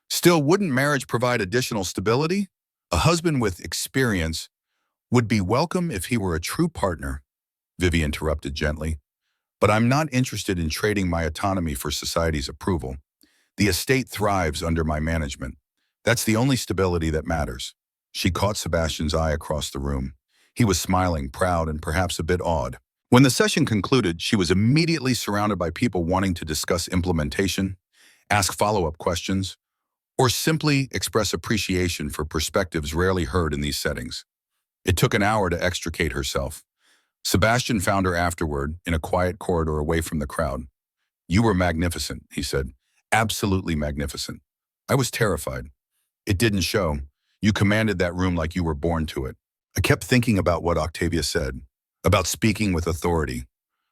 Still, wouldn't marriage provide additional stability? A husband with experience would be welcome if he were a true partner, Vivi interrupted gently. But I'm not interested in trading my autonomy for society's approval. The estate thrives under my management. That's the only stability that matters. She caught Sebastian's eye across the room. He was smiling, proud, and perhaps a bit awed. When the session concluded, she was immediately surrounded by people wanting to discuss implementation, ask follow-up questions, or simply express appreciation for perspectives rarely heard in these settings. It took an hour to extricate herself. Sebastian found her afterward in a quiet corridor away from the crowd. You were magnificent, he said. Absolutely magnificent. I was terrified. It didn't show. You commanded that room like you were born to it. I kept thinking about what Octavia said, about speaking with authority,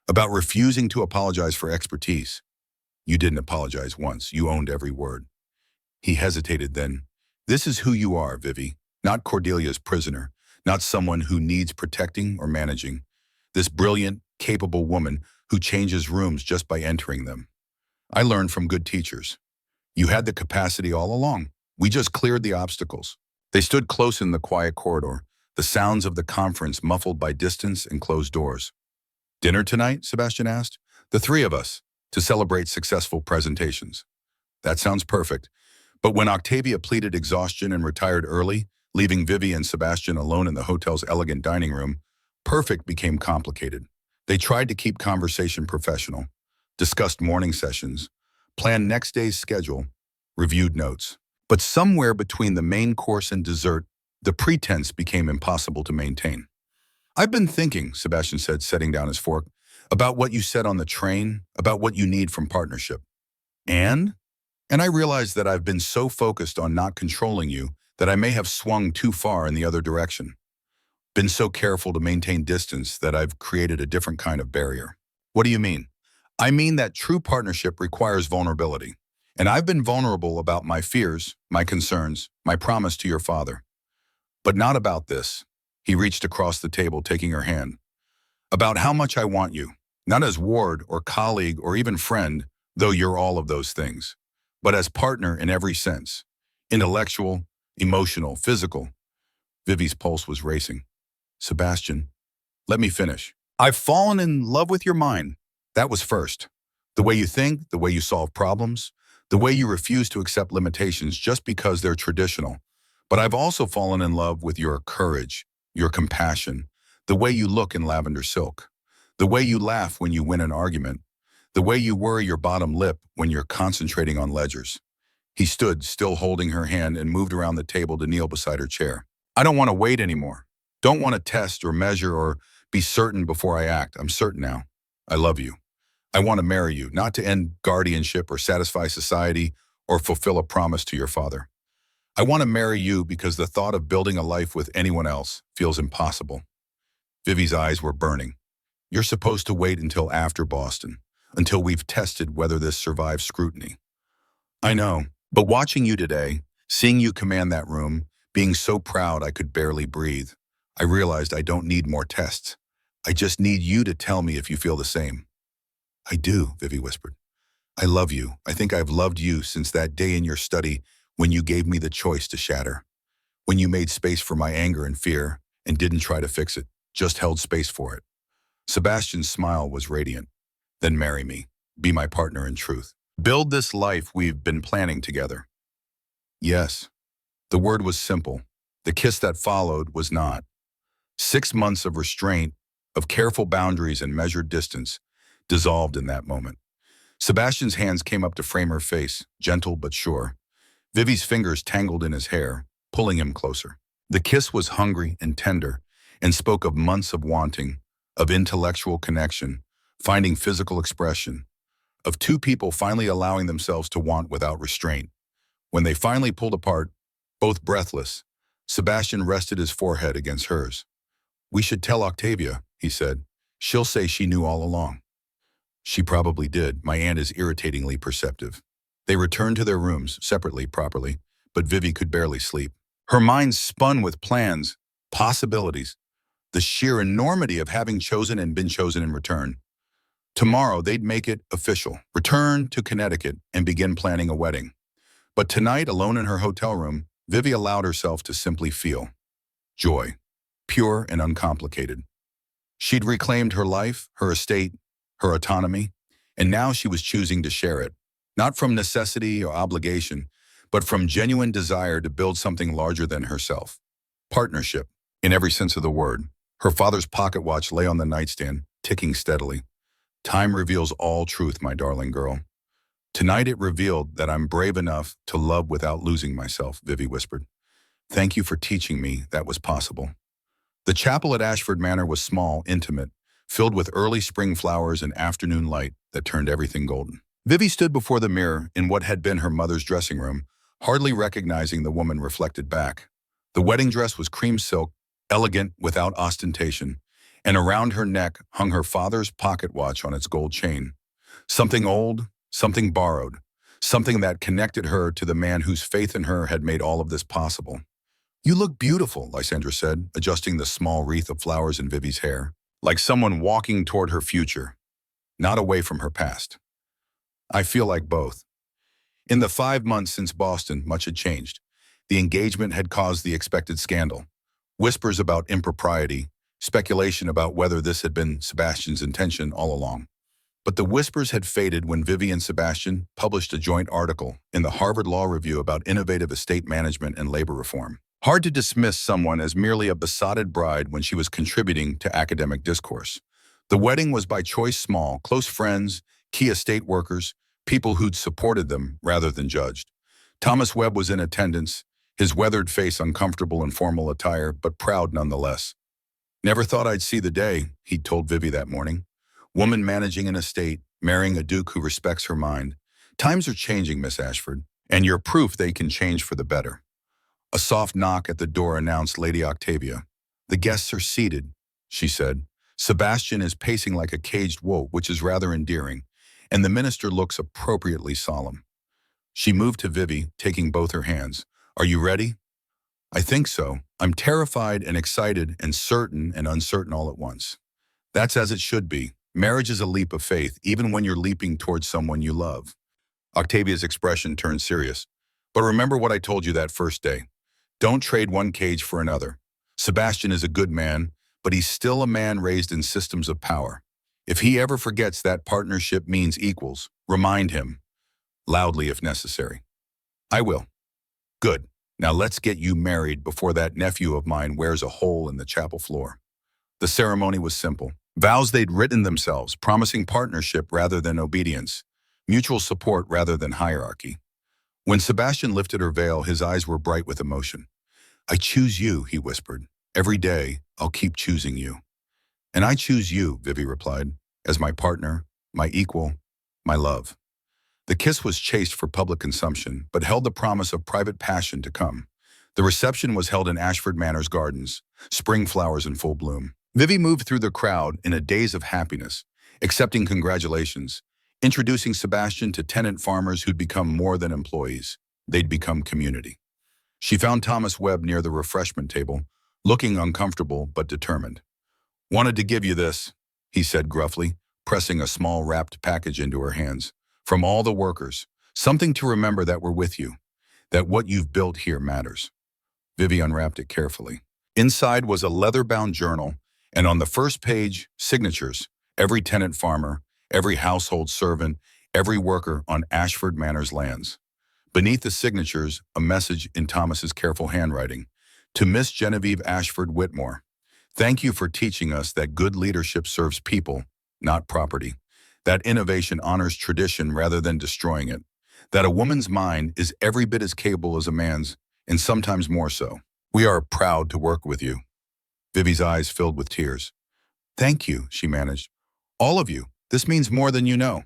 about refusing to apologize for expertise. You didn't apologize once. You owned every word. He hesitated then. This is who you are, Vivi, not Cordelia's prisoner, not someone who needs protecting or managing. This brilliant, capable woman who changes rooms just by entering them. I learned from good teachers. You had the capacity all along. We just cleared the obstacles. They stood close in the quiet corridor, the sounds of the conference muffled by distance and closed doors. Dinner tonight, Sebastian asked. The three of us, to celebrate successful presentations. That sounds perfect. But when Octavia pleaded exhaustion and retired early, leaving Vivi and Sebastian alone in the hotel's elegant dining room, perfect became complicated. They tried to keep conversation professional, discussed morning sessions, planned next day's schedule, reviewed notes. But somewhere between the main course and dessert, the pretense became impossible to maintain. I've been thinking, Sebastian said, setting down his fork, about what you said on the train, about what you need from partnership. And I realized that I've been so focused on not controlling you that I may have swung too far in the other direction. Been so careful to maintain distance that I've created a different kind of barrier. What do you mean? I mean that true partnership requires vulnerability. And I've been vulnerable about my fears, my concerns, my promise to your father. But not about this. He reached across the table, taking her hand. About how much I want you, not as ward or colleague or even friend, though you're all of those things, but as partner in every sense. Intellectual, emotional, physical. Vivi's pulse was racing. Sebastian, let me finish. I've fallen in love with your mind. That was first. The way you think, the way you solve problems, the way you refuse to accept limitations just because they're traditional. But I've also fallen in love with your courage, your compassion, the way you look in lavender silk. The way you laugh when you win an argument. The way you worry your bottom lip when you're concentrating on ledgers. He stood, still holding her hand, and moved around the table to kneel beside her chair. I don't want to wait anymore. Don't want to test or measure or be certain before I act. I'm certain now. I love you. I want to marry you, not to end guardianship or satisfy society or fulfill a promise to your father. I want to marry you because the thought of building a life with anyone else feels impossible. Vivi's eyes were burning. You're supposed to wait until after Boston, until we've tested whether this survives scrutiny. I know, but watching you today, seeing you command that room, being so proud I could barely breathe, I realized I don't need more tests. I just need you to tell me if you feel the same. I do, Vivi whispered. I love you. I think I've loved you since that day in your study when you gave me the choice to shatter. When you made space for my anger and fear and didn't try to fix it, just held space for it. Sebastian's smile was radiant. Then marry me. Be my partner in truth. Build this life we've been planning together. Yes. The word was simple. The kiss that followed was not. 6 months of restraint, of careful boundaries and measured distance, dissolved in that moment. Sebastian's hands came up to frame her face, gentle but sure. Vivi's fingers tangled in his hair, pulling him closer. The kiss was hungry and tender, and spoke of months of wanting, of intellectual connection, finding physical expression, of two people finally allowing themselves to want without restraint. When they finally pulled apart, both breathless, Sebastian rested his forehead against hers. We should tell Octavia, he said. She'll say she knew all along. She probably did. My aunt is irritatingly perceptive. They returned to their rooms, separately, properly, but Vivi could barely sleep. Her mind spun with plans, possibilities, the sheer enormity of having chosen and been chosen in return. Tomorrow, they'd make it official, return to Connecticut, and begin planning a wedding. But tonight, alone in her hotel room, Vivi allowed herself to simply feel joy, pure and uncomplicated. She'd reclaimed her life, her estate, her autonomy, and now she was choosing to share it, not from necessity or obligation, but from genuine desire to build something larger than herself. Partnership, in every sense of the word. Her father's pocket watch lay on the nightstand, ticking steadily. Time reveals all truth, my darling girl. Tonight it revealed that I'm brave enough to love without losing myself, Vivi whispered. Thank you for teaching me that was possible. The chapel at Ashford Manor was small, intimate, filled with early spring flowers and afternoon light that turned everything golden. Vivi stood before the mirror in what had been her mother's dressing room, hardly recognizing the woman reflected back. The wedding dress was cream silk, elegant without ostentation, and around her neck hung her father's pocket watch on its gold chain. Something old, something borrowed, something that connected her to the man whose faith in her had made all of this possible. You look beautiful, Lysandra said, adjusting the small wreath of flowers in Vivi's hair, like someone walking toward her future, not away from her past. I feel like both. In the 5 months since Boston, much had changed. The engagement had caused the expected scandal. Whispers about impropriety, speculation about whether this had been Sebastian's intention all along. But the whispers had faded when Vivi and Sebastian published a joint article in the Harvard Law Review about innovative estate management and labor reform. Hard to dismiss someone as merely a besotted bride when she was contributing to academic discourse. The wedding was by choice small, close friends, key estate workers, people who'd supported them rather than judged. Thomas Webb was in attendance, his weathered face uncomfortable in formal attire, but proud nonetheless. Never thought I'd see the day, he'd told Vivi that morning. Woman managing an estate, marrying a duke who respects her mind. Times are changing, Miss Ashford, and you're proof they can change for the better. A soft knock at the door announced Lady Octavia. The guests are seated, she said. Sebastian is pacing like a caged wolf, which is rather endearing, and the minister looks appropriately solemn. She moved to Vivi, taking both her hands. Are you ready? I think so. I'm terrified and excited and certain and uncertain all at once. That's as it should be. Marriage is a leap of faith, even when you're leaping towards someone you love. Octavia's expression turned serious. But remember what I told you that first day. Don't trade one cage for another. Sebastian is a good man, but he's still a man raised in systems of power. If he ever forgets that partnership means equals, remind him, loudly if necessary. I will. Good. Now let's get you married before that nephew of mine wears a hole in the chapel floor. The ceremony was simple. Vows they'd written themselves, promising partnership rather than obedience, mutual support rather than hierarchy. When Sebastian lifted her veil, his eyes were bright with emotion. "I choose you," he whispered. "Every day, I'll keep choosing you." "And I choose you," Vivi replied, "as my partner, my equal, my love." The kiss was chaste for public consumption, but held the promise of private passion to come. The reception was held in Ashford Manor's gardens, spring flowers in full bloom. Vivi moved through the crowd in a daze of happiness, accepting congratulations, introducing Sebastian to tenant farmers who'd become more than employees. They'd become community. She found Thomas Webb near the refreshment table, looking uncomfortable but determined. "Wanted to give you this," he said gruffly, pressing a small wrapped package into her hands. "From all the workers, something to remember that we're with you, that what you've built here matters." Vivi unwrapped it carefully. Inside was a leather-bound journal, and on the first page, signatures, every tenant farmer, every household servant, every worker on Ashford Manor's lands. Beneath the signatures, a message in Thomas's careful handwriting. "To Miss Genevieve Ashford Whitmore, thank you for teaching us that good leadership serves people, not property. That innovation honors tradition rather than destroying it. That a woman's mind is every bit as capable as a man's, and sometimes more so. We are proud to work with you." Vivi's eyes filled with tears. "Thank you," she managed. "All of you. This means more than you know."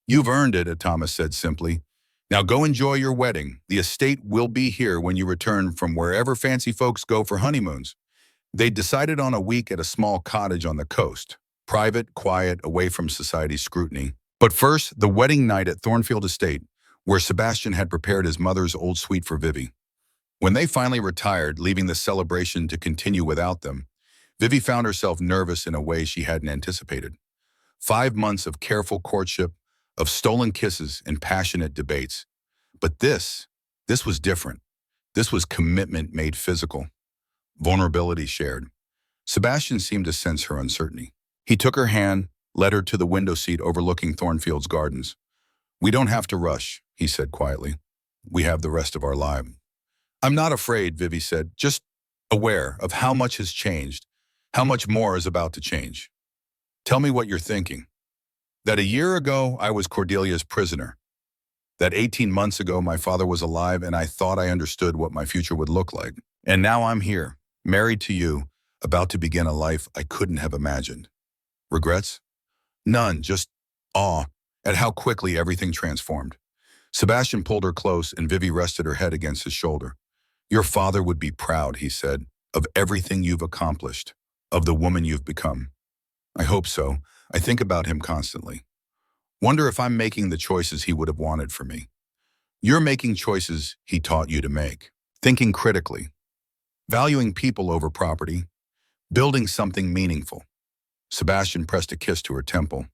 "You've earned it," Thomas said simply. "Now go enjoy your wedding. The estate will be here when you return from wherever fancy folks go for honeymoons." They decided on a week at a small cottage on the coast. Private, quiet, away from society's scrutiny. But first, the wedding night at Thornfield Estate, where Sebastian had prepared his mother's old suite for Vivi. When they finally retired, leaving the celebration to continue without them, Vivi found herself nervous in a way she hadn't anticipated. 5 months of careful courtship, of stolen kisses and passionate debates. But this was different. This was commitment made physical. Vulnerability shared. Sebastian seemed to sense her uncertainty. He took her hand, led her to the window seat overlooking Thornfield's gardens. "We don't have to rush," he said quietly. "We have the rest of our life." "I'm not afraid," Vivi said, "just aware of how much has changed, how much more is about to change." "Tell me what you're thinking." "That a year ago I was Cordelia's prisoner. That 18 months ago my father was alive and I thought I understood what my future would look like. And now I'm here, married to you, about to begin a life I couldn't have imagined." "Regrets?" "None, just awe at how quickly everything transformed." Sebastian pulled her close and Vivi rested her head against his shoulder. "Your father would be proud," he said, "of everything you've accomplished, of the woman you've become." "I hope so. I think about him constantly. Wonder if I'm making the choices he would have wanted for me." "You're making choices he taught you to make. Thinking critically, valuing people over property, building something meaningful." Sebastian pressed a kiss to her temple.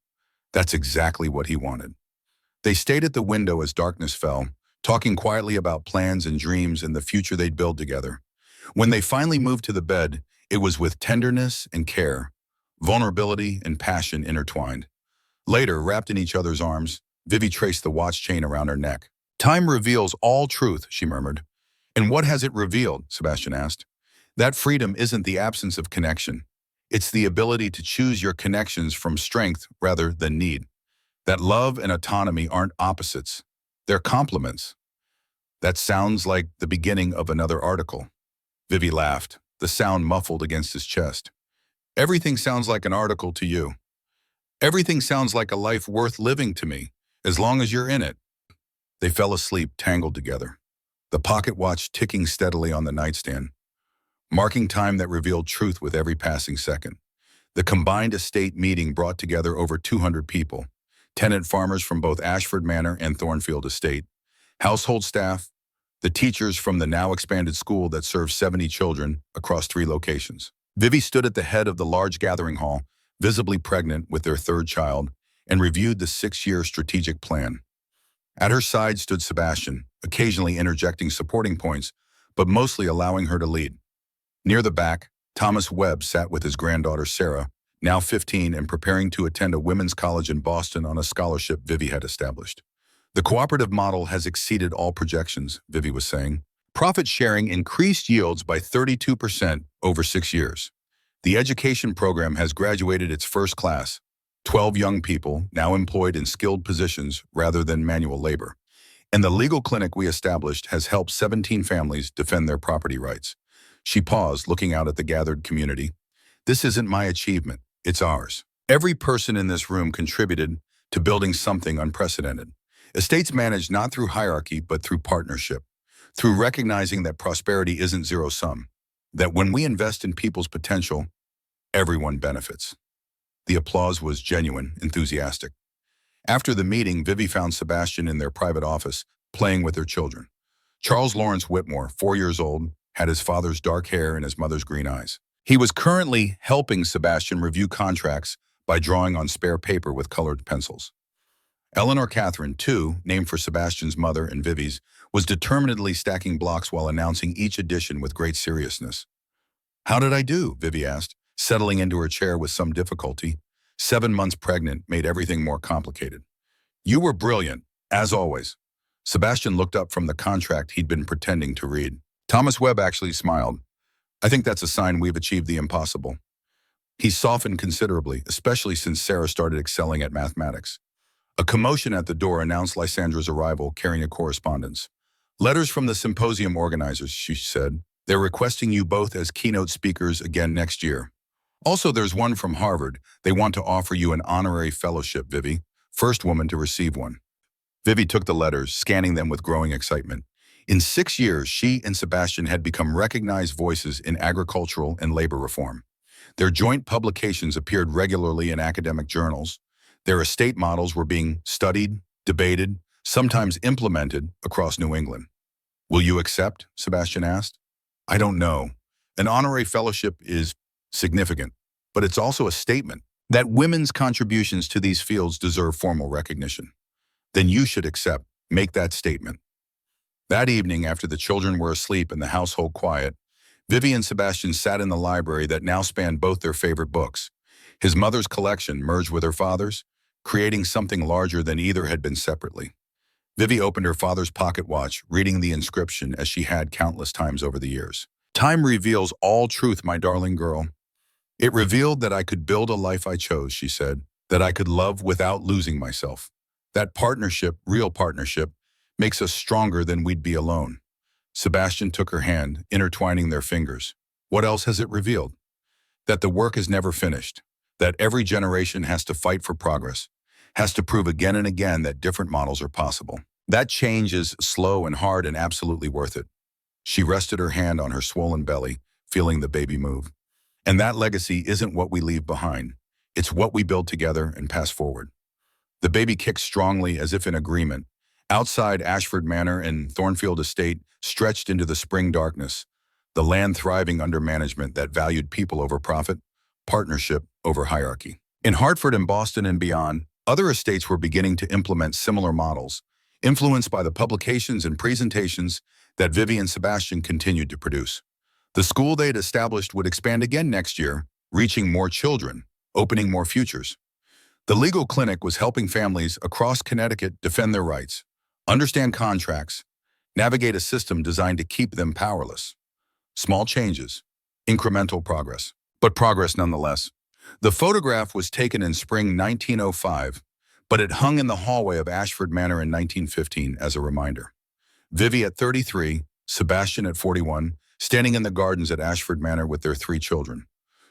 That's exactly what he wanted. They stayed at the window as darkness fell, talking quietly about plans and dreams and the future they'd build together. When they finally moved to the bed, it was with tenderness and care, vulnerability and passion intertwined. Later, wrapped in each other's arms, Vivi traced the watch chain around her neck. "Time reveals all truth," she murmured. "And what has it revealed?" Sebastian asked. "That freedom isn't the absence of connection. It's the ability to choose your connections from strength rather than need. That love and autonomy aren't opposites. They're complements." "That sounds like the beginning of another article." Vivi laughed, the sound muffled against his chest. "Everything sounds like an article to you. Everything sounds like a life worth living to me, as long as you're in it." They fell asleep, tangled together. The pocket watch ticking steadily on the nightstand, marking time that revealed truth with every passing second. The combined estate meeting brought together over 200 people, tenant farmers from both Ashford Manor and Thornfield Estate, household staff, the teachers from the now expanded school that serves 70 children across 3 locations. Vivi stood at the head of the large gathering hall, visibly pregnant with their 3rd child, and reviewed the 6-year strategic plan. At her side stood Sebastian, occasionally interjecting supporting points, but mostly allowing her to lead. Near the back, Thomas Webb sat with his granddaughter Sarah, now 15 and preparing to attend a women's college in Boston on a scholarship Vivi had established. "The cooperative model has exceeded all projections," Vivi was saying. "Profit sharing increased yields by 32% over 6 years. The education program has graduated its first class, 12 young people now employed in skilled positions rather than manual labor. And the legal clinic we established has helped 17 families defend their property rights. She paused, looking out at the gathered community. This isn't my achievement, it's ours. Every person in this room contributed to building something unprecedented. Estates managed not through hierarchy, but through partnership, through recognizing that prosperity isn't zero-sum, that when we invest in people's potential, everyone benefits. The applause was genuine, enthusiastic. After the meeting, Vivi found Sebastian in their private office, playing with their children. Charles Lawrence Whitmore, 4 years old, had his father's dark hair and his mother's green eyes. He was currently helping Sebastian review contracts by drawing on spare paper with colored pencils. Eleanor Catherine, too, named for Sebastian's mother and Vivi's, was determinedly stacking blocks while announcing each addition with great seriousness. "How did I do?" Vivi asked, settling into her chair with some difficulty. 7 months pregnant made everything more complicated. "You were brilliant, as always." Sebastian looked up from the contract he'd been pretending to read. Thomas Webb actually smiled. "I think that's a sign we've achieved the impossible." He softened considerably, especially since Sarah started excelling at mathematics. A commotion at the door announced Lysandra's arrival, carrying a correspondence. "Letters from the symposium organizers," she said. "They're requesting you both as keynote speakers again next year. Also, there's one from Harvard. They want to offer you an honorary fellowship, Vivi. First woman to receive one." Vivi took the letters, scanning them with growing excitement. In 6 years, she and Sebastian had become recognized voices in agricultural and labor reform. Their joint publications appeared regularly in academic journals. Their estate models were being studied, debated, sometimes implemented across New England. "Will you accept?" Sebastian asked. "I don't know. An honorary fellowship is significant, but it's also a statement that women's contributions to these fields deserve formal recognition. Then you should accept. Make that statement." That evening, after the children were asleep and the household quiet, Vivi and Sebastian sat in the library that now spanned both their favorite books. His mother's collection merged with her father's, creating something larger than either had been separately. Vivi opened her father's pocket watch, reading the inscription as she had countless times over the years. "Time reveals all truth, my darling girl. It revealed that I could build a life I chose," she said, "that I could love without losing myself. That partnership, real partnership, makes us stronger than we'd be alone." Sebastian took her hand, intertwining their fingers. "What else has it revealed?" "That the work is never finished, that every generation has to fight for progress, has to prove again and again that different models are possible. That change is slow and hard and absolutely worth it." She rested her hand on her swollen belly, feeling the baby move. "And that legacy isn't what we leave behind. It's what we build together and pass forward." The baby kicked strongly as if in agreement. Outside Ashford Manor and Thornfield Estate stretched into the spring darkness, the land thriving under management that valued people over profit, partnership over hierarchy. In Hartford and Boston and beyond, other estates were beginning to implement similar models, influenced by the publications and presentations that Vivi and Sebastian continued to produce. The school they had established would expand again next year, reaching more children, opening more futures. The legal clinic was helping families across Connecticut defend their rights, understand contracts, navigate a system designed to keep them powerless. Small changes, incremental progress, but progress nonetheless. The photograph was taken in spring 1905, but it hung in the hallway of Ashford Manor in 1915 as a reminder. Vivi at 33, Sebastian at 41, standing in the gardens at Ashford Manor with their 3 children.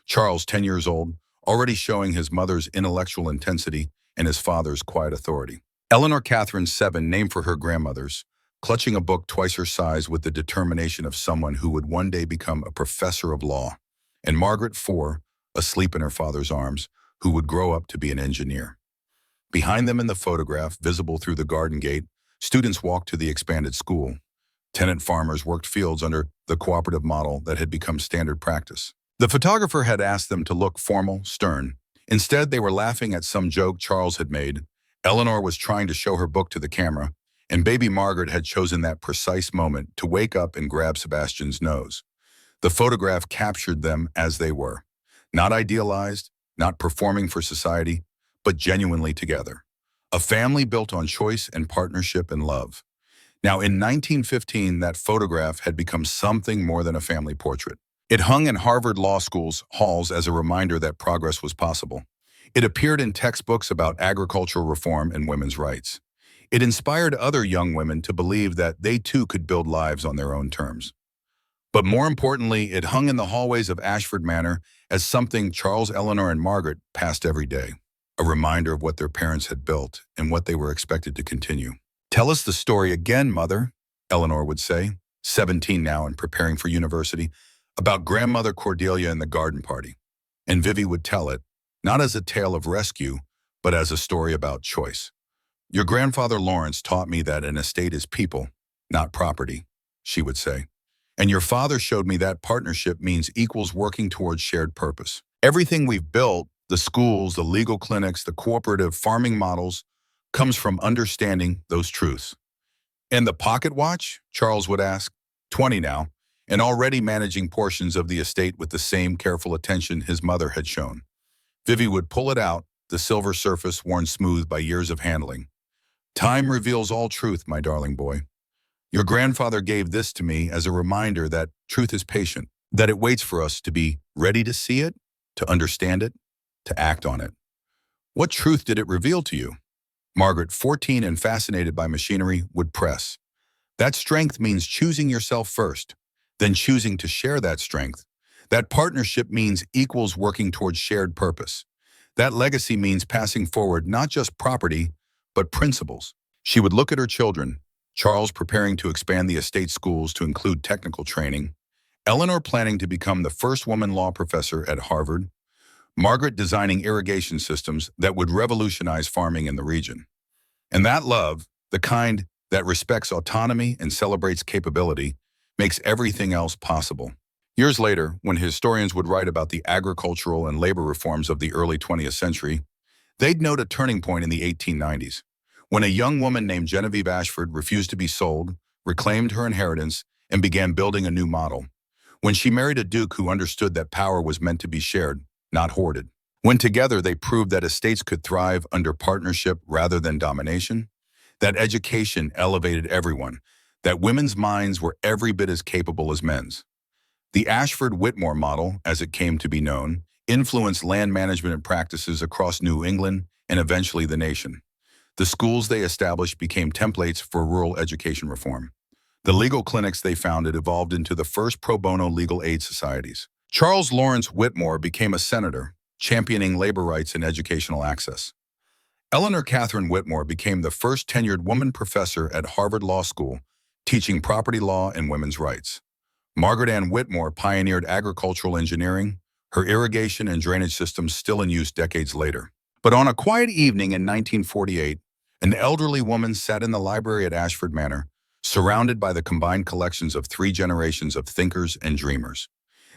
Charles, 10 years old, already showing his mother's intellectual intensity and his father's quiet authority. Eleanor Catherine, 7, named for her grandmother's, clutching a book twice her size with the determination of someone who would one day become a professor of law. And Margaret, 4, asleep in her father's arms, who would grow up to be an engineer. Behind them in the photograph, visible through the garden gate, students walked to the expanded school. Tenant farmers worked fields under the cooperative model that had become standard practice. The photographer had asked them to look formal, stern. Instead, they were laughing at some joke Charles had made. Eleanor was trying to show her book to the camera, and baby Margaret had chosen that precise moment to wake up and grab Sebastian's nose. The photograph captured them as they were. Not idealized, not performing for society, but genuinely together. A family built on choice and partnership and love. Now, in 1915, that photograph had become something more than a family portrait. It hung in Harvard Law School's halls as a reminder that progress was possible. It appeared in textbooks about agricultural reform and women's rights. It inspired other young women to believe that they too could build lives on their own terms. But more importantly, it hung in the hallways of Ashford Manor as something Charles, Eleanor, and Margaret passed every day, a reminder of what their parents had built and what they were expected to continue. "Tell us the story again, Mother," Eleanor would say, 17 now and preparing for university, about grandmother Cordelia and the garden party. And Vivi would tell it, not as a tale of rescue, but as a story about choice. "Your grandfather Lawrence taught me that an estate is people, not property," she would say. "And your father showed me that partnership means equals working towards shared purpose. Everything we've built, the schools, the legal clinics, the cooperative farming models, comes from understanding those truths." "And the pocket watch?" Charles would ask. 20 now, and already managing portions of the estate with the same careful attention his mother had shown. Vivi would pull it out, the silver surface worn smooth by years of handling. "Time reveals all truth, my darling boy. Your grandfather gave this to me as a reminder that truth is patient, that it waits for us to be ready to see it, to understand it, to act on it." "What truth did it reveal to you?" Margaret, 14 and fascinated by machinery, would press. "That strength means choosing yourself first, then choosing to share that strength. That partnership means equals working towards shared purpose. That legacy means passing forward not just property, but principles." She would look at her children, Charles preparing to expand the estate schools to include technical training, Eleanor planning to become the first woman law professor at Harvard, Margaret designing irrigation systems that would revolutionize farming in the region. And that love, the kind that respects autonomy and celebrates capability, makes everything else possible. Years later, when historians would write about the agricultural and labor reforms of the early 20th century, they'd note a turning point in the 1890s, when a young woman named Genevieve Ashford refused to be sold, reclaimed her inheritance, and began building a new model. When she married a duke who understood that power was meant to be shared, not hoarded. When together they proved that estates could thrive under partnership rather than domination, that education elevated everyone, that women's minds were every bit as capable as men's. The Ashford-Whitmore model, as it came to be known, influenced land management practices across New England and eventually the nation. The schools they established became templates for rural education reform. The legal clinics they founded evolved into the first pro bono legal aid societies. Charles Lawrence Whitmore became a senator, championing labor rights and educational access. Eleanor Catherine Whitmore became the first tenured woman professor at Harvard Law School, teaching property law and women's rights. Margaret Ann Whitmore pioneered agricultural engineering, her irrigation and drainage systems still in use decades later. But on a quiet evening in 1948, an elderly woman sat in the library at Ashford Manor, surrounded by the combined collections of 3 generations of thinkers and dreamers.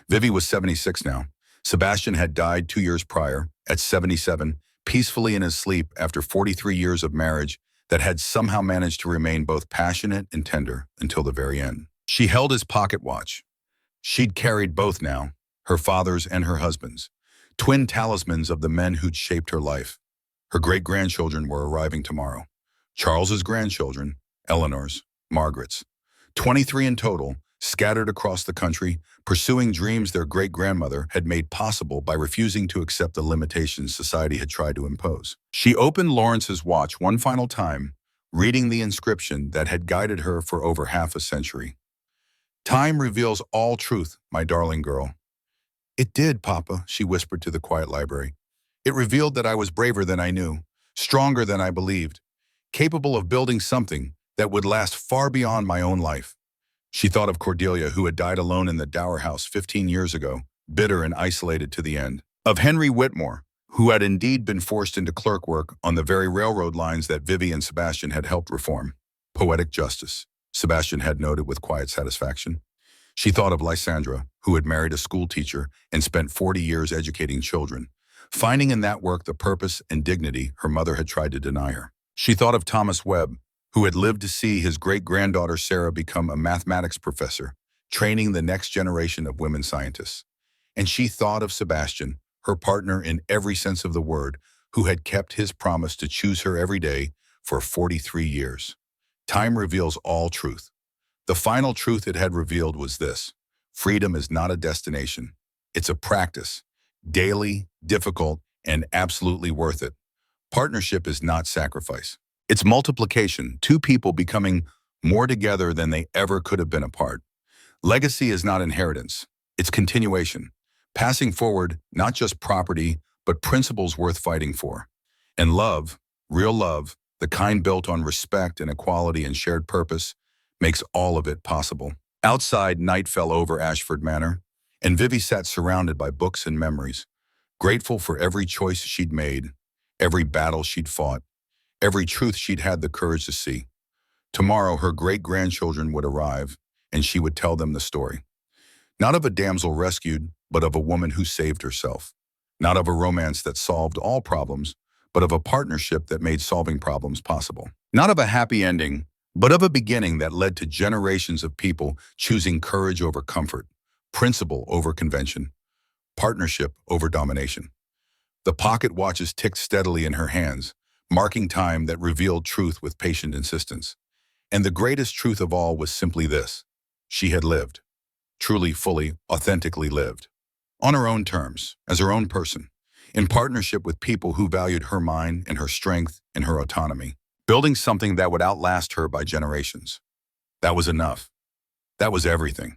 Vivi was 76 now. Sebastian had died 2 years prior, at 77, peacefully in his sleep after 43 years of marriage that had somehow managed to remain both passionate and tender until the very end. She held his pocket watch. She'd carried both now, her father's and her husband's, twin talismans of the men who'd shaped her life. Her great-grandchildren were arriving tomorrow. Charles's grandchildren, Eleanor's, Margaret's. 23 in total, scattered across the country, pursuing dreams their great-grandmother had made possible by refusing to accept the limitations society had tried to impose. She opened Lawrence's watch one final time, reading the inscription that had guided her for over half a century. "Time reveals all truth, my darling girl." "It did, Papa," she whispered to the quiet library. "It revealed that I was braver than I knew, stronger than I believed, capable of building something that would last far beyond my own life." She thought of Cordelia, who had died alone in the Dower House 15 years ago, bitter and isolated to the end. Of Henry Whitmore, who had indeed been forced into clerk work on the very railroad lines that Vivi and Sebastian had helped reform. Poetic justice, Sebastian had noted with quiet satisfaction. She thought of Lysandra, who had married a school teacher and spent 40 years educating children, finding in that work the purpose and dignity her mother had tried to deny her. She thought of Thomas Webb, who had lived to see his great-granddaughter Sarah become a mathematics professor, training the next generation of women scientists. And she thought of Sebastian, her partner in every sense of the word, who had kept his promise to choose her every day for 43 years. Time reveals all truth. The final truth it had revealed was this: Freedom is not a destination. It's a practice. Daily, difficult, and absolutely worth it. Partnership is not sacrifice. It's multiplication, two people becoming more together than they ever could have been apart. Legacy is not inheritance. It's continuation. Passing forward not just property, but principles worth fighting for. And love, real love, the kind built on respect and equality and shared purpose, makes all of it possible. Outside, night fell over Ashford Manor, and Vivi sat surrounded by books and memories, grateful for every choice she'd made, every battle she'd fought, every truth she'd had the courage to see. Tomorrow, her great-grandchildren would arrive, and she would tell them the story. Not of a damsel rescued, but of a woman who saved herself. Not of a romance that solved all problems, but of a partnership that made solving problems possible. Not of a happy ending, but of a beginning that led to generations of people choosing courage over comfort, principle over convention, partnership over domination. The pocket watches ticked steadily in her hands, marking time that revealed truth with patient insistence. And the greatest truth of all was simply this: she had lived, truly, fully, authentically lived, on her own terms, as her own person, in partnership with people who valued her mind and her strength and her autonomy, building something that would outlast her by generations. That was enough. That was everything.